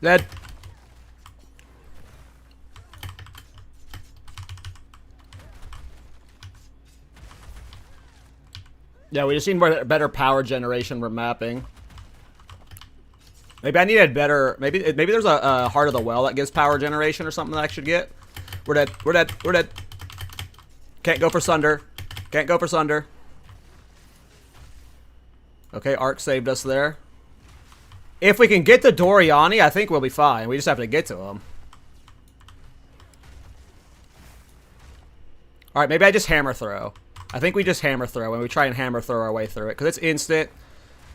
Dead. Yeah, we just need better power generation for mapping. Maybe I needed better... Maybe there's a Heart of the Well that gives power generation or something that I should get. We're dead. We're dead. We're dead. Can't go for Sunder. Can't go for Sunder. Okay, Ark saved us there. If we can get to Doriani, I think we'll be fine. We just have to get to him. Alright, maybe I just hammer throw. I think we just hammer throw, and we try and hammer throw our way through it, because it's instant.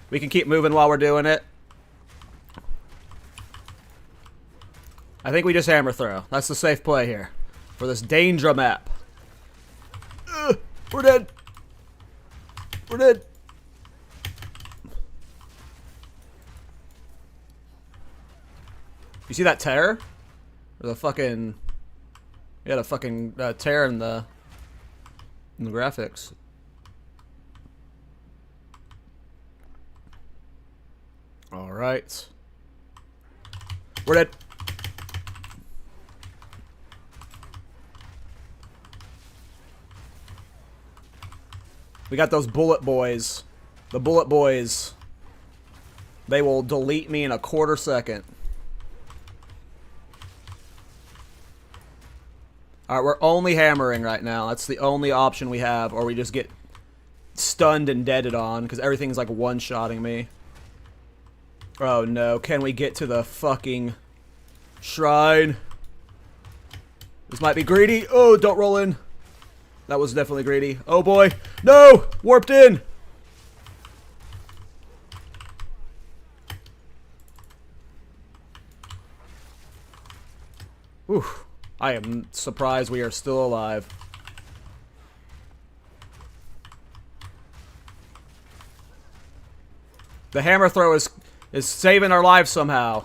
We can keep moving while we're doing it. I think we just hammer throw. That's the safe play here. For this danger map. We're dead. We're dead. You see that tear? Or the fucking... We had a fucking tear in the graphics. Alright. We're dead. We got those bullet boys. The bullet boys. They will delete me in a quarter second. Alright, we're only hammering right now. That's the only option we have. Or we just get stunned and deaded on. Because everything's like one-shotting me. Oh no, can we get to the fucking shrine? This might be greedy. Oh, don't roll in. That was definitely greedy. Oh boy. No! Warped in! Whew. I am surprised we are still alive. The hammer throw is saving our lives somehow.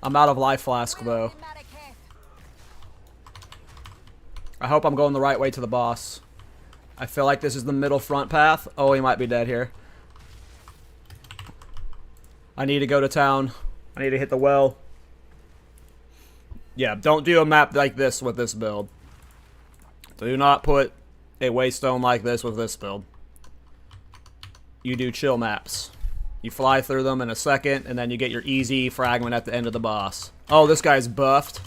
I'm out of life flask though. I hope I'm going the right way to the boss. I feel like this is the middle front path. Oh, he might be dead here. I need to go to town. I need to hit the well. Yeah, don't do a map like this with this build. Do not put a waystone like this with this build. You do chill maps. You fly through them in a second, and then you get your easy fragment at the end of the boss. Oh, this guy's buffed.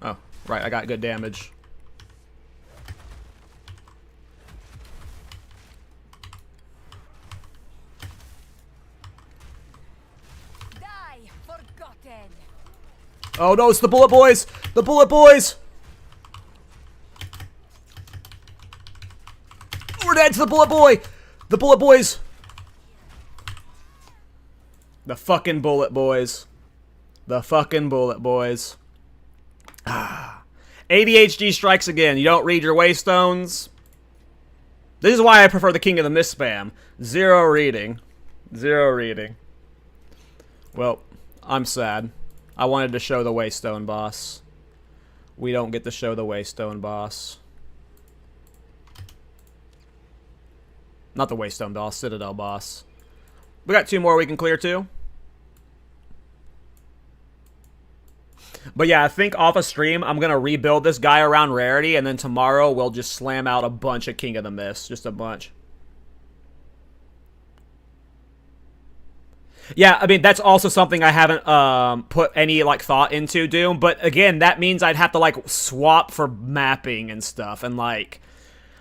Oh, right, I got good damage. Die, forgotten. Oh no, it's the bullet boys! The bullet boys! We're dead to the bullet boy! The bullet boys! The fucking bullet boys. The fucking bullet boys. Ah. ADHD strikes again. You don't read your waystones. This is why I prefer the King of the Mist spam. Zero reading. Zero reading. Well, I'm sad. I wanted to show the waystone boss. We don't get to show the waystone boss. Not the waystone boss, Citadel boss. We got 2 more we can clear too. But yeah, I think off a stream, I'm going to rebuild this guy around rarity, and then tomorrow we'll just slam out a bunch of King of the Mist. Just a bunch. Yeah, I mean, that's also something I haven't put any, like, thought into, Doom. But again, that means I'd have to, like, swap for mapping and stuff. And, like,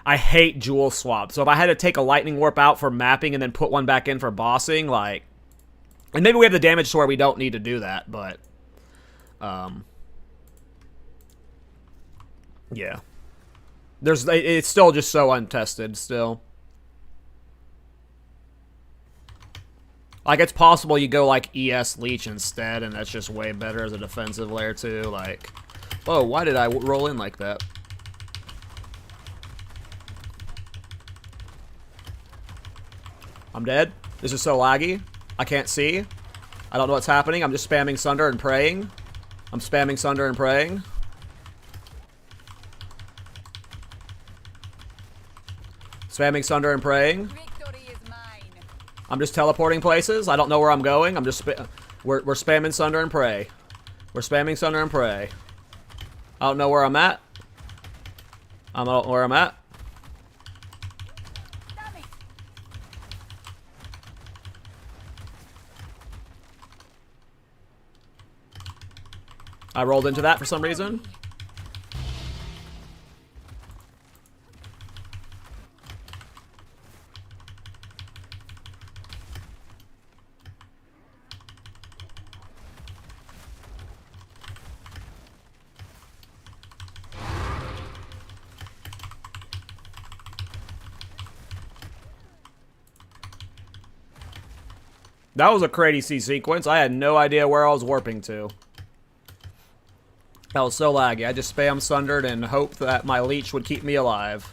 I hate jewel swap. So if I had to take a lightning warp out for mapping and then put one back in for bossing, like... And maybe we have the damage to where we don't need to do that, but... yeah. It's still just so untested, still. Like, it's possible you go, like, ES Leech instead, and that's just way better as a defensive layer, too. Like, whoa, why did I roll in like that? I'm dead. This is so laggy. I can't see. I don't know what's happening. I'm just spamming Sunder and praying. I'm spamming Sunder and praying. Spamming Sunder and praying. Victory is mine. I'm just teleporting places. I don't know where I'm going. I'm just we're spamming Sunder and pray. We're spamming Sunder and pray. I don't know where I'm at. I don't know where I'm at. Damn it. I rolled into that for some reason. That was a crazy sequence. I had no idea where I was warping to. That was so laggy. I just spam sundered and hoped that my leech would keep me alive.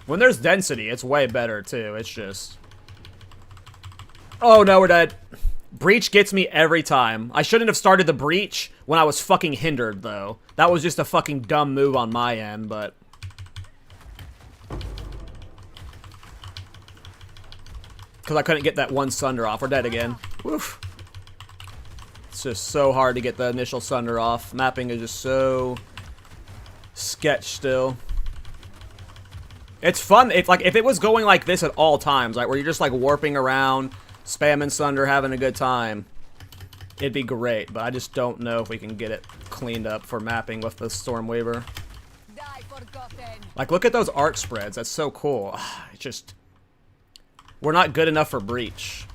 When there's density, it's way better too. It's just... Oh no, we're dead. Breach gets me every time. I shouldn't have started the breach when I was fucking hindered, though. That was just a fucking dumb move on my end, but... Because I couldn't get that one sunder off. We're dead again. Woof. It's just so hard to get the initial sunder off. Mapping is just so... sketch still. It's fun. If it was going like this at all times, like where you're just like warping around, spamming sunder, having a good time, it'd be great. But I just don't know if we can get it cleaned up for mapping with the Stormweaver. Die forgotten. Like, look at those arc spreads. That's so cool. It's just... We're not good enough for breach.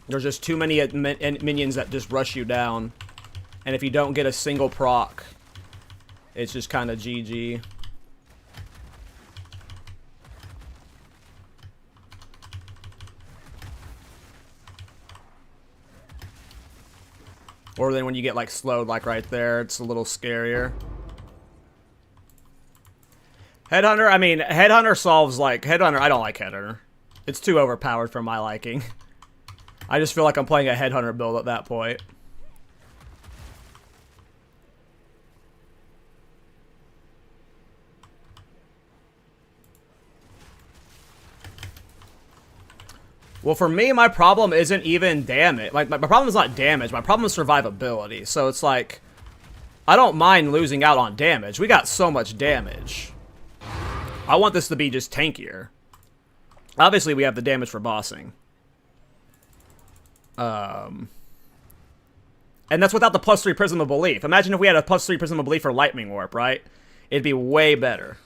There's just too many minions that just rush you down. And if you don't get a single proc, it's just kind of GG. Or then when you get like slowed like right there, it's a little scarier. Headhunter, I mean, Headhunter solves like... Headhunter, I don't like Headhunter. It's too overpowered for my liking. I just feel like I'm playing a Headhunter build at that point. Well, for me, my problem isn't even damage. Like, my problem is not damage. My problem is survivability. So it's like, I don't mind losing out on damage. We got so much damage. I want this to be just tankier. Obviously, we have the damage for bossing. And that's without the +3 Prism of Belief. Imagine if we had a +3 Prism of Belief for Lightning Warp, right? It'd be way better.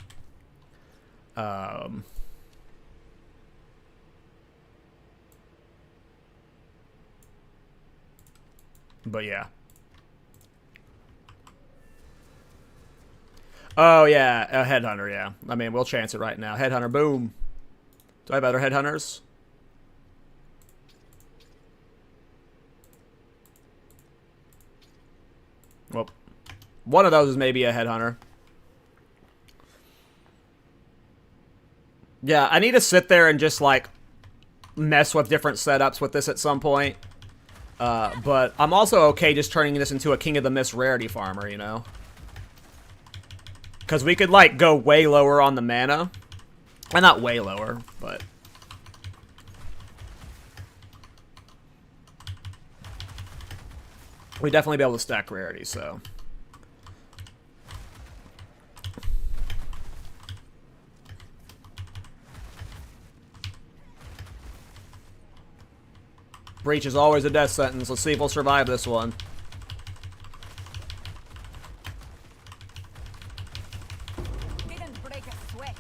But yeah. Oh, yeah. A Headhunter, yeah. I mean, we'll chance it right now. Headhunter, boom. Do I have other Headhunters? Well, one of those is maybe a Headhunter. Yeah, I need to sit there and just, like, mess with different setups with this at some point. But I'm also okay just turning this into a King of the Mist rarity farmer, you know? Because we could, like, go way lower on the mana. And not way lower, but... we'd definitely be able to stack rarity, so... Breach is always a death sentence. Let's see if we'll survive this one. Didn't break a sweat.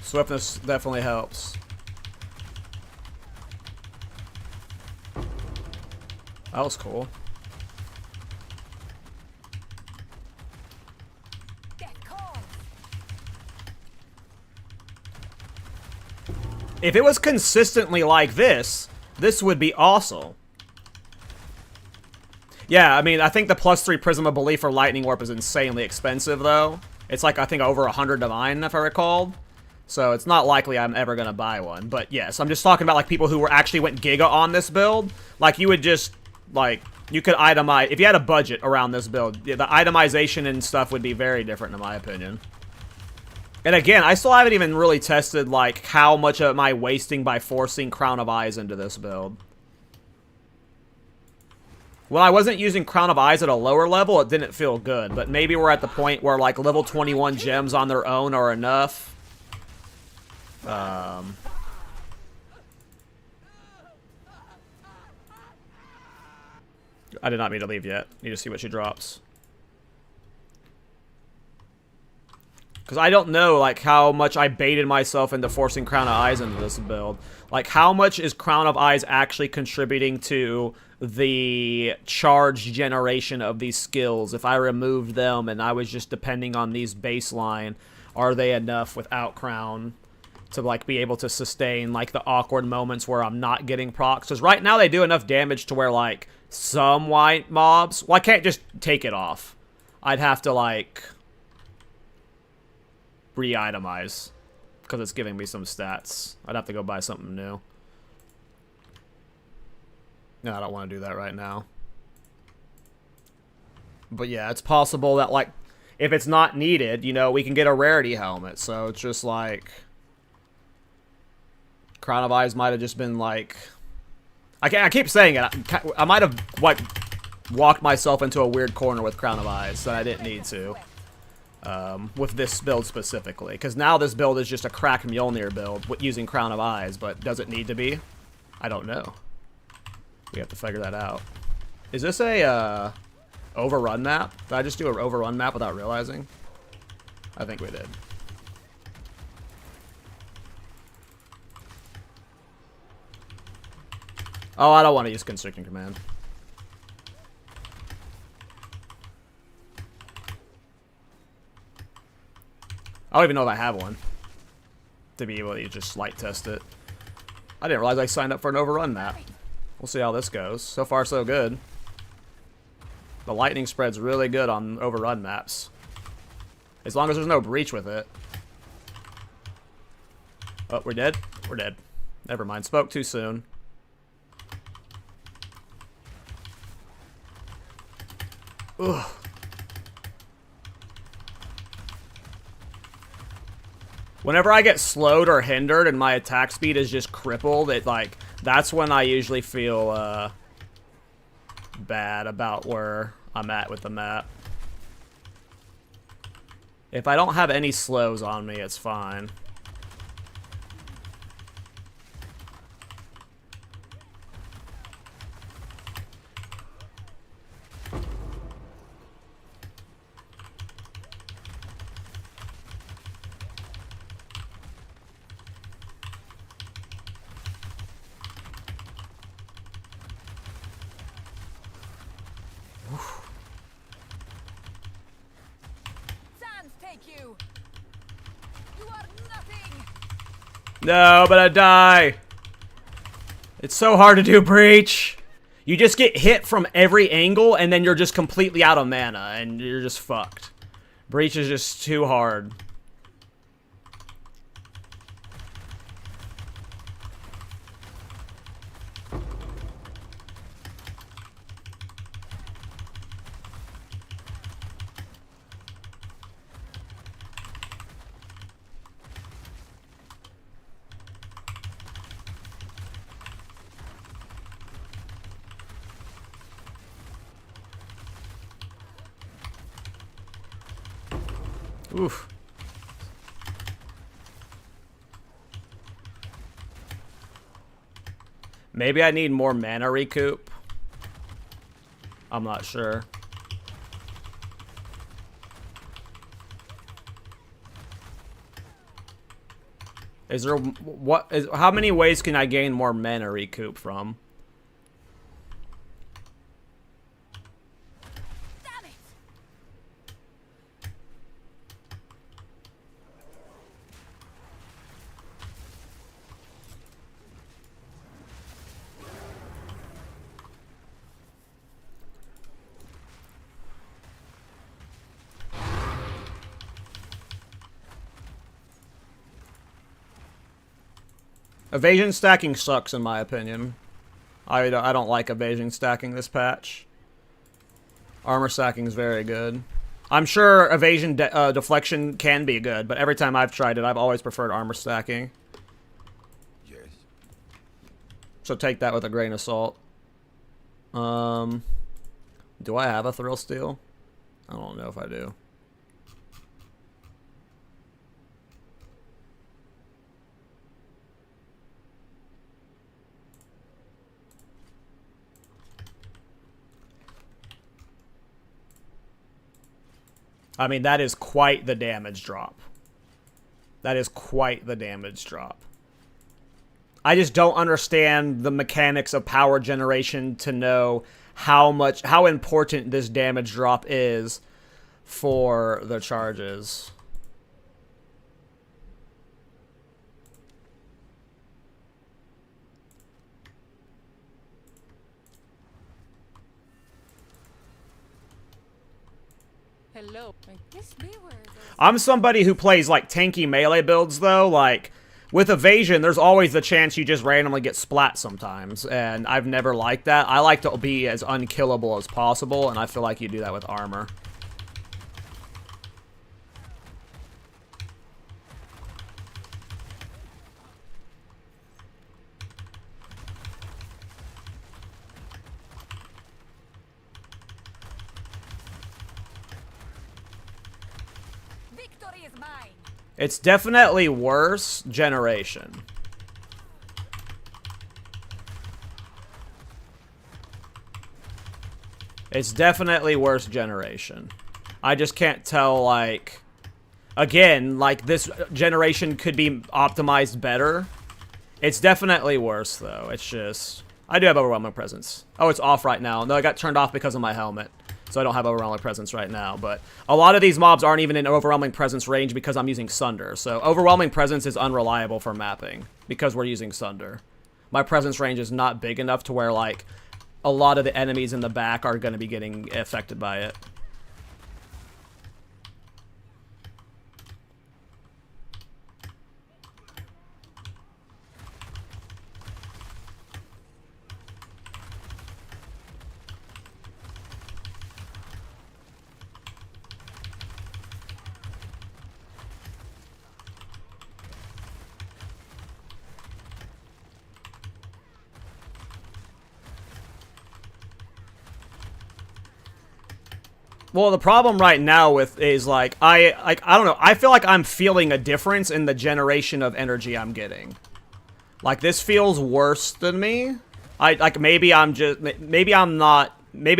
Swiftness definitely helps. That was cool. Death calls. If it was consistently like this, this would be awesome. Yeah, I mean, I think the +3 Prism of Belief for Lightning Warp is insanely expensive, though. It's like, I think, over 100 Divine, if I recalled. So it's not likely I'm ever going to buy one. But yes, I'm just talking about, like, people who were actually went Giga on this build. Like, you would just, like, you could itemize... If you had a budget around this build, the itemization and stuff would be very different, in my opinion. And again, I still haven't even really tested, like, how much am I wasting by forcing Crown of Eyes into this build. When I wasn't using Crown of Eyes at a lower level, it didn't feel good. But maybe we're at the point where, like, level 21 gems on their own are enough. I did not mean to leave yet. Need to see what she drops. Because I don't know, like, how much I baited myself into forcing Crown of Eyes into this build. Like, how much is Crown of Eyes actually contributing to the charge generation of these skills? If I removed them and I was just depending on these baseline, are they enough without Crown to, like, be able to sustain, like, the awkward moments where I'm not getting procs? Because right now they do enough damage to where, like, some white mobs... Well, I can't just take it off. I'd have to, like... re-itemize, because it's giving me some stats. I'd have to go buy something new. No, I don't want to do that right now. But yeah, it's possible that, like, if it's not needed, you know, we can get a rarity helmet. So it's just like... Crown of Eyes might have just been like... I keep saying it. I might have, like, walked myself into a weird corner with Crown of Eyes that I didn't need to. With this build specifically, because now this build is just a cracked Mjolnir build using Crown of Eyes, but does it need to be? I don't know. We have to figure that out. Is this a overrun map? Did I just do an overrun map without realizing? I think we did. Oh, I don't want to use Constricting Command. I don't even know if I have one to be able to just light test it. I didn't realize I signed up for an overrun map. We'll see how this goes. So far, so good. The lightning spread's really good on overrun maps. As long as there's no breach with it. Oh, we're dead? We're dead. Never mind. Spoke too soon. Ugh. Whenever I get slowed or hindered and my attack speed is just crippled, that's when I usually feel bad about where I'm at with the map. If I don't have any slows on me, it's fine. No, but I die. It's so hard to do breach. You just get hit from every angle, and then you're just completely out of mana, and you're just fucked. Breach is just too hard. Oof. Maybe I need more mana recoup. I'm not sure. Is there how many ways can I gain more mana recoup from? Evasion stacking sucks, in my opinion. I don't like evasion stacking this patch. Armor stacking is very good. I'm sure evasion deflection can be good, but every time I've tried it, I've always preferred armor stacking. Yes. So take that with a grain of salt. Do I have a Thrill Steel? I don't know if I do. I mean, that is quite the damage drop. That is quite the damage drop. I just don't understand the mechanics of power generation to know how important this damage drop is for the charges. Hello. Yes, we were. I'm somebody who plays, like, tanky melee builds, though. Like, with evasion, there's always the chance you just randomly get splat sometimes, and I've never liked that. I like to be as unkillable as possible, and I feel like you do that with armor. Victory is mine. It's definitely worse generation. It's definitely worse generation. I just can't tell, like... Again, like, this generation could be optimized better. It's definitely worse, though. It's just... I do have Overwhelming Presence. Oh, it's off right now. No, it got turned off because of my helmet. So I don't have Overwhelming Presence right now. But a lot of these mobs aren't even in Overwhelming Presence range because I'm using Sunder. So Overwhelming Presence is unreliable for mapping because we're using Sunder. My presence range is not big enough to where, like, a lot of the enemies in the back are going to be getting affected by it. Well, the problem right now with is like I don't know. I feel like I'm feeling a difference in the generation of energy I'm getting. Like this feels worse than me. Maybe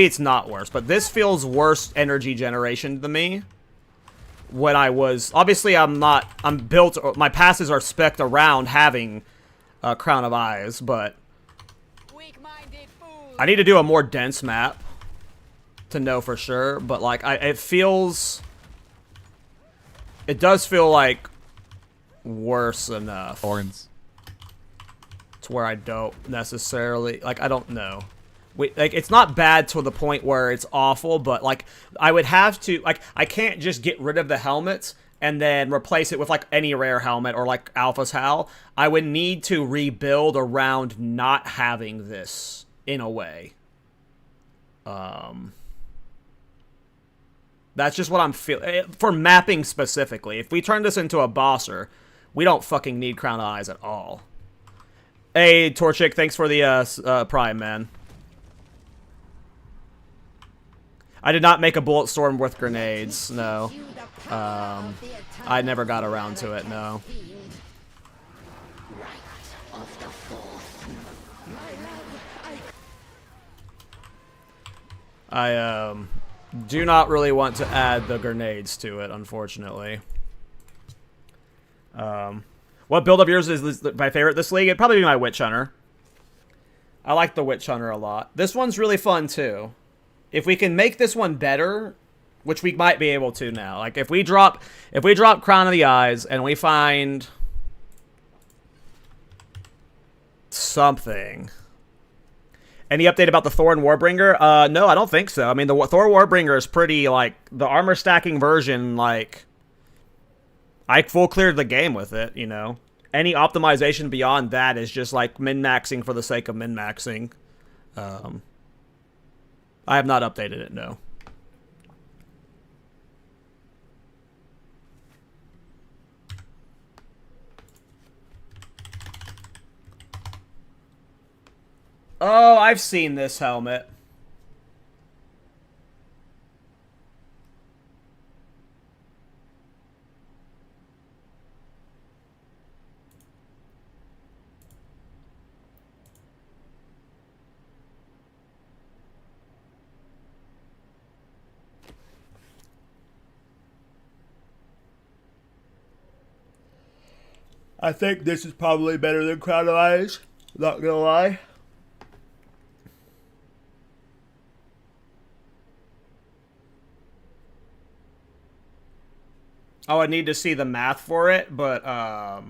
it's not worse, but this feels worse energy generation than me. When I was obviously I'm built. My passes are spec'd around having a Crown of Eyes, but Weak-minded fool. I need to do a more dense map to know for sure, but like it does feel like worse enough. Thorns. To where I don't necessarily like I don't know. Like it's not bad to the point where it's awful, but like I would have to like I can't just get rid of the helmets and then replace it with like any rare helmet or like Alpha's Howl. I would need to rebuild around not having this in a way. That's just what I'm feeling. For mapping specifically. If we turn this into a bosser, we don't fucking need Crown of Eyes at all. Hey, Torchic, thanks for the Prime, man. I did not make a bullet storm with grenades, no. I never got around to it, no. I do not really want to add the grenades to it, unfortunately. What build of yours is my favorite this league? It'd probably be my Witch Hunter. I like the Witch Hunter a lot. This one's really fun, too. If we can make this one better, which we might be able to now. Like, if we drop Crown of the Eyes and we find something... Any update about the Thor and Warbringer? No, I don't think so. I mean, the Thor Warbringer is pretty, like, the armor stacking version, like, I full cleared the game with it, you know. Any optimization beyond that is just, like, min-maxing for the sake of min-maxing. I have not updated it, no. Oh, I've seen this helmet. I think this is probably better than Crown of Eyes. Not gonna lie. Oh, I need to see the math for it, but I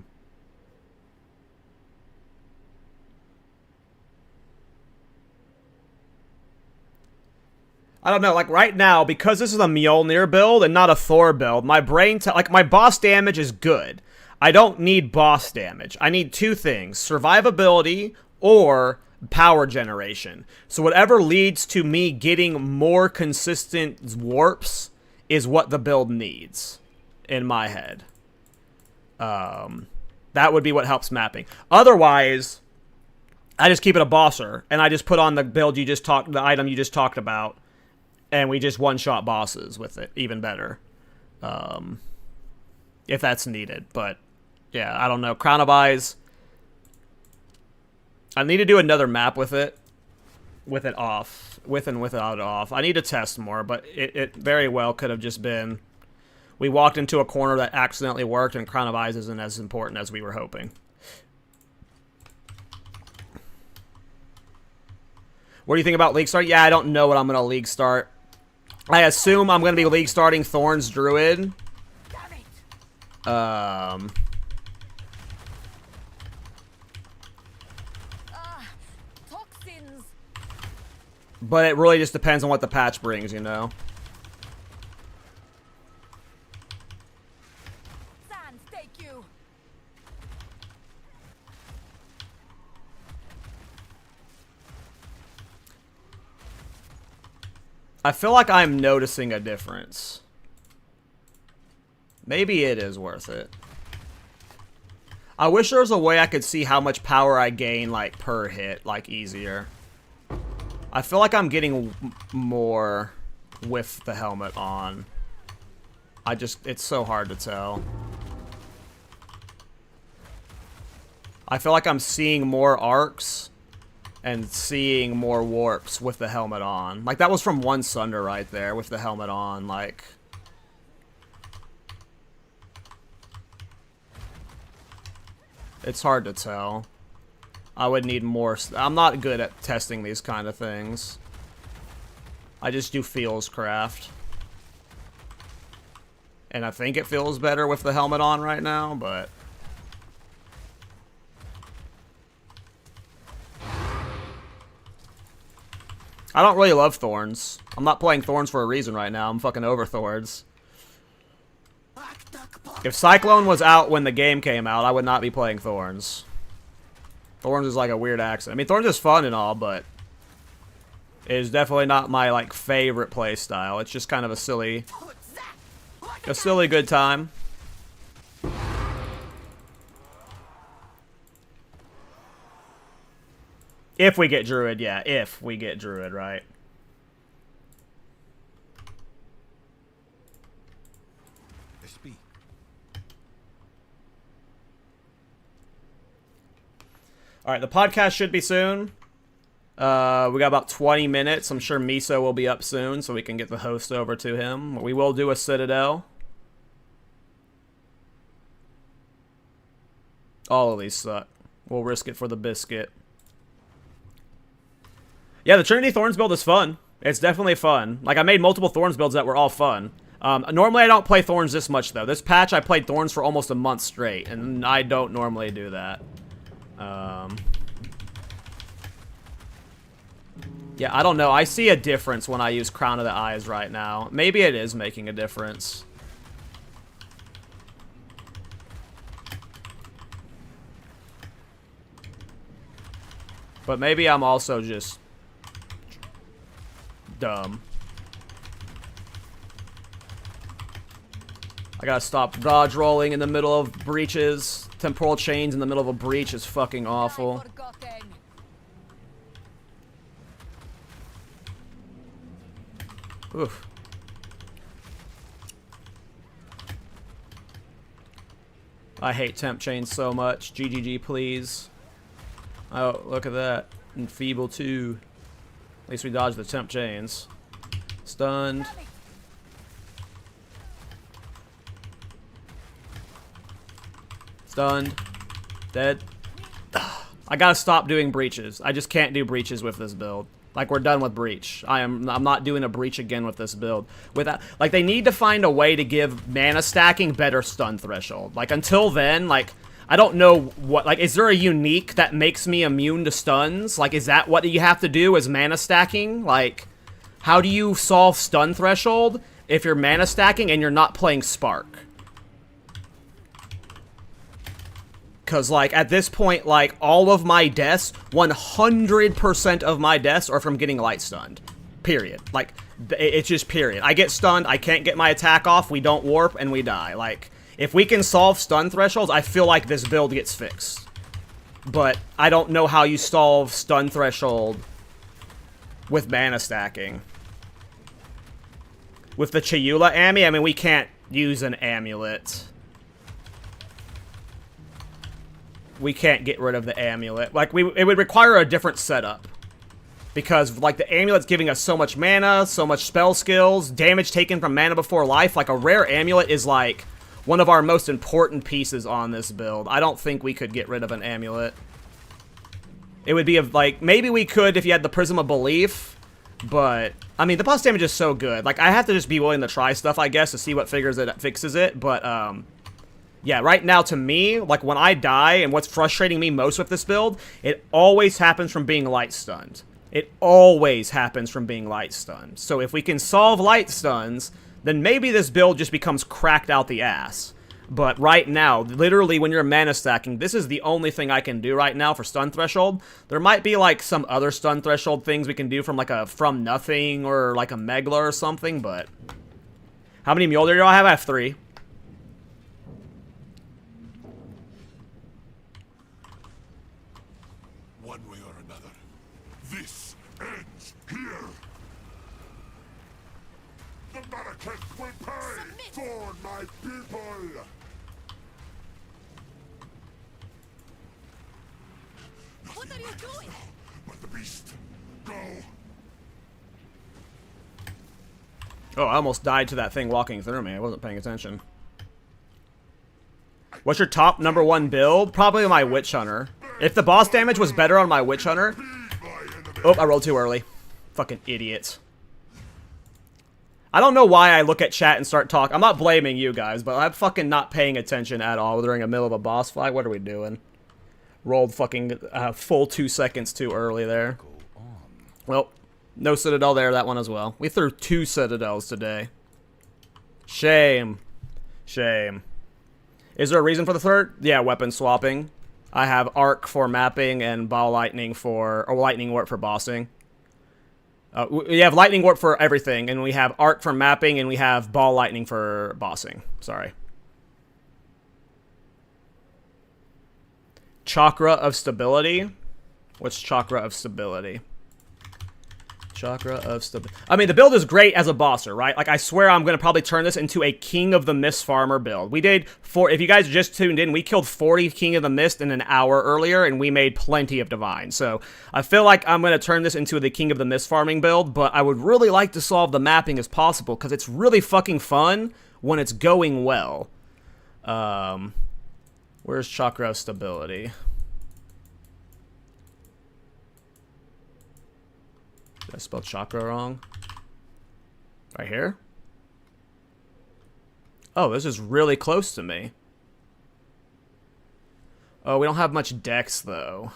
don't know, like right now, because this is a Mjolnir build and not a Thor build, my brain, like my boss damage is good. I don't need boss damage. I need two things, survivability or power generation. So whatever leads to me getting more consistent warps is what the build needs in my head. That would be what helps mapping. Otherwise, I just keep it a bosser and I just put on the build you just talked, the item you just talked about, and we just one-shot bosses with it, even better. If that's needed. But, yeah, I don't know. Crown of Eyes. I need to do another map with it. With it off. With and without it off. I need to test more, but it very well could have just been... We walked into a corner that accidentally worked, and Crown of Eyes isn't as important as we were hoping. What do you think about League Start? Yeah, I don't know what I'm going to League Start. I assume I'm going to be League starting Thorn's Druid. Toxins. But it really just depends on what the patch brings, you know? Sans, take you. I feel like I'm noticing a difference. Maybe it is worth it. I wish there was a way I could see how much power I gain, like, per hit, like, easier. I feel like I'm getting more with the helmet on. It's so hard to tell. I feel like I'm seeing more arcs and seeing more warps with the helmet on. Like, that was from one Sunder right there with the helmet on, like... It's hard to tell. I would need more... I'm not good at testing these kind of things. I just do feels craft. And I think it feels better with the helmet on right now, but... I don't really love Thorns. I'm not playing Thorns for a reason right now. I'm fucking over Thorns. If Cyclone was out when the game came out, I would not be playing Thorns. Thorns is like a weird accent. I mean, Thorns is fun and all, but it is definitely not my, like, favorite play style. It's just kind of a silly good time. If we get Druid, yeah. If we get Druid, right. Speak. Alright, the podcast should be soon. We got about 20 minutes. I'm sure Miso will be up soon, so we can get the host over to him. We will do a Citadel. All of these suck. We'll risk it for the biscuit. Yeah, the Trinity Thorns build is fun. It's definitely fun. Like, I made multiple Thorns builds that were all fun. Normally, I don't play Thorns this much, though. This patch, I played Thorns for almost a month straight, and I don't normally do that. Yeah, I don't know. I see a difference when I use Crown of the Eyes right now. Maybe it is making a difference. But maybe I'm also just dumb. I gotta stop dodge rolling in the middle of breaches. Temporal chains in the middle of a breach is fucking awful. Forgotten. Oof. I hate temp chains so much. GGG, please. Oh, look at that. Enfeeble 2. At least we dodged the temp chains. Stunned. Stunned. Dead. I gotta stop doing breaches. I just can't do breaches with this build. Like, we're done with breach. I'm not doing a breach again with this build. Without, like, they need to find a way to give mana stacking better stun threshold. Like, until then, like, I don't know what, like, is there a unique that makes me immune to stuns? Like, is that what you have to do as mana stacking? Like, how do you solve stun threshold if you're mana stacking and you're not playing Spark? Because, like, at this point, like, all of my deaths, 100% of my deaths are from getting light stunned. Period. Like, it's just period. I get stunned, I can't get my attack off, we don't warp, and we die. Like, if we can solve stun thresholds, I feel like this build gets fixed. But I don't know how you solve stun threshold with mana stacking. With the Chayula Ami, I mean, we can't use an amulet. We can't get rid of the amulet. Like, it would require a different setup. Because, like, the amulet's giving us so much mana, so much spell skills, damage taken from mana before life. Like, a rare amulet is, like, one of our most important pieces on this build. I don't think we could get rid of an amulet. It would be, like, maybe we could if you had the Prism of Belief. But, I mean, the boss damage is so good. Like, I have to just be willing to try stuff, I guess, to see what fixes it. But, yeah, right now, to me, like, when I die, and what's frustrating me most with this build, it always happens from being light stunned. It always happens from being light stunned. So if we can solve light stuns, then maybe this build just becomes cracked out the ass. But right now, literally when you're mana stacking, this is the only thing I can do right now for stun threshold. There might be, like, some other stun threshold things we can do from, like, a From Nothing or, like, a Megla or something, but... How many Mjolnir do I have? I have 3. One way or another, this ends here. The Malekith will pay for my people. What are you doing? But the beast, go. Oh, I almost died to that thing walking through me. I wasn't paying attention. What's your top #1 build? Probably my Witch Hunter. If the boss damage was better on my Witch Hunter... Oh, I rolled too early. Fucking idiots. I don't know why I look at chat and start talking. I'm not blaming you guys, but I'm fucking not paying attention at all during the middle of a boss fight. What are we doing? Rolled fucking full 2 seconds too early there. Well, no Citadel there, that one as well. We threw 2 Citadels today. Shame. Shame. Is there a reason for the third? Yeah, weapon swapping. I have Arc for mapping and Ball Lightning for... Or Lightning Warp for bossing. We have Lightning Warp for everything, and we have Arc for mapping, and we have Ball Lightning for bossing. Sorry. Chakra of Stability. What's Chakra of Stability? Chakra of Stability. I mean, the build is great as a bosser, right? Like, I swear I'm going to probably turn this into a King of the Mist farmer build. We did, if you guys just tuned in, we killed 40 King of the Mist in an hour earlier, and we made plenty of Divine. So, I feel like I'm going to turn this into the King of the Mist farming build, but I would really like to solve the mapping as possible, because it's really fucking fun when it's going well. Where's Chakra of Stability? Did I spell chakra wrong? Right here? Oh, this is really close to me. Oh, we don't have much dex, though.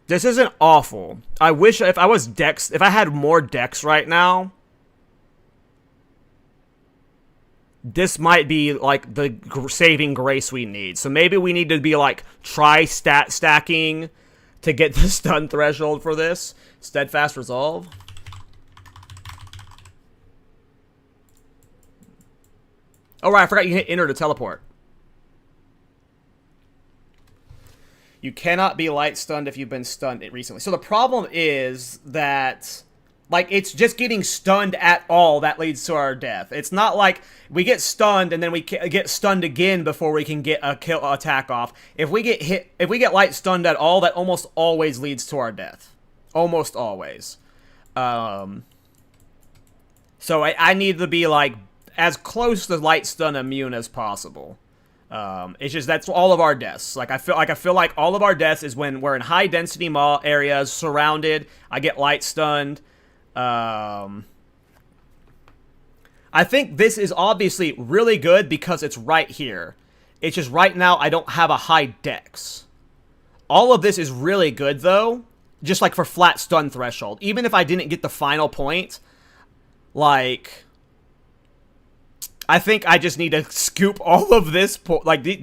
This isn't awful. I wish if I was dex, if I had more dex right now, this might be, like, the saving grace we need. So maybe we need to be, like, try stacking to get the stun threshold for this. Steadfast Resolve. Oh, right, I forgot you hit enter to teleport. You cannot be light stunned if you've been stunned recently. So the problem is that... Like, it's just getting stunned at all that leads to our death. It's not like we get stunned and then we get stunned again before we can get a attack off. If we get light stunned at all, that almost always leads to our death. Almost always. So I need to be, like, as close to light stun immune as possible. It's just that's all of our deaths. Like I feel like all of our deaths is when we're in high density mall areas, surrounded. I get light stunned. I think this is obviously really good because it's right here. It's just right now I don't have a high dex. All of this is really good though, just like for flat stun threshold. Even if I didn't get the final point, like, I think I just need to scoop all of this,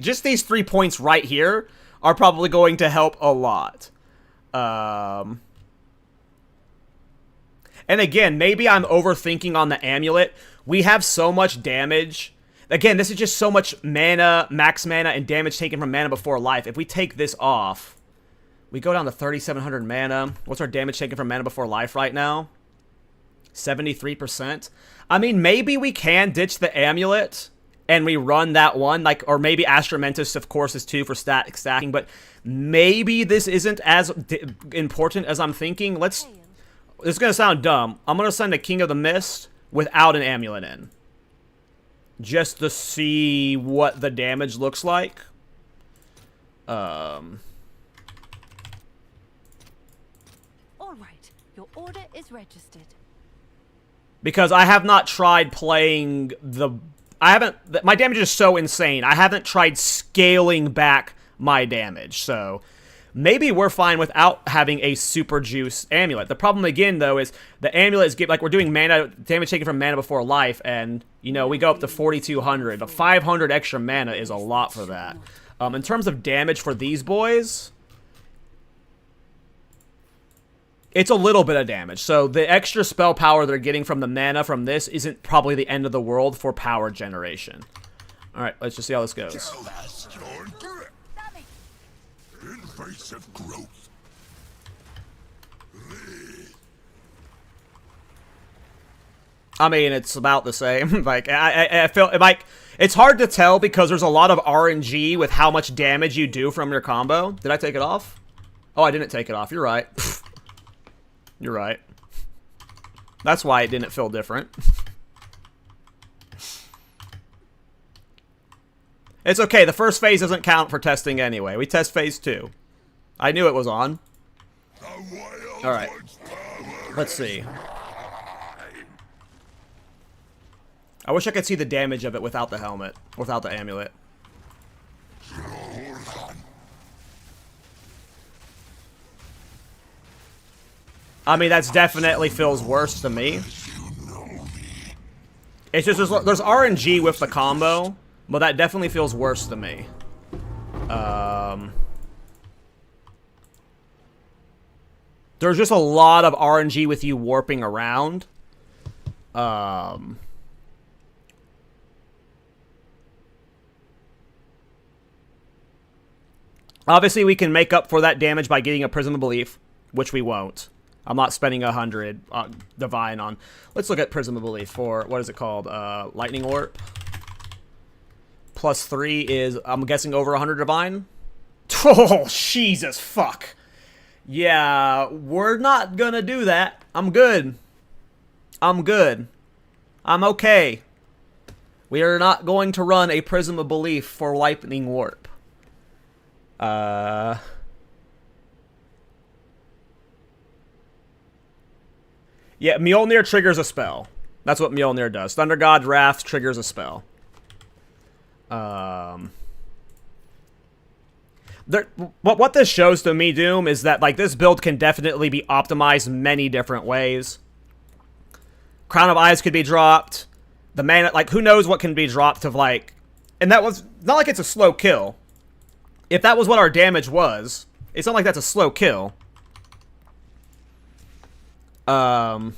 just these 3 points right here are probably going to help a lot. And again, maybe I'm overthinking on the amulet. We have so much damage. Again, this is just so much mana, max mana, and damage taken from mana before life. If we take this off, we go down to 3,700 mana. What's our damage taken from mana before life right now? 73%. I mean, maybe we can ditch the amulet and we run that one, like, or maybe Astramentus, of course, is 2 for stacking, but maybe this isn't as important as I'm thinking. This is going to sound dumb. I'm going to send a King of the Mist without an amulet in, just to see what the damage looks like. All right, your order is registered. Because I have not tried playing my damage is so insane. I haven't tried scaling back my damage. So maybe we're fine without having a super juice amulet. The problem again though is the amulet is like we're doing mana damage taken from mana before life, and you know we go up to 4,200. The 500 extra mana is a lot for that. In terms of damage for these boys, it's a little bit of damage. So the extra spell power they're getting from the mana from this isn't probably the end of the world for power generation. Alright, let's just see how this goes. Last your grip. Invasive growth. I mean, it's about the same. Like, I feel like it's hard to tell because there's a lot of RNG with how much damage you do from your combo. Did I take it off? Oh, I didn't take it off. You're right. You're right. That's why it didn't feel different. It's okay. The first phase doesn't count for testing anyway. We test phase 2. I knew it was on. Alright. Let's see. I wish I could see the damage of it without the helmet. Without the amulet. I mean, that's definitely feels worse to me. It's just there's RNG with the combo, but that definitely feels worse to me. There's just a lot of RNG with you warping around. Obviously, we can make up for that damage by getting a Prism of Belief, which we won't. I'm not spending 100 Divine on. Let's look at Prism of Belief for, what is it called? Lightning Warp. Plus 3 is, I'm guessing, over 100 Divine. Oh, Jesus, fuck. Yeah, we're not gonna do that. I'm good. I'm good. I'm okay. We are not going to run a Prism of Belief for Lightning Warp. Yeah, Mjolnir triggers a spell. That's what Mjolnir does. Thunder God Wrath triggers a spell. What this shows to me, Doom, is that like this build can definitely be optimized many different ways. Crown of Eyes could be dropped. The mana, like, who knows what can be dropped of, like... And that was... Not like it's a slow kill. If that was what our damage was, it's not like that's a slow kill. I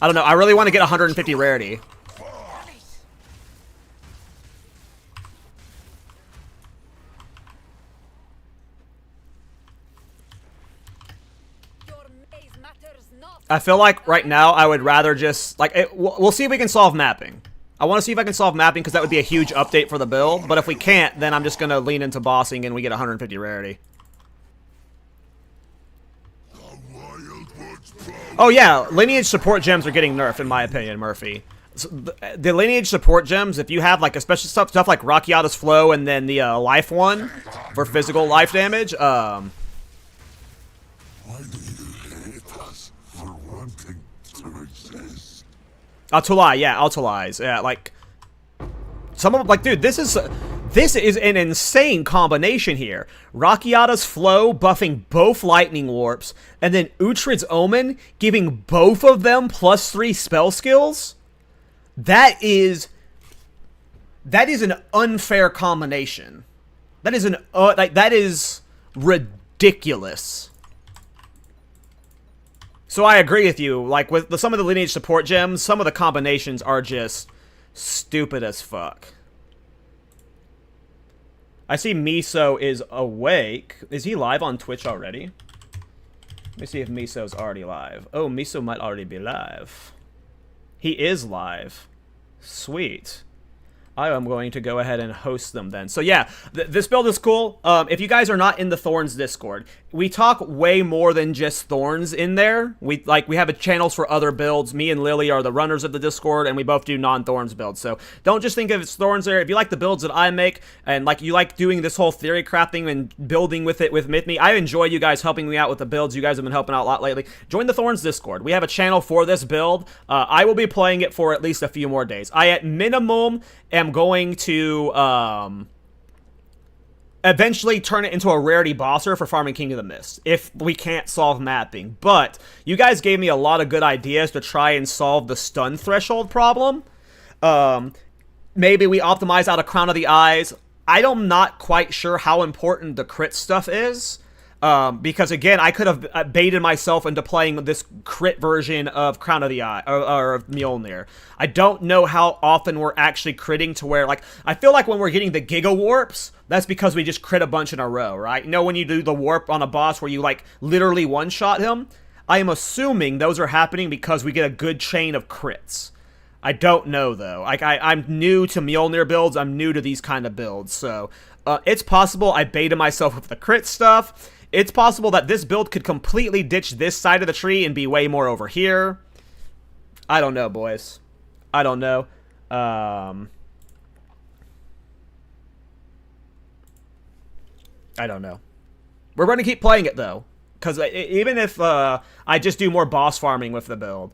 don't know. I really want to get 150 rarity. I feel like right now I would rather just like we'll see if we can solve mapping. I want to see if I can solve mapping because that would be a huge update for the build. But if we can't, then I'm just gonna lean into bossing and we get 150 rarity. The wild Oh yeah, lineage support gems are getting nerfed in my opinion, Murphy. So the lineage support gems, if you have like especially stuff like Rakiata's Flow and then the life one for physical life damage, Why do you hate us for wanting to exist? Altalize, yeah, like some of them, like, dude, this is an insane combination here. Rakiata's Flow buffing both lightning warps, and then Uhtred's Omen giving both of them +3 spell skills. That is an unfair combination. That is that is ridiculous. So I agree with you. Like with some of the lineage support gems, some of the combinations are just stupid as fuck. I see Miso is awake. Is he live on Twitch already? Let me see if Miso's already live. Oh, Miso might already be live. He is live. Sweet. I am going to go ahead and host them then. So yeah, this build is cool. If you guys are not in the Thorns Discord, we talk way more than just Thorns in there. We have a channels for other builds. Me and Lily are the runners of the Discord, and we both do non-Thorns builds. So don't just think of it's Thorns there. If you like the builds that I make, and like you like doing this whole theory crafting and building with it with me, I enjoy you guys helping me out with the builds. You guys have been helping out a lot lately. Join the Thorns Discord. We have a channel for this build. I will be playing it for at least a few more days. I at minimum am going to eventually turn it into a rarity bosser for farming King of the Mist if we can't solve mapping. But you guys gave me a lot of good ideas to try and solve the stun threshold problem. Maybe we optimize out a Crown of the Eyes. I'm not quite sure how important the crit stuff is. Because again, I could have baited myself into playing this crit version of Crown of the Eye, or of Mjolnir. I don't know how often we're actually critting to where, like, I feel like when we're getting the Giga Warps, that's because we just crit a bunch in a row, right? You know when you do the warp on a boss where you, like, literally one-shot him? I am assuming those are happening because we get a good chain of crits. I don't know, though. Like, I'm new to Mjolnir builds, I'm new to these kind of builds, so it's possible I baited myself with the crit stuff. It's possible that this build could completely ditch this side of the tree and be way more over here. I don't know, boys. I don't know. I don't know. We're going to keep playing it, though. Because even if I just do more boss farming with the build,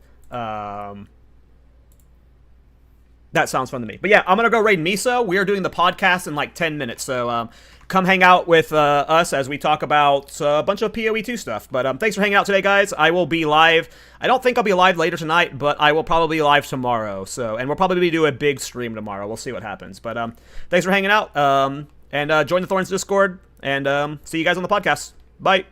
that sounds fun to me. But yeah, I'm going to go raid Miso. We are doing the podcast in like 10 minutes. So come hang out with us as we talk about a bunch of PoE2 stuff. But thanks for hanging out today, guys. I will be live. I don't think I'll be live later tonight, but I will probably be live tomorrow. And we'll probably do a big stream tomorrow. We'll see what happens. But thanks for hanging out. And join the Thorns Discord. And see you guys on the podcast. Bye.